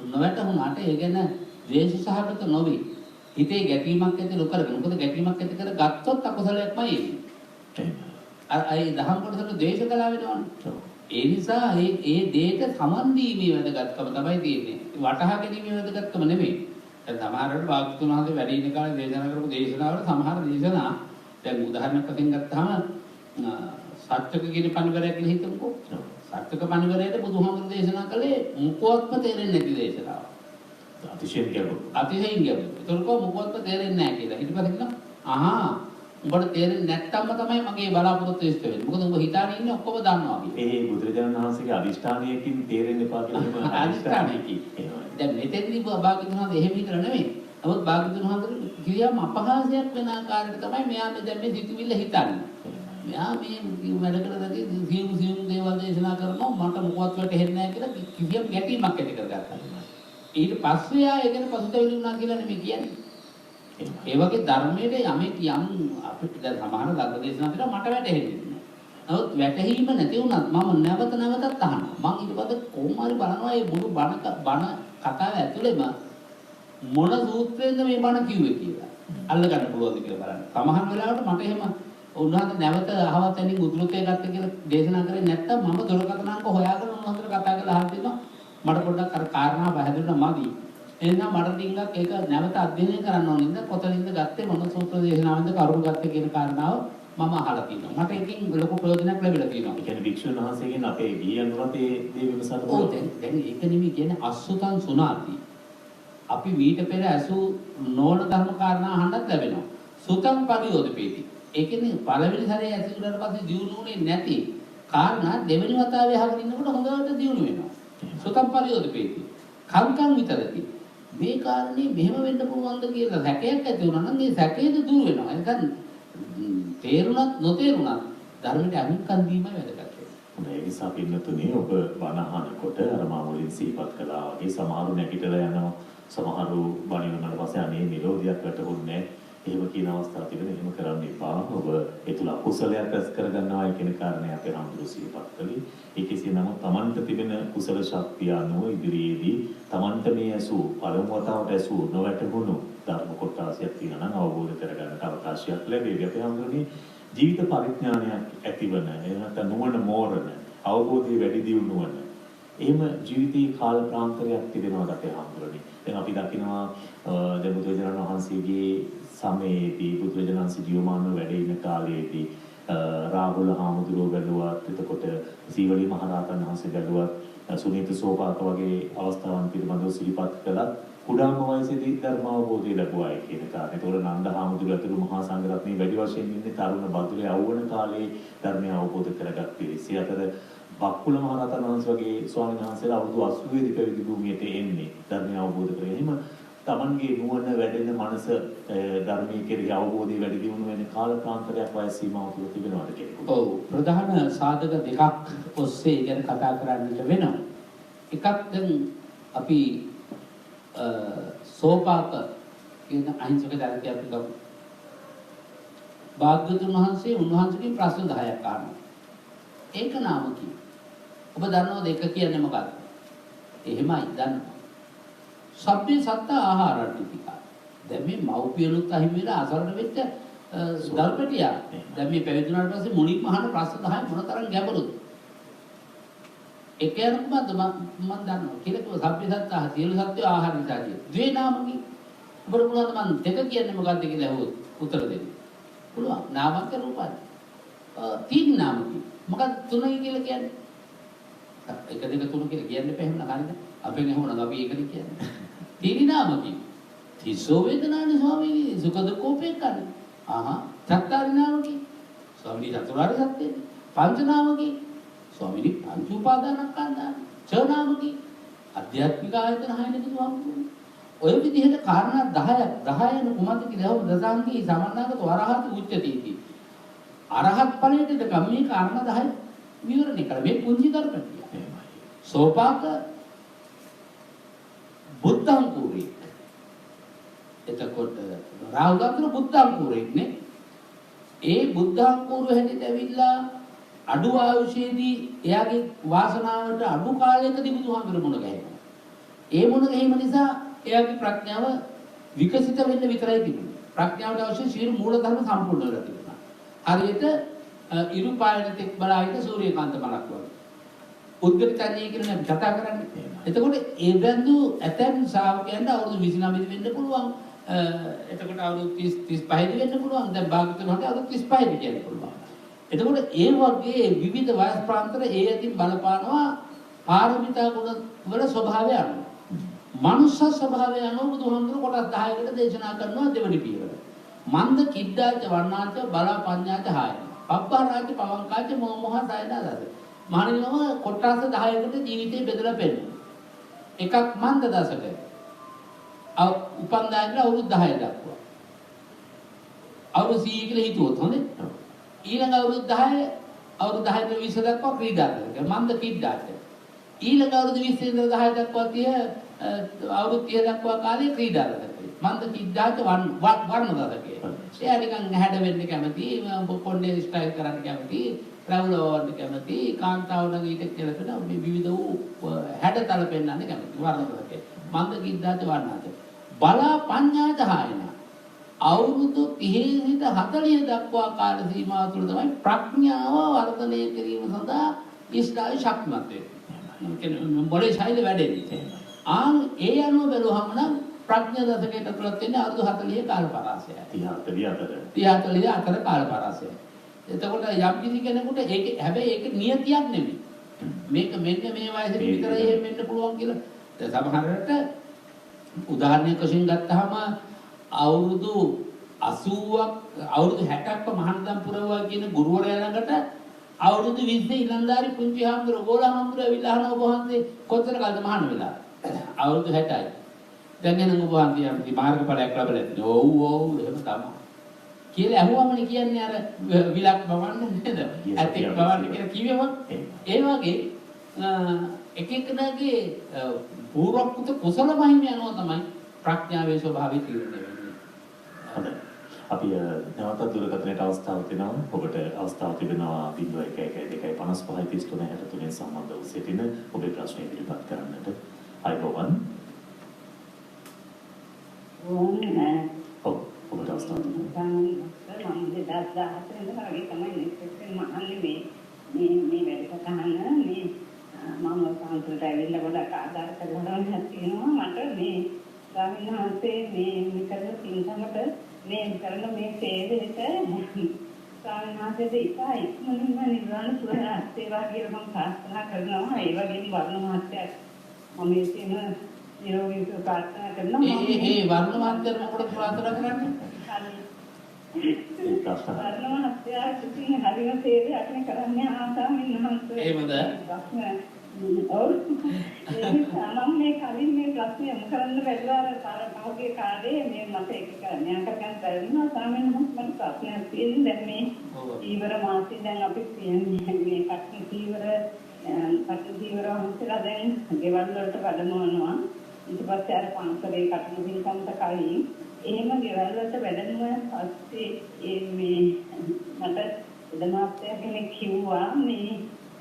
නොවැටුණාට ඒ ගැන ද්වේෂ සහගත නොවේ. හිතේ ගැටීමක් ඇති නොකරගෙන. මොකද ගැටීමක් ඇති කර ගත්තොත් අකුසලයක්මයි එන්නේ. අර දහම් කොටසට ද්වේෂ කළා වෙනවනේ. ඒ නිසා ඒ දේට සමන් දීමේ වැදගත්කම තමයි තියෙන්නේ. වටහා ගැනීමේ වැදගත්කම නෙමෙයි. දැන් සමහරවිට භාග්‍යතුන් වහන්සේ වැඩි ඉන්න කාලේ දේශනා කරපු දේශනාවල සමහර දේශනා දැන් උදාහරණයක් වශයෙන් ගත්තාම සත්‍යක කියන පණිවරය කියලා හිතමුකෝ. සත්‍යක පණිවරයට බුදුහාමුදුරු දේශනා කළේ මුකවත්ම තේරෙන්නේ නැති දේශනාවක්. අතිශයින් ගැඹුරු. අතිශයින් ගැඹුරු. ඒතකොට මුකවත්ම තේරෙන්නේ නැහැ කියලා. ඊට පස්සේ කියනවා අහා උඹට තේරෙන්නේ නැත්තම්ම තමයි මගේ බලාපොරොත්තු ඉෂ්ට වෙන්නේ. මොකද උඹ හිතානේ ඉන්නේ ඔක්කොම දන්නවා කියලා. ඒ බුදුරජාණන් වහන්සේගේ අදිෂ්ඨානයකින් තේරෙන්න එපා කියලා අදිෂ්ඨානයකින්. දැන් මෙතෙන්දී භාග්‍යතුන් වහන්සේ එහෙම හිතලා නෙමෙයි. නමුත් භාග්‍යතුන් වහන්සේ කියම් අපහාසයක් වෙන ආකාරයට තමයි මෙයා දැන් මේ සිතුවිල්ල හිතන්නේ. මෙයා මේ වැඩකරදී සියුම් දේවල් දේශනා කරනවා මට මොකවත් වැටහෙන්නේ නැහැ කියලා කිසියම් ගැටීමක් ඇති කරගත්තා. ඊට පස්සේ ආ ඒකෙන් පසුතැවිලි වුණා කියලා නෙමෙයි කියන්නේ. ඒ වගේ ධර්මයේ යමෙක් යම් අපිට දැන් සමහර ධර්ම දේශනා කරලා මට වැටහෙන්නේ නැහැ. නමුත් වැටහීම නැති වුණත් මම නැවත නැවතත් අහනවා. මම ඊට පස්සේ කොහොම හරි බලනවා මේ මුළු බණ කතාව ඇතුළේම මොන සූත්‍රයෙන්ද මේ බණ කිව්වේ කියලා. අල්ල ගන්න පුළුවන්ද කියලා බලන්න. සමහර වෙලාවට මට එහෙම උන්වහන්සේ නැවත අහවත් තැනින් උද්ෘතය ගත්ත කියලා දේශනා කරේ නැත්තම් මම දොරකථන අංක හොයාගෙන උන්වහන්සේට කතා කරලා අහලා දෙනවා. මට පොඩ්ඩක් අර කාරණා පැහැදිලිවම මදි. එහෙනම් මට ටිකක් ඒක නැවත අධ්‍යයනය කරන්න ඕන නේද? කොතනින්ද ගත්තේ මොන සූත්‍ර දේශනාවෙන්ද කරුණු ගත්තේ කියන කාරණාව මම අහලා තියෙනවා. මට ඒකෙන් ලොකු ප්‍රයෝජනයක් ලැබිලා තියෙනවා. ඒ කියන්නේ වික්ෂුන් වහන්සේගෙන් අපේ ගියන්වත් ඒ දේ විමසන්න ඕ දැන් ඒක නෙමෙයි කියන්නේ අසුතං සුනාති. අපි මීට පෙර ඇසු නොවන ධර්ම කාරණා අහන්නත් ලැබෙනවා. සුතං පරියෝදපේති. ඒ කියන්නේ පළවෙනි සැරේ ඇසුරට පස්සේ දියුණුුනේ නැති කාරණා දෙවෙනි වතාවේ අහගෙන ඉන්නකොට හොඳට දියුණු වෙනවා. සුතං පරියෝදපේති. කංකං විතරති. මේ කාරණේ මෙහෙම වෙන්න පුළුවන්ද කියලා සැකයක් ඇති වුණා නම් ඒ සැකේද දුර වෙනවා. එතන තේරුණත් නොතේරුණත් ධර්මයට අනුකම් දීමයි වැදගත්. ඒ නිසා පින්නතුනේ ඔබ බණ අහනකොට අර මා මුලින් සිහිපත් කළා වගේ සමහරු නැගිටලා යනවා. සමහරු බණ වුණාට පස්සේ අනේ නිරෝධියක් වැටුන්නේ එහෙම කියන අවස්ථා තිබෙන එහෙම කරන්න එපා. ඔබ ඒ තුල අකුසලයක් රැස් කරගන්නවා කියන කාරණේ අපේ හඳුරු සිහිපත් කළේ. ඒ කෙසේ නමුත් Tamanට තිබෙන කුසල ශක්තිය අනුව ඉදිරියේදී Tamanට මේ ඇසූ පළමු වතාවට ඇසූ නොවැටහුණු ධර්ම කොටසක් තියෙනවා නම් අවබෝධ කරගන්නට අවකාශයක් ලැබෙයි. අපේ හඳුරුනේ ජීවිත පරිඥානයක් ඇතිවන එහෙනම් නුවණ මෝරණ අවබෝධය වැඩි දියුණු වන එහෙම ජීවිතී කාල ප්‍රාන්තරයක් තිබෙනවා අපේ හඳුරුනේ. දැන් අපි දකිනවා දැන් බුදුරජාණන් වහන්සේගේ සමයේදී බුදුරජාණන් වහන්සේ ජීවමානව වැඩ ඉන කාලයේදී රාහුල හාමුදුරුවෝ බැලුවත් එතකොට සීවලී මහරහතන් වහන්සේ බැලුවත් සුනීත සෝපාක වගේ අවස්ථාවන් පිළිබඳව සිහිපත් කළත් කුඩාම වයසේදී ධර්ම අවබෝධය ලැබුවායි කියන කාරණේ. ඒතකොට නන්ද හාමුදුරුවෝ ඇතුළු මහා සංඝරත්නයේ වැඩි වශයෙන් ඉන්නේ තරුණ බදුලේ අවවන කාලේ ධර්මය අවබෝධ කරගත් පිරිස. ඒ අතර බක්කුල මහරහතන් වහන්සේ වගේ ස්වාමීන් වහන්සේලා අවුරුදු 80 දී පැවිදි භූමියට එන්නේ ධර්මය අවබෝධ කරගෙන. එහෙම Tamanගේ නුවණ වැඩෙන මනස ධර්මයේ කෙරෙහි අවබෝධය වැඩි දියුණු වෙන කාල ප්‍රාන්තරයක් වයස සීමාව තුළ තිබෙනවාද කෙනෙකුට? ඔව් ප්‍රධාන සාධක දෙකක් ඔස්සේ ගැන කතා කරන්නට වෙනවා. එකක් දැන් අපි සෝපාක කියන අහිංසක දරකේ අපි ගමු. භාග්‍යවතුන් වහන්සේ උන්වහන්සේගෙන් ප්‍රශ්න 10ක් අහනවා. ඒක නාම කි. ඔබ දන්නවද ඒක කියන්නේ මොකක්ද? එහෙමයි දන්නවා. සබ්බේ සත්ත ආහාරට්ටිකා. දැන් මේ මව්පියනුත් අහිමි වෙලා අසරණ වෙච්ච දල්පටියා. දැන් මේ පැවිදුණාට පස්සේ මුණික් මහන ප්‍රශ්න 10 මොනතරම් ගැඹුරුද? එක යනකම මම දන්නවා. කියලා සබ්බේ සත්ත සියලු සත්ත්ව ආහාර නිසා කිය. ද්වේ නාමකි. ඔබට පුළුවන් මම දෙක කියන්නේ මොකක්ද කියලා අහුවොත් උත්තර දෙන්න. පුළුවන්. නාමක රූපයි. තීන් නාමකි. මොකක්ද තුනයි කියලා කියන්නේ? එක දෙක තුන කියලා කියන්න එපා එහෙම නේද? අපෙන් එහෙමනම් අපි ඒකනේ කියන්නේ. තීනි නාමකි. තිසෝ වේදනානි ස්වාමීනි සුඛ දුක්ඛෝපේක්ඛානි. චත්තාරි නාමකි. ස්වාමීනි චතුරාර්ය සත්‍යයි. පංච නාමකි. ස්වාමීනි පංච උපාදානස්කන්ධා. ච නාමකි. අධ්‍යාත්මික ආයතන 6 නේ ස්වාමීනි. ඔය විදිහට කාරණා 10ක් 10 න කුමන්ත කියලා දසාංගී සමන්නාගත වරහත් උච්චතීති. අරහත් ඵලයේද ගම්මේ කාරණා 10 විවරණය කර මේ පුංචි දර්පණිය. සෝපාක බුද්ධංකුරේ. එතකොට රාහුලන්තර බුද්ධංකුරේ නේ. ඒ බුද්ධංකුර හැටියට ඇවිල්ලා අඩු ආයුෂයේදී එයාගේ වාසනාවට අඩු කාලයකදී බුදුහාමුදුරු මුණ ගැහෙනවා. ඒ මුණ ගැහිම නිසා එයාගේ ප්‍රඥාව විකසිත වෙන්න විතරයි තිබුණේ. ප්‍රඥාවට අවශ්‍ය සියලු මූල ධර්ම සම්පූර්ණ වෙලා තිබුණා. හරියට ඉරු පායන තෙක් බලාගෙන සූර්යකාන්ත මලක් වගේ. උද්ගතඥය කියන එක කතා කරන්නේ. එතකොට ඒ බඳු ඇතැම් ශ්‍රාවකයන්ට අවුරුදු 29 වෙන්න පුළුවන්. එතකොට අවුරුදු 30 35 වෙන්න පුළුවන්. දැන් භාගතුන්ට අවුරුදු 35 වෙන්න පුළුවන්. එතකොට ඒ වගේ විවිධ වයස් ප්‍රාන්තර ඒ ඇතින් බලපානවා පාරමිතා ගුණ වල ස්වභාවය අනුව. මනුෂ්‍ය ස්වභාවය අනුව බුදුහාමුදුරු කොටස් 10කට දේශනා කරනවා දෙවනි පියවර. මන්ද කිද්දාච වර්ණාච බල පඤ්ඤාච හාය. පබ්බාරාච පවංකාච මොහ සයදාද. මහණෙනිම කොටස් 10කට ජීවිතේ බෙදලා පෙන්නනවා. එකක් මන්ද දසක. උපන්දාගෙන අවුරුදු 10 දක්වා. අවුරුදු 100 කියලා හිතුවොත් හොඳේ. ඊළඟ අවුරුදු 10 අවුරුදු 10 ඉඳන් 20 දක්වා ක්‍රීඩා කරනවා. මන්ද කිද්දාච. ඊළඟ අවුරුදු 20 ඉඳන් 10 දක්වා තිය අවුරුදු 30 දක්වා කාලේ ක්‍රීඩා කරනවා. මන්ද කිද්දාච වර්ණ දසකේ. එයා නිකන් හැඩ වෙන්න කැමති, කොණ්ඩේ ස්ටයිල් කරන්න කැමති, රවුල වවන්න කැමති, කාන්තාවන ඊට කියලා වෙන මේ විවිධ වූ හැඩතල පෙන්වන්න කැමති වර්ණ දසකේ. මන්ද කිද්දාච වර්ණාච. බලා පඤ්ඤාච හායන. අවුරුදු 30 සිට 40 දක්වා කාල සීමාව තුළ තමයි ප්‍රඥාව වර්ධනය කිරීම සඳහා ඉස්ලාමයේ ශක්තිමත් වෙන්නේ. මොලේ ශෛල වැඩෙන්නේ. ඒ අනුව බැලුවහම නම් ප්‍රඥා දශකයට තුලත් වෙන්නේ අවුරුදු 40 කාල පරාසයයි. 30 අතර කාල පරාසයයි. එතකොට යම් කිසි කෙනෙකුට ඒක හැබැයි ඒක නියතියක් නෙමෙයි. මේක මෙන්න මේ වයසට විතරයි එහෙම වෙන්න පුළුවන් කියලා. දැන් සමහරවිට උදාහරණයක් වශයෙන් ගත්තාම අවුරුදු 80ක් අවුරුදු 60ක්ව මහන්දම් පුරවුවා කියන ගුරුවරයා ළඟට අවුරුදු 20 ඉලන්දාරි පුංචි හාමුදුරුවෝ ගෝලහාමුදුරුවෝ ඇවිල්ලා අහන ඔබ වහන්සේ කොතර කාලද මහාන වෙලා? අවුරුදු 60යි. දැන් එන ඔබ වහන්සේ යම් මාර්ගඵලයක් ලැබලා තියෙනවා. ඔව් එහෙම තමයි. කියලා අහුවමනේ කියන්නේ අර විලක් බවන්නේ නේද? ඇතෙක් බවන්නේ කියලා කිව්වම ඒ වගේ එක එකනාගේ පූර්වකృత කුසල මහිමය යනවා තමයි ප්‍රඥාවේ ස්වභාවය තීරණය වෙන්නේ. හොඳයි. අපි නැවත දුරකථනයට අවස්ථාව දෙනවා. ඔබට අවස්ථාව තිබෙනවා 0112553363 සම්බන්ධ වූ සිටින ඔබේ ප්‍රශ්න ඉදිරිපත් කරන්නට. අයබෝවන්. ඔබට අවස්ථාව තිබෙනවා. මම 2014 ඉඳලා වගේ තමයි ඉස්සෙල්ලා මහන්නේ මේ වැඩසටහන මේ මම සංසල්ට ඇවිල්ලා ගොඩක් ආදාර කරනවා තියෙනවා මට මේ ස්වාමීන් වහන්සේ මේ කරන පින්කමට මේ කරන මේ සේවයට ස්වාමීන් වහන්සේ දෙපා ඉක්මනින්ම නිර්වාණ සුවය සේවා කියලා මම ප්‍රාර්ථනා කරනවා ඒ වගේම වර්ණ මහත්යත් මම ඒකේම නිරෝගී සුව ප්‍රාර්ථනා කරනවා ඒ වර්ණ මහත්යත් මොකටද ප්‍රාර්ථනා කරන්නේ වර්ණ මහත්යත් ඉතින් හරිම සේවයක් කරන්නේ ආසාවෙන් මහන්සිය එහෙමද ඔව් මම මේ කලින් මේ ප්‍රශ්නේ යොමු කරන්න බැලුවා පහුගිය කාලේ මේ මට ඒක න්‍යාය කරගන්න බැරිුණා සාමාන්‍යයෙන් මම ප්‍රශ්නයක් තියෙන දැන් මේ ඊවර මාසෙ දැන් අපි කියන්නේ මේ කට්ටි ඊවර හම්සලා දැන් ගෙවල් වලට වැඩමවනවා ඊට පස්සේ අර පන්සලේ කට්ටි පින්කම්ට කලින් එහෙම ගෙවල් වලට වැඩමුවන් පස්සේ මේ මට දමාප්තය කෙනෙක් කිව්වා මේ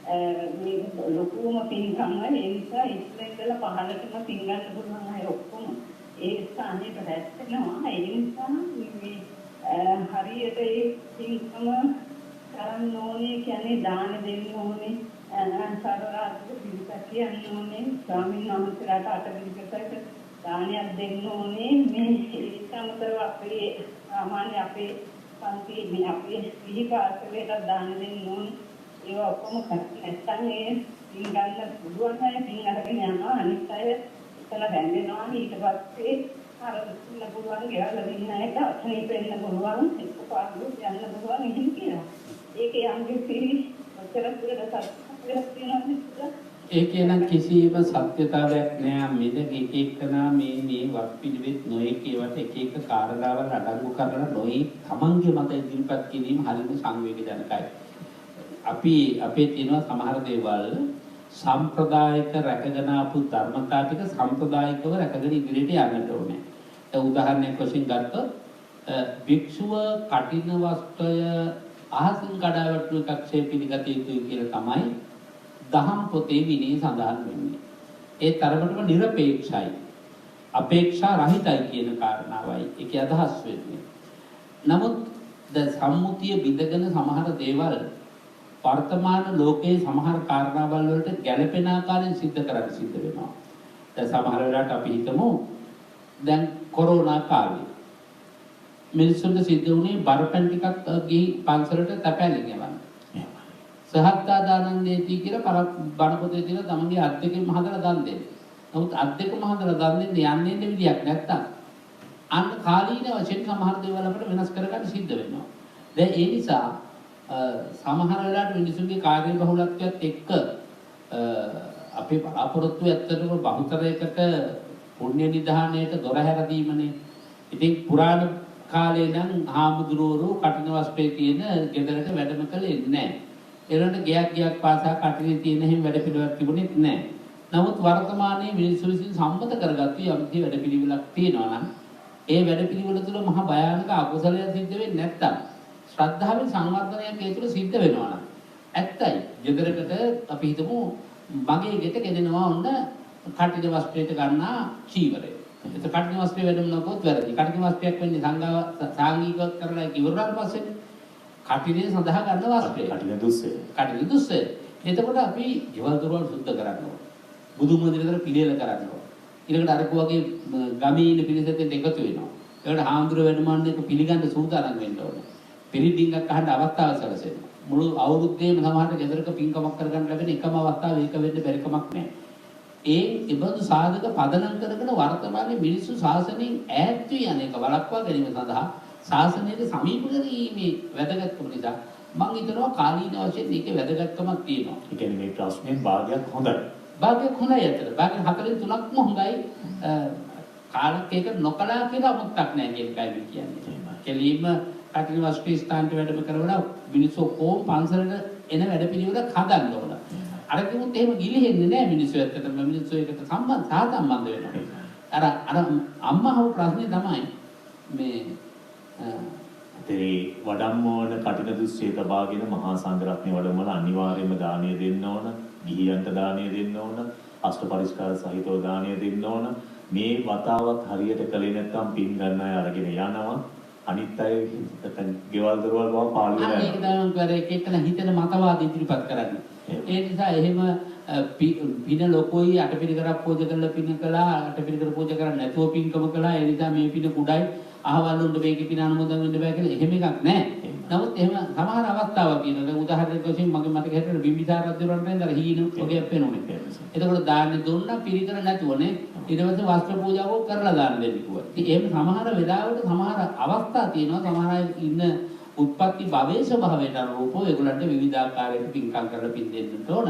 ලොකුම පින්කම ඒ නිසා ඉස්සෙල්ලා පහලටම පින් ගන්න පුළුවන් අය ඔක්කොම ඒ ස්ථානෙට රැස්වෙනවා ඒ නිසා මේ හරියට ඒ පින්කම කරන්න ඕනේ කියන්නේ දාන දෙන්න ඕනේ සරලව පිළිපැද කියන්න ඕනේ ස්වාමීන් වහන්සේලාට අටපිරිකරට දානයක් දෙන්න ඕනේ මේ ඒකමතරව අපේ සාමාන්‍ය අපේ පන්ති මේ අපේ පිළිපාසලට දාන දෙන්න ඕනේ ඒ ඔක්කොම නැත්තම් ඒ පින් ගන්න පුළුවන් අය පින් අරගෙන යනවා අනිත් අය එතන බැඳෙනවා ඊට පස්සේ අර ඉන්න පුළුවන් ගෙවල් දෙන්න අයට අතනේ වෙන්න පුළුවන් එක්ක පාඩු යන්න පුළුවන් එහෙම කියනවා ඒකේ යම්කි පිළි ඔච්චර පුරට සත්‍යයක් තියෙනවා ඒකේ නම් කිසිම සත්‍යතාවයක් නෑ මෙද එක එකනා මේ වත් පිළිවෙත් නොයේ කියවට එක එක කාරණාවල් අඩංගු කරලා නොයේ තමන්ගේ මත ඉදිරිපත් කිරීම හරිම සංවේගජනකයි අපි අපේ තියෙන සමහර දේවල් සම්ප්‍රදායික රැකගෙන ආපු ධර්මතා ටික සම්ප්‍රදායිකව රැකගෙන ඉදිරියට යන්නට ඕනේ. ඒ උදාහරණයක් වශයෙන් ගත්තොත් භික්ෂුව කටින වස්ත්‍රය අහසින් කඩාවැටුණු කක්ෂේ පිළිගත යුතුයි කියලා තමයි දහම් පොතේ විනය සඳහන් වෙන්නේ. ඒ තරමටම নিরপেক্ষයි. අපේක්ෂා රහිතයි කියන කාරණාවයි ඒකේ අදහස් වෙන්නේ. නමුත් ද සම්මුතිය බිඳගෙන සමහර දේවල් වර්තමාන ලෝකයේ සමහර කාරණාවල් වලට ගැළපෙන ආකාරයෙන් සිද්ධ කරන්න සිද්ධ වෙනවා. දැන් සමහර වෙලාවට අපි හිතමු දැන් කොරෝනා කාලේ මිනිස්සුන්ට සිද්ධ වුණේ බරපැන් ටිකක් ගිහි පන්සලට තැපැලි ගෙවන්න. සහත්තා දානන්දේති කියලා බණ පොතේ තියෙන තමන්ගේ අත් දෙකෙන්ම හදලා දන් දෙන්න. නමුත් අත් දෙකම හදලා දන් දෙන්න යන්නේ විදියක් නැත්තම් අන්න කාලීන වශයෙන් සමහර දේවල් අපිට වෙනස් කරගන්න සිද්ධ වෙනවා. දැන් ඒ නිසා සමහර වෙලාවට මිනිසුන්ගේ කාර්ය බහුලත්වයත් එක්ක අපේ බලාපොරොත්තු ඇත්තටම බහුතරයකට පුණ්‍ය නිධානයට දොර හැර දීමනේ. ඉතින් පුරාණ කාලේ නම් හාමුදුරුවෝ කටින වස්ත්‍රයේ තියෙන ගෙදරට වැඩම කළේ නැහැ. ඒරොන්ට ගයක් පාසා කටිනේ තියෙන හැම වැඩ පිළිවෙලක් තිබුණෙත් නැහැ. නමුත් වර්තමානයේ මිනිස්සු විසින් සම්මත කරගත්තු යම්කි වැඩ පිළිවෙලක් තියෙනවා නම් ඒ වැඩ පිළිවෙල තුළ මහා භයානක අකුසලයක් සිද්ධ වෙන්නේ නැත්තම් ශ්‍රද්ධාවෙන් සංවර්ධනයක් ඒ තුළ සිද්ධ වෙනවා නම් ඇත්තයි. ගෙදරකට අපි හිතමු මගේ ගෙට ගෙදෙනවා ඔන්න කටින වස්ත්‍රයට ගන්නා චීවරය. ඒක කටින වස්ත්‍රය වැඩම නොකොත් වැරදි. කටින වස්ත්‍රයක් වෙන්නේ සංඝාංගිකව කරලා ඉවරනාට පස්සේ කටිනේ සඳහා ගන්න වස්ත්‍රය. කටින දුස්සේ. කටින දුස්සේ. එතකොට අපි ජීවල් දොරවල් සුද්ධ කරනවා. බුදු මන්දිරවල පිළියෙල කරනවා. ඊළඟට අර වගේ ගමේ ඉන්න පිරිසෙත් එකතු වෙනවා. ඒකට හාමුදුර වැඩමවන්නේක පිළිගන්න සූදානම් වෙන්න ඕනේ. පිළිඩින්ගක් අහන්න අවස්ථාව සැලසෙනවා. මුළු අවුරුද්දේම සමහරට ගෙදරක පින්කමක් කරගන්න ලැබෙන එකම අවස්ථාව ඒක වෙන්න බැරි කමක් නැහැ. ඒ ඉබඳු සාධක පදනම් කරගෙන වර්තමානයේ මිනිස්සු ශාසනයෙන් ඈත් වී යන එක වළක්වා ගැනීම සඳහා ශාසනයට සමීප කිරීමේ වැදගත්කම නිසා මම හිතනවා කාලීන වශයෙන් මේකේ වැදගත්කමක් තියෙනවා. ඒ කියන්නේ මේ ප්‍රශ්නේ භාගයක් හොඳයි. භාගයක් හොඳයි ඇත්තට. භාගයෙන් 4/3ක්ම හොඳයි. කාලක එක නොකලා කියලා අමුත්තක් නැහැ කියන එකයි කියන්නේ. කෙලින්ම කටින වස්ත්‍රී ස්ථානට වැඩම කරවලා මිනිස්සු කොම් පන්සලට එන වැඩ පිළිවෙලක් හදන්න ඕන. අර කිව්වොත් එහෙම ගිලිහෙන්නේ නැහැ මිනිස්සු ඇත්තටම මිනිස්සු එකට සම්බන්ධ වෙනවා. අර අම්මා හව ප්‍රශ්නේ තමයි මේ ඒ වඩම්ම ඕන කටින දුස්සේ තබාගෙන මහා සංඝරත්නය වඩමල අනිවාර්යයෙන්ම දානය දෙන්න ඕන, ගිහියන්ට දානය දෙන්න ඕන, අෂ්ට පරිස්කාර සහිතව දානය දෙන්න ඕන. මේ වතාවත් හරියට කළේ නැත්නම් පින් ගන්න අය අරගෙන යනවා. අනිත් අය නැත්නම් ගෙවල් දරවල් බව පාළු වෙනවා. ඒක තමයි කරේ එකන හිතන මතවාද ඉදිරිපත් කරන්නේ. ඒ නිසා එහෙම පින ලොකෝයි අටපිරිකරක් පූජා කරලා පින කළා, අටපිරිකර පූජා කරන්නේ නැතුව පින්කම කළා. ඒ නිසා මේ පින කුඩයි අහවල් උන්ට මේකේ පින අනුමෝදන් වෙන්න බෑ කියලා එහෙම එකක් නැහැ. නමුත් එහෙම සමහර අවස්ථාවක් කියනවා. උදාහරණයක් වශයෙන් මගේ මතක හැටියට බිම්බිසාර රජුරන්ට නේද හීන වගේ පේනෝනේ. එතකොට දාන්නේ දුන්නා පිරිකර නැතුවනේ. ඊට පස්සේ වස්ත්‍ර පූජාවක් කරලා දාන්න දෙන්න කිව්වා. ඉතින් එහෙම සමහර වෙලාවට සමහර අවස්ථා තියෙනවා. සමහර අය ඉන්න උත්පත්ති භවයේ ස්වභාවයට අනුරූපව ඒගොල්ලන්ට විවිධාකාරයක පින්කම් කරලා පින් දෙන්න ඕන.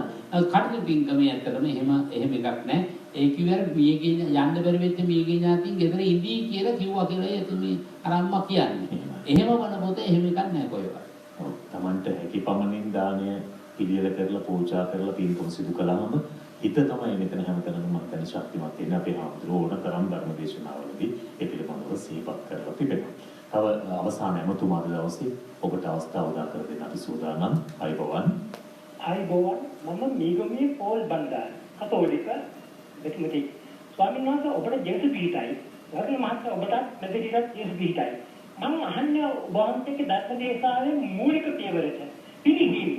කටු පින්කමේ ඇත්තටම එහෙම එකක් නැහැ. ඒ කිව්වර මියගේ යන්න බැරි වෙච්ච මියගේ ඥාතින් ගෙදර ඉඳී කියලා කිව්වා කියලා එතුමී අරම්මා කියන්නේ. එහෙම වන පොතේ එහෙම එකක් නැහැ කොහෙවත්. ඔව් Tamanට හැකි පමණින් දානය පිළියෙල කරලා පූජා කරලා පින්කම් සිදු කළාම හිත තමයි මෙතන හැමතැනම මම දැන ශක්තිමත් වෙන්නේ. අපේ හාමුදුරුවෝ ඕන තරම් ධර්ම දේශනාවලදී ඒ පිළිබඳව සිහිපත් කරලා තිබෙනවා. තව අවසාන ඇමතුමාද දවසේ ඔබට අවස්ථාව උදා කර දෙන්න අපි සූදානම්. අයිබෝවන්. අයිබෝවන්. මම මීගමේ පෝල් බණ්ඩාර කතෝලික මෙතුමති. ස්වාමීන් වහන්සේ ඔබට ජේසු පිහිටයි. වගේ මහත්මයා ඔබට මෙදිරියට ජේසු පිහිටයි. මම අහන්නේ ඔබ වහන්සේගේ ධර්ම දේශනාවේ මූලික පියවරට පිළිහිම.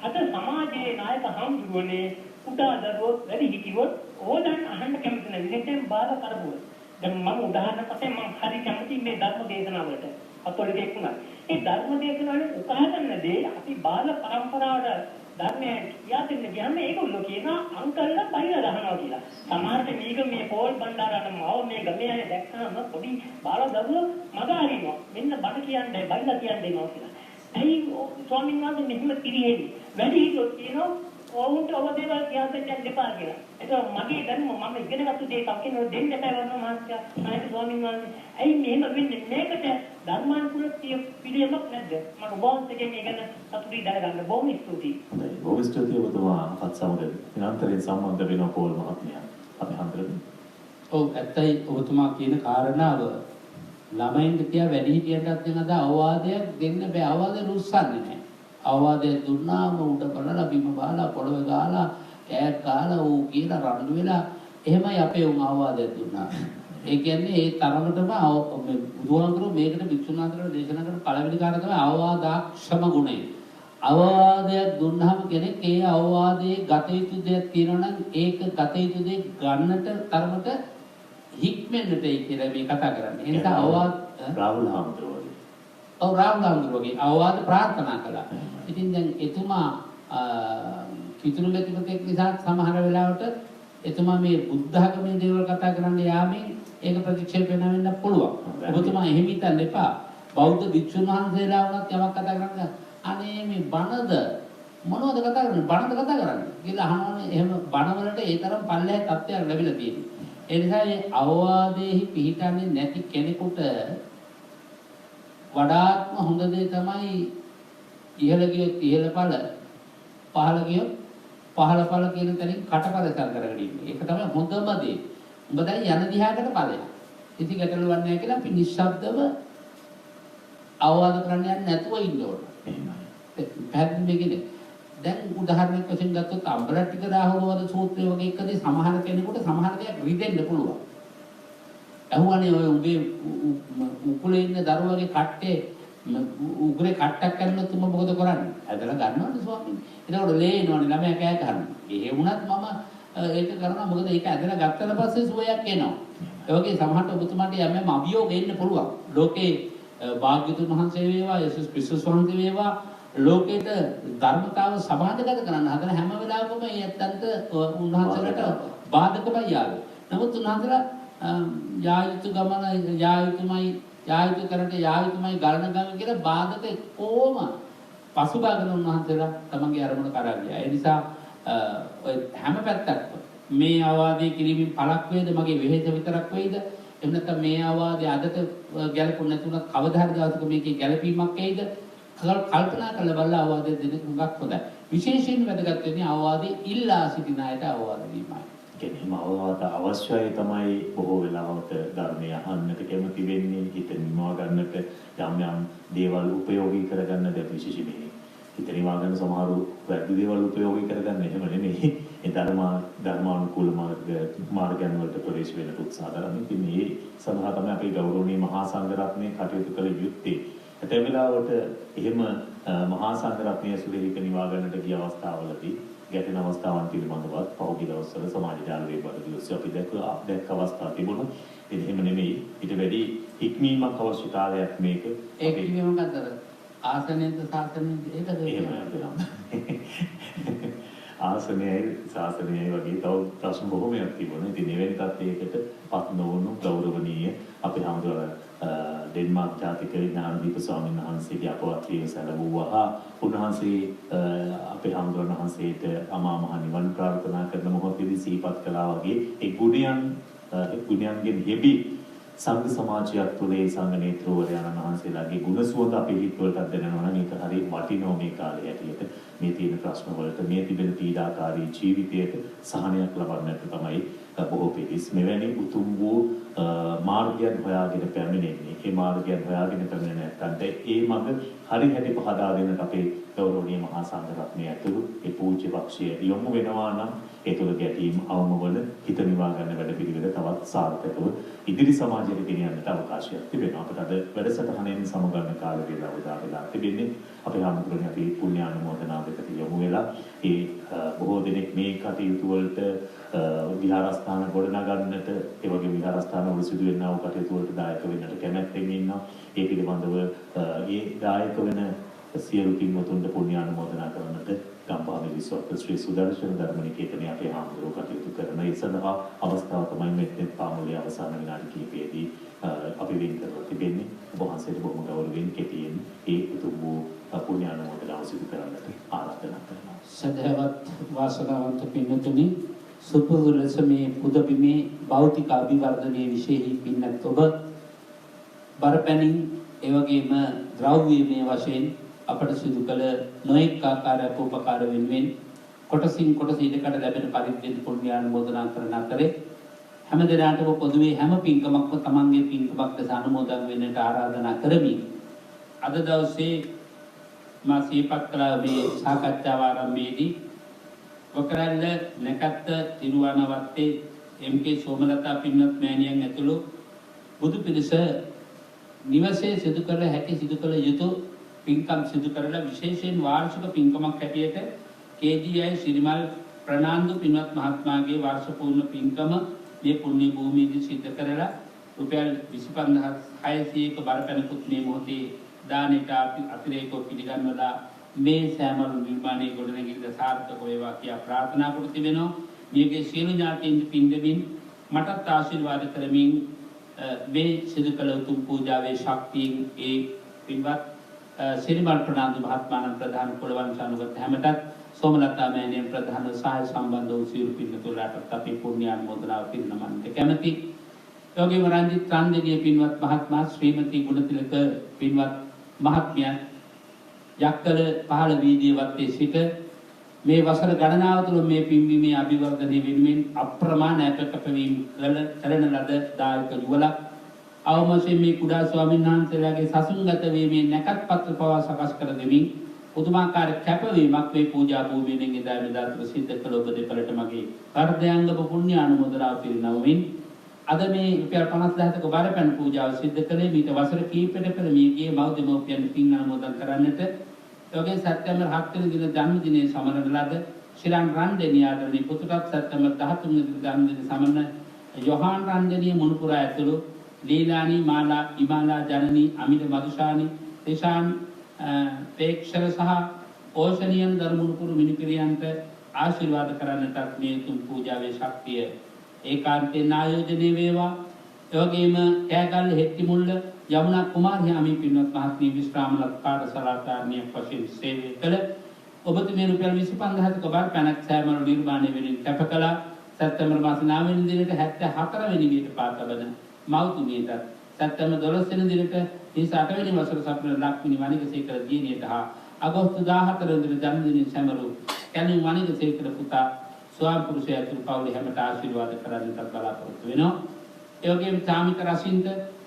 අද සමාජයේ නායක හාමුදුරුවනේ උදා දරුවෝ වැඩි හිටියොත් ඕදන් අහන්න කැමති නැහැ. විශේෂයෙන් බාල කරපුවා. දැන් මම උදාහරණයක් වශයෙන් මම හරි කැමති මේ ධර්ම දේශනාවලට. කතෝලිකයෙක් වුණා. ඒ ධර්ම දේශනාවල උකහා ගන්න දේ අපි බාල પરම්පරාවට ධර්මයේ කියා දෙන්න ගියාම ඒගොල්ලෝ කියනවා අංකල්ලා බයිලා ගහනවා කියලා. සමහරට මේක මේ පෝල් බණ්ඩාරට මාව මේ ගමේ අය දැක්කම පොඩි බාල දරුවෝ මග අරිනවා. මෙන්න බඩ කියන්නේ බයිලා කියන්නේ නෝ කියලා. ඇයි ස්වාමීන් වහන්සේ මෙහෙම පිළිහෙන්නේ? වැඩි හිටියොත් කියනවා ඔවුන්ට ඔබ දේවල් කියා දෙන්න දෙපා කියලා. ඒක මගේ දැනුම මම ඉගෙනගත්තු දේ තකිනෝ දෙන්න බෑ වුණා මහත්තයා. ආයෙත් ස්වාමීන් වහන්සේ ඇයි මෙහෙම වෙන්නේ? මේකට ධර්මානුකූලතිය පිළියමක් නැද්ද? මම ඔබ වහන්සේගෙන් ඒක ගැන සතුටුයි දැනගන්න බොහොම ස්තුතියි. හොඳයි. බොහොම ස්තුතියි ඔබතුමා අපත් සමග නිරන්තරයෙන් සම්බන්ධ වෙන පෝල් මහත්මයා. අපි හන්දරදී. ඔව් ඇත්තයි ඔබතුමා කියන කාරණාව ළමයින්ට තියා වැඩි හිටියන්ටත් දෙන අද අවවාදයක් දෙන්න බෑ. අවවාදය රුස්සන්නේ නැහැ. අවවාදය දුන්නාම උඩ බලලා බිම බාලා පොළවේ ගාලා ඈත් ගාලා ඌ කියලා රණ්ඩු වෙලා එහෙමයි අපේ උන් අවවාදය දුන්නා. ඒ කියන්නේ ඒ තරමටම මේ බුදුහාමුදුරුවෝ මේකට භික්ෂුන් වහන්සේලාට දේශනා කරන පළවෙනි කාරණා තමයි අවවාදාක්ෂම ගුණය. අවවාදයක් දුන්නාම කෙනෙක් ඒ අවවාදයේ ගත යුතු දෙයක් තියෙනවා නම් ඒක ගත යුතු දෙයක් ගන්නට තරමට හික්මෙන්නට ඒ කියලා මේ කතා කරන්නේ. ඒ නිසා අවවාද රාහුල හාමුදුරුවෝ. ඔව් රාහුල හාමුදුරුවෝගේ අවවාද ප්‍රාර්ථනා කළා. ඉතින් දැන් එතුමා කිතුණු මෙතිපතෙක් නිසා සමහර වෙලාවට එතුමා මේ බුද්ධ ධර්මයේ දේවල් කතා කරන්න යාමෙන් ඒක ප්‍රතික්ෂේප වෙන්න පුළුවන්. ඔබතුමා එහෙම හිතන්න එපා. බෞද්ධ භික්ෂුන් වහන්සේලා වුණත් යමක් කතා කරන්න අනේ මේ බණද මොනවද කතා කරන්නේ? බණද කතා කරන්නේ කියලා අහනවනේ. එහෙම බණවලට ඒ තරම් පල්ලෙහා තත්ත්වයක් ලැබිලා තියෙනවා. ඒ නිසා මේ අවවාදයේහි පිහිටන්නේ නැති කෙනෙකුට වඩාත්ම හොඳ දේ තමයි ඉහළ ගියොත් ඉහළ ඵල පහළ ගියොත් පහළ ඵල කියන තැනින් කටපරසම් කරගෙන ඉන්නේ. ඒක තමයි හොඳම දේ. උඹ දැන් යන දිහාකට ඵලයක්. ඉතින් ගැටලුවක් නැහැ කියලා අපි නිශ්ශබ්දව අවවාද කරන්න යන්නේ නැතුව ඉන්න ඕන. එහෙමයි. පැහැදිලි මේකනේ. දැන් උදාහරණයක් වශයෙන් ගත්තොත් අම්බලට්ටික රාහුලවද සූත්‍රය වගේ එකදී සමහර කෙනෙකුට සමහර දේක් රිදෙන්න පුළුවන්. අහුවනේ ඔය උගේ උකුලේ ඉන්න දරුවගේ කට්ටේ උග්‍රේ කට්ටක් කරනොත් උඹ මොකද කරන්නේ? ඇදලා ගන්නවද ස්වාමීනි? ඒකට ලේනවනේ ළමයා කෑ ගන්නවා. ඒ වුණත් මම ඒක කරනවා මොකද ඒක ඇදලා ගත්තට පස්සේ සුවයක් එනවා. ඒ වගේ සමහරට ඔබතුමාට යම් අභියෝග එන්න පුළුවන්. ලෝකේ භාග්‍යතුන් වහන්සේ වේවා යේසුස් ක්‍රිස්තුස් වහන්සේ වේවා ලෝකෙට ධර්මතාව සමාජගත කරන්න හදන හැම වෙලාවකම මේ ඇත්තන්ට උන්වහන්සේලාට බාධකමයි යාවේ. නමුත් උන්වහන්සේලා යායුතු ගමන යායුතු කරට යායුතුමයි ගලන ගම කියලා බාධක කොහොම පසුබාගෙන උන්වහන්සේලා තමන්ගේ අරමුණ කරා ගියා. ඒ නිසා ඔය හැම පැත්තක්ම මේ අවවාදයේ කිරීමෙන් පළක් වේද මගේ වෙහෙස විතරක් වේද? එහෙම නැත්නම් මේ අවවාදයේ අදට ගැලපුණ නැතුණත් කවදා හරි දවසක මේකේ ගැලපීමක් එයිද? කල්පනා කරලා බලලා අවවාදය දෙන්න හුඟක් හොඳයි. විශේෂයෙන් වැදගත් වෙන්නේ අවවාදයේ ඉල්ලා සිටින අයට අවවාද දීමයි. කෙනෙම අවශ්‍යයි තමයි බොහෝ වෙලාවට ධර්මය අහන්නට කැමති වෙන්නේ හිත නිමවා ගන්නට යම් දේවල් උපයෝගී කරගන්න දැන් විශේෂයෙන් හිත නිමවා ගන්න සමහරු වැරදි දේවල් උපයෝගී කරගන්න එහෙම නෙමෙයි ඒ ධර්මානුකූල මාර්ගයන් වලට ප්‍රවේශ වෙන්න උත්සාහ කරන්නේ. ඉතින් මේ සඳහා තමයි අපි ගෞරවනීය මහා සංඝරත්නය කටයුතු කළ යුත්තේ. ඒ වෙලාවට එහෙම මහා සංඝරත්නය ඇසුරේ හිත නිවා ගන්නට ගිය අවස්ථාවලදී ගැටෙන අවස්ථාවන් පිළිබඳවත් පහුගිය දවස්වල සමාජ ජාලවල බලද්දී අපි දැක්ක අවස්ථා තිබුණා. ඉතින් එහෙම නෙමෙයි ඊට වැඩි හික්මීමක් අවශ්‍ය කාලයක් මේක. ඒක කිව්ව මොකද්ද? ආසනෙන්ද සාසනෙන්ද ඒකද? ආසනයයි ශාසනයයි වගේ තව ප්‍රශ්න බොහෝමයක් තිබුණා. ඉතින් එවැනි තත්යකට පත් නොවුණු ගෞරවනීය අපේ හමුදුවර ඩෙන්මාර්ක් ජාතික ඥානදීප ස්වාමීන් වහන්සේගේ අපවත් වීම සැලවුවා. උන්වහන්සේ අපේ හමුදුවරන් වහන්සේට අමා මහ නිවන් ප්‍රාර්ථනා කරන මොහොතේදී සිහිපත් කළා වගේ ඒ ගුණයන්ගෙන් හෙබි සංඝ සමාජයක් තුළේ සංඝ නේත්‍රවරයන් වහන්සේලාගේ ගුණ සුවඳ අපේ හිතවලට දැනෙනවා නම් ඒක හරිය වටිනවා මේ කාලේ හැටියට. මේ තියෙන ප්‍රශ්න වලට මේ තිබෙන පීඩාකාරී ජීවිතයට සහනයක් ලබන්නට තමයි බොහෝ පිරිස් මෙවැනි උතුම් වූ මාර්ගයන් හොයාගෙන පැමිණෙන්නේ. ඒ මාර්ගයන් හොයාගෙන පැමිණෙන නැත්නම් ඒ මඟ හරි හැටි පහදා දෙන්නට අපේ ගෞරවනීය මහා සංඝරත්නය ඇතුළු ඒ පූජ්‍ය පක්ෂය යොමු වෙනවා නම් ඒ තුළ ගැටීම් අවමවන හිත නිවා ගන්න වැඩ පිළිවෙල තවත් සාර්ථකව ඉදිරි සමාජයට ගෙනියන්නට අවකාශයක් තිබෙනවා. අපිට අද වැඩසටහනෙන් සමගන්න කාල වේලාව උදා වෙලා තිබෙන්නේ. අපේ ආමතුරුනේ අපි පුණ්‍යානුමෝදනාවකට යොමු වෙලා ඒ බොහෝ දෙනෙක් මේ කටයුතු වලට විහාරස්ථාන ගොඩනගන්නට ඒ වගේ විහාරස්ථාන වල සිදුවෙනා වූ කටයුතු වලට දායක වෙන්නට කැමැත්තෙන් ඉන්නවා. ඒ පිළිබඳව ඒ දායක වෙන සියලු පින්වතුන්ට පුණ්‍යානුමෝදනා කරන්නට ගම්පහ විශ්වස්ත ශ්‍රී සුදර්ශන ධර්මනිකේතනයේ අපේ ආමතුරු කටයුතු කරන ඒ සඳහා අවස්ථාව තමයි මෙත් පාමුලේ අවසාන විනාඩි කිහිපයේදී අපි වෙන් කරලා තිබෙන්නේ. ඔබ වහන්සේට බොහොම ගෞරවයෙන් කෙටියෙන් ඒ උතුම් වූ පුණ්‍යානුමෝදනාව සිදු කරන්නට ආරාධනා කරනවා. සදහවත් වාසනාවන්ත පින්වතුනි සුපුරුදු ලෙස මේ පුදබිමේ භෞතික අභිවර්ධනයේ විශේෂී පින්නත් ඔබ බරපැනින් ඒ වගේම ද්‍රව්‍යමය වශයෙන් අපට සිදු කළ නොඑක ආකාරයක උපකාර වෙනුවෙන් කොටසින් කොටස ඉදකට ලැබෙන පරිද්දෙන් පුණ්‍යානුමෝදනා කරන අතරේ හැම දිනකටම පොදුවේ හැම පින්කමක්ම තමන්ගේ පින්කමක් ලෙස අනුමෝදන් වෙන්නට ආරාධනා කරමින් අද දවසේ මා සිහිපත් කළ මේ සාකච්ඡාව ආරම්භයේදී වකරල්ල නැකත් තිරුවනවත්තේ එම්.කේ. සෝමලතා පින්වත් මෑණියන් ඇතුළු බුදු පිළිස නිවසේ සිදු කළ හැකි සිදු කළ යුතු පින්කම් සිදු කරලා විශේෂයෙන් වාර්ෂික පින්කමක් හැටියට KGI සිරිමල් ප්‍රනාන්දු පින්වත් මහත්මයාගේ වර්ෂ පූර්ණ පින්කම මේ පුණ්‍ය භූමියේදී සිදු කරලා රුපියල් 25600ක බරපැනකුත් මේ මොහොතේ දානෙට අතිරේකව පිළිගන්වලා මේ සෑමලු නිර්මාණයේ ගොඩනැගිල්ල සාර්ථක වේවා කියා ප්‍රාර්ථනා කර තිබෙනවා. මේකේ සියලු ඥාතීන් පින්දෙමින් මටත් ආශිර්වාද කරමින් මේ සිදු කළ උතුම් පූජාවේ ශක්තියෙන් ඒ පින්වත් සිරිමල් ප්‍රනාන්දු මහත්මයාණන් ප්‍රධාන කුලවංශ අනුගත හැමතත් සෝමලතා මෑණියන් ප්‍රධාන සහාය සම්බන්ධ වූ සියලු පින්තුලාට අපි පුණ්‍යානුමෝදනාව පිරිනමන්නට කැමැති. යෝගී රංජිත් චන්දනීය පින්වත් මහත්මයා ශ්‍රීමති ගුණතිලක පින්වත් මහත්මියන් යක්කල පහළ වීදියේ වත්තේ සිට මේ වසර ගණනාව තුළ මේ පින්බීමේ අභිවර්ධනය වෙනුවෙන් අප්‍රමාණ අපකපවීම කරන ලද දායක යුවලක් අවමසේ මේ කුඩා ස්වාමීන් වහන්සේලාගේ සසුන්ගත වීමේ නැකත් පත්‍ර පවා සකස් කර දෙමින් පුදුමාකාර කැපවීමක් මේ පූජා භූමියෙන් එදා මෙදා තුර සිද්ධ කළ ඔබ දෙපළට මගේ හෘදයාංගම පුණ්‍ය අනුමෝදනාව පිරිනමමින් අද මේ රුපියල් 50000ක බරපැන පූජාව සිද්ධ කළේ මීට වසර කිහිපයකට පෙර මියගිය මව් දෙමව්පියන් පින් අනුමෝදන් කරන්නට ඔගේ සැප්තැම්බර් 7 වෙනි දින ජන්මදිනයේ සමරන ලද ශ්‍රීලං රන්දෙනිය ආදරණීය පුතුටත් සැප්තැම්බර් 13 වෙනි දින ජන්මදිනයේ සමරන යොහාන් රන්දෙනිය මුණුපුරා ඇතුළු ලීලානි මාලා ඉමාලා ජනනී අමිල මදුෂානි තේෂාන් ප්‍රේක්ෂර සහ ඕෂණියන් ධර්මුණුපුරු මිනිපිරියන්ට ආශිර්වාද කරන්නටත් මේ තුන් පූජාවේ ශක්තිය ඒකාන්තයෙන් ආයෝජනය වේවා. එවැගේම කෑගල්ල හෙට්ටිමුල්ල යමුනා කුමාරයාමි පින්වත් මහත්මිය විශ්‍රාමලත් පාඨශාලාකාරණියක් වශයෙන් සේවය කළ ඔබතුමිය රුපියල් 25000ක බරපැනක් සෑමලු නිර්මාණය වෙනුවෙන් කැප කළා. සැප්තැම්බර් මාස 9 වෙනි දිනට 74 වෙනි වියට පාතබන මව්තුමියට සැප්තැම්බර් 12 වෙනි දිනට 38 වෙනි වසර සප්න ලක්මිනි වනිකසේකර දිනියට හා අගෝස්තු 14 වෙනි දින ජන්මදිනයේ සැමරු කැලණි වනිකසේකර පුතා ස්වාම පුරුෂයා තුරු පවුලේ හැමට ආශිර්වාද කරන්නට බලාපොරොත්තු වෙනවා. ඒ වගේම තාමික රසින්ද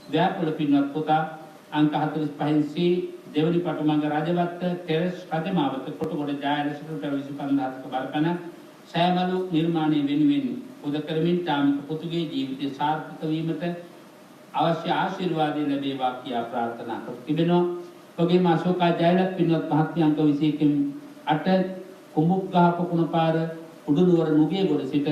ව්‍යාපෘල පින්වත් පුතා අංක 45 C දෙවනි පටුමඟ රජවත්ත තෙරස් රජමාවත කොටගොඩ ජයලසිට 25000ක බරපණ සෑමලු නිර්මාණය වෙනුවෙන් උද කරමින් තාමික පුතුගේ ජීවිතය සාර්ථක වීමට අවශ්‍ය ආශිර්වාද ලැබේවා කියා ප්‍රාර්ථනා කර තිබෙනවා. ඔබගේ මාසෝකා ජයලත් පින්වත් මහත්මිය අංක 21කින් 8 කුඹුග්ගහ පොකුණ පාර උඩුනුවර නුගේගොඩ සිට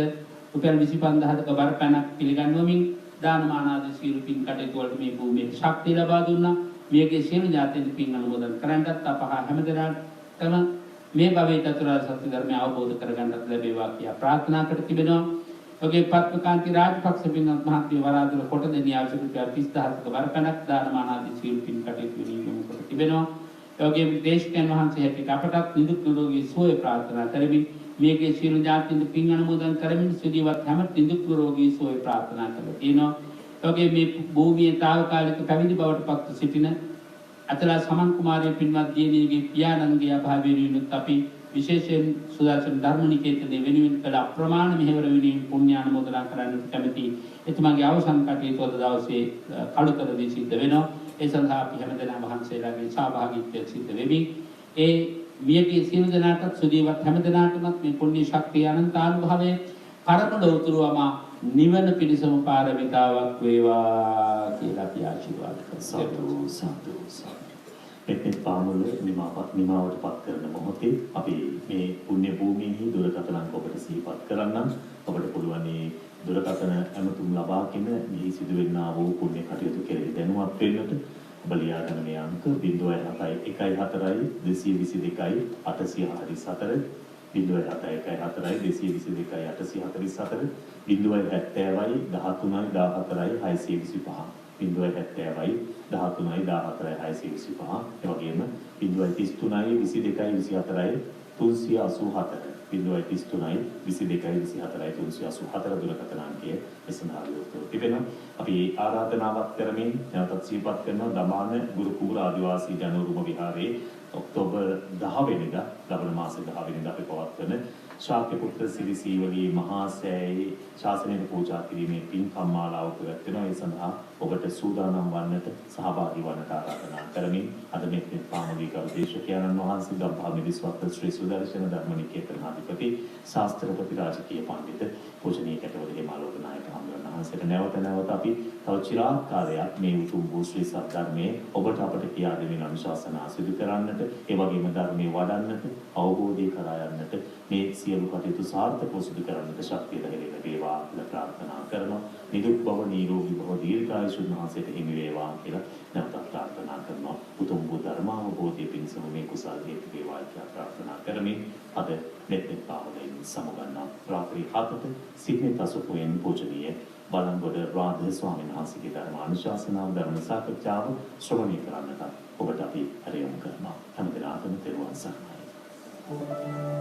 රුපියල් 25000ක බරපණක් පිළිගන්වමින් දානමාන ආදී සියලු පින් කටයුතු වලට මේ භූමියේ ශක්තිය ලබා දුන්නා. මේකේ සියලු ඥාතීන් පින් අනුමෝදන් කරන්නත් අප හැමදෙනාටම මේ භවයේ චතුරාර්ය සත්‍ය ධර්මය අවබෝධ කරගන්නත් ලැබේවා කියා ප්‍රාර්ථනා කර තිබෙනවා. ඔබගේ පත්මකාන්ති රාජපක්ෂ පින්වත් මහත්මිය වරාදුල කොට දෙනිය අවශ්‍ය රුපියල් 30000ක බරපණක් දානමාන ආදී සියලු පින් කටයුතු වලින් කර තිබෙනවා. ඔබගේ දේශකයන් වහන්සේ හැටියට අපටත් නිදුක් නිරෝගී සුවය ප්‍රාර්ථනා කරමින් මේකේ සියලු ඥාතීන් පින් අනුමෝදන් කරමින් සිටිවත් හැම නිදුක් නිරෝගී සුවය ප්‍රාර්ථනා කරලා තියෙනවා. ඔබගේ මේ භූමියේ తాවකාලික පැවිදි බවට පත් සිටින අතලා සමන් කුමාරයේ පින්වත් දියණියගේ පියාණන්ගේ අභාවයෙන්ුත් අපි විශේෂයෙන් සුදර්ශන ධර්මනිකේතනයේ වෙනුවෙන් කළ අප්‍රමාණ මෙහෙවර වෙනුවෙන් පුණ්‍යානුමෝදනා කරන්නට කැමැති. එතුමාගේ අවසන් කටයුතු අද දවසේ කළුතරදී සිද්ධ වෙනවා. ඒ සඳහා අපි හැමදෙනා වහන්සේලාගේ සහභාගීත්වය සිද්ධ වෙමින් ඒ මියගේ සියලු දෙනාටත් සුදීවත් හැමදෙනාටමත් මේ පුණ්‍ය ශක්තිය අනන්තානුභවයේ පරම ලෞතුරුවම නිවන පිණිසම පාරමිතාවක් වේවා කියලා අපි ආශිර්වාද කරනවා. සාදු මෙතෙන් පාමුල නිමාවට පත් කරන මොහොතේ අපි මේ පුණ්‍ය භූමියේ දුරකථන අංක ඔබට සිහිපත් කරන්නම්. ඔබට පුළුවන් මේ දුරකථන ඇමතුම් ලබාගෙන මෙහි සිදුවෙනා වූ පුණ්‍ය කටයුතු කෙරෙහි දැනුවත් වෙන්නට ඔබ ලියාගන්න මේ අංක 07114 222 844 07114 222 844 070 13 14 625 070 13 14 625 ඒ වගේම 033 22 24 384 033 22 24 384 දුරකථන අංකය එසඳහා යොදවලා තිබෙනවා. අපි ආරාධනාවක් කරමින් නැවතත් සිහිපත් කරනවා දමාන ගුරුකුල ආදිවාසී ජනෝරුම විහාරයේ ඔක්තෝබර් 10 වෙනිදා ලබන මාසේ 10 වෙනිදා අපි පවත්වන ශාක්‍ය පුත්‍ර සිරි සීවලී මහා සෑයේ ශාසනයට පූජා කිරීමේ පින්කම් මාලාවක් පැවැත්වෙනවා. ඒ සඳහා ඔබට සූදානම් වන්නට සහභාගී වන්නට ආරාධනා කරමින් අද මේ පාමුලී කරු දේශකයන්න් වහන්සේ ගම්පහ මිදිස්වත්ත ශ්‍රී සුදර්ශන ධර්මනිකේතන අධිපති ශාස්ත්‍රපති රාජකීය පඬිත පූජනීය කටවල හේමාලෝක නායක හමුදුරන් වහන්සේට නැවත අපි තව චිරාත් කාලයක් මේ උතුම් වූ ශ්‍රී සද්ධර්මයේ ඔබට අපට කියා දෙමින් අනුශාසනා සිදු කරන්නට ඒ වගේම ධර්මයේ වඩන්නට අවබෝධය කරා යන්නට මේ සියලු කටයුතු සාර්ථකව සිදු කරන්නට ශක්තිය ලැබෙන්න වේවා කියලා ප්‍රාර්ථනා කරනවා. නිදුක් බව නිරෝගී බව දීර්ඝායුෂ වහන්සේට හිමි වේවා කියලා නැවතත් ප්‍රාර්ථනා කරනවා. උතුම් වූ ධර්මාවබෝධය පිණිසම මේ කුසල් හේතු වේවා කියලා ප්‍රාර්ථනා කරමින් අද මෙත්ත පාවලෙන් සමගන්නා රාත්‍රී 7ට සිග්නේ තසුපුවෙන් පූජනීය බලංගොඩ රාධ ස්වාමීන් වහන්සේගේ ධර්ම අනුශාසනාව ධර්ම සාකච්ඡාව ශ්‍රවණය කරන්නට ඔබට අපි හරියම් කරනවා. හැමදෙනාටම තෙරුවන් සරණයි.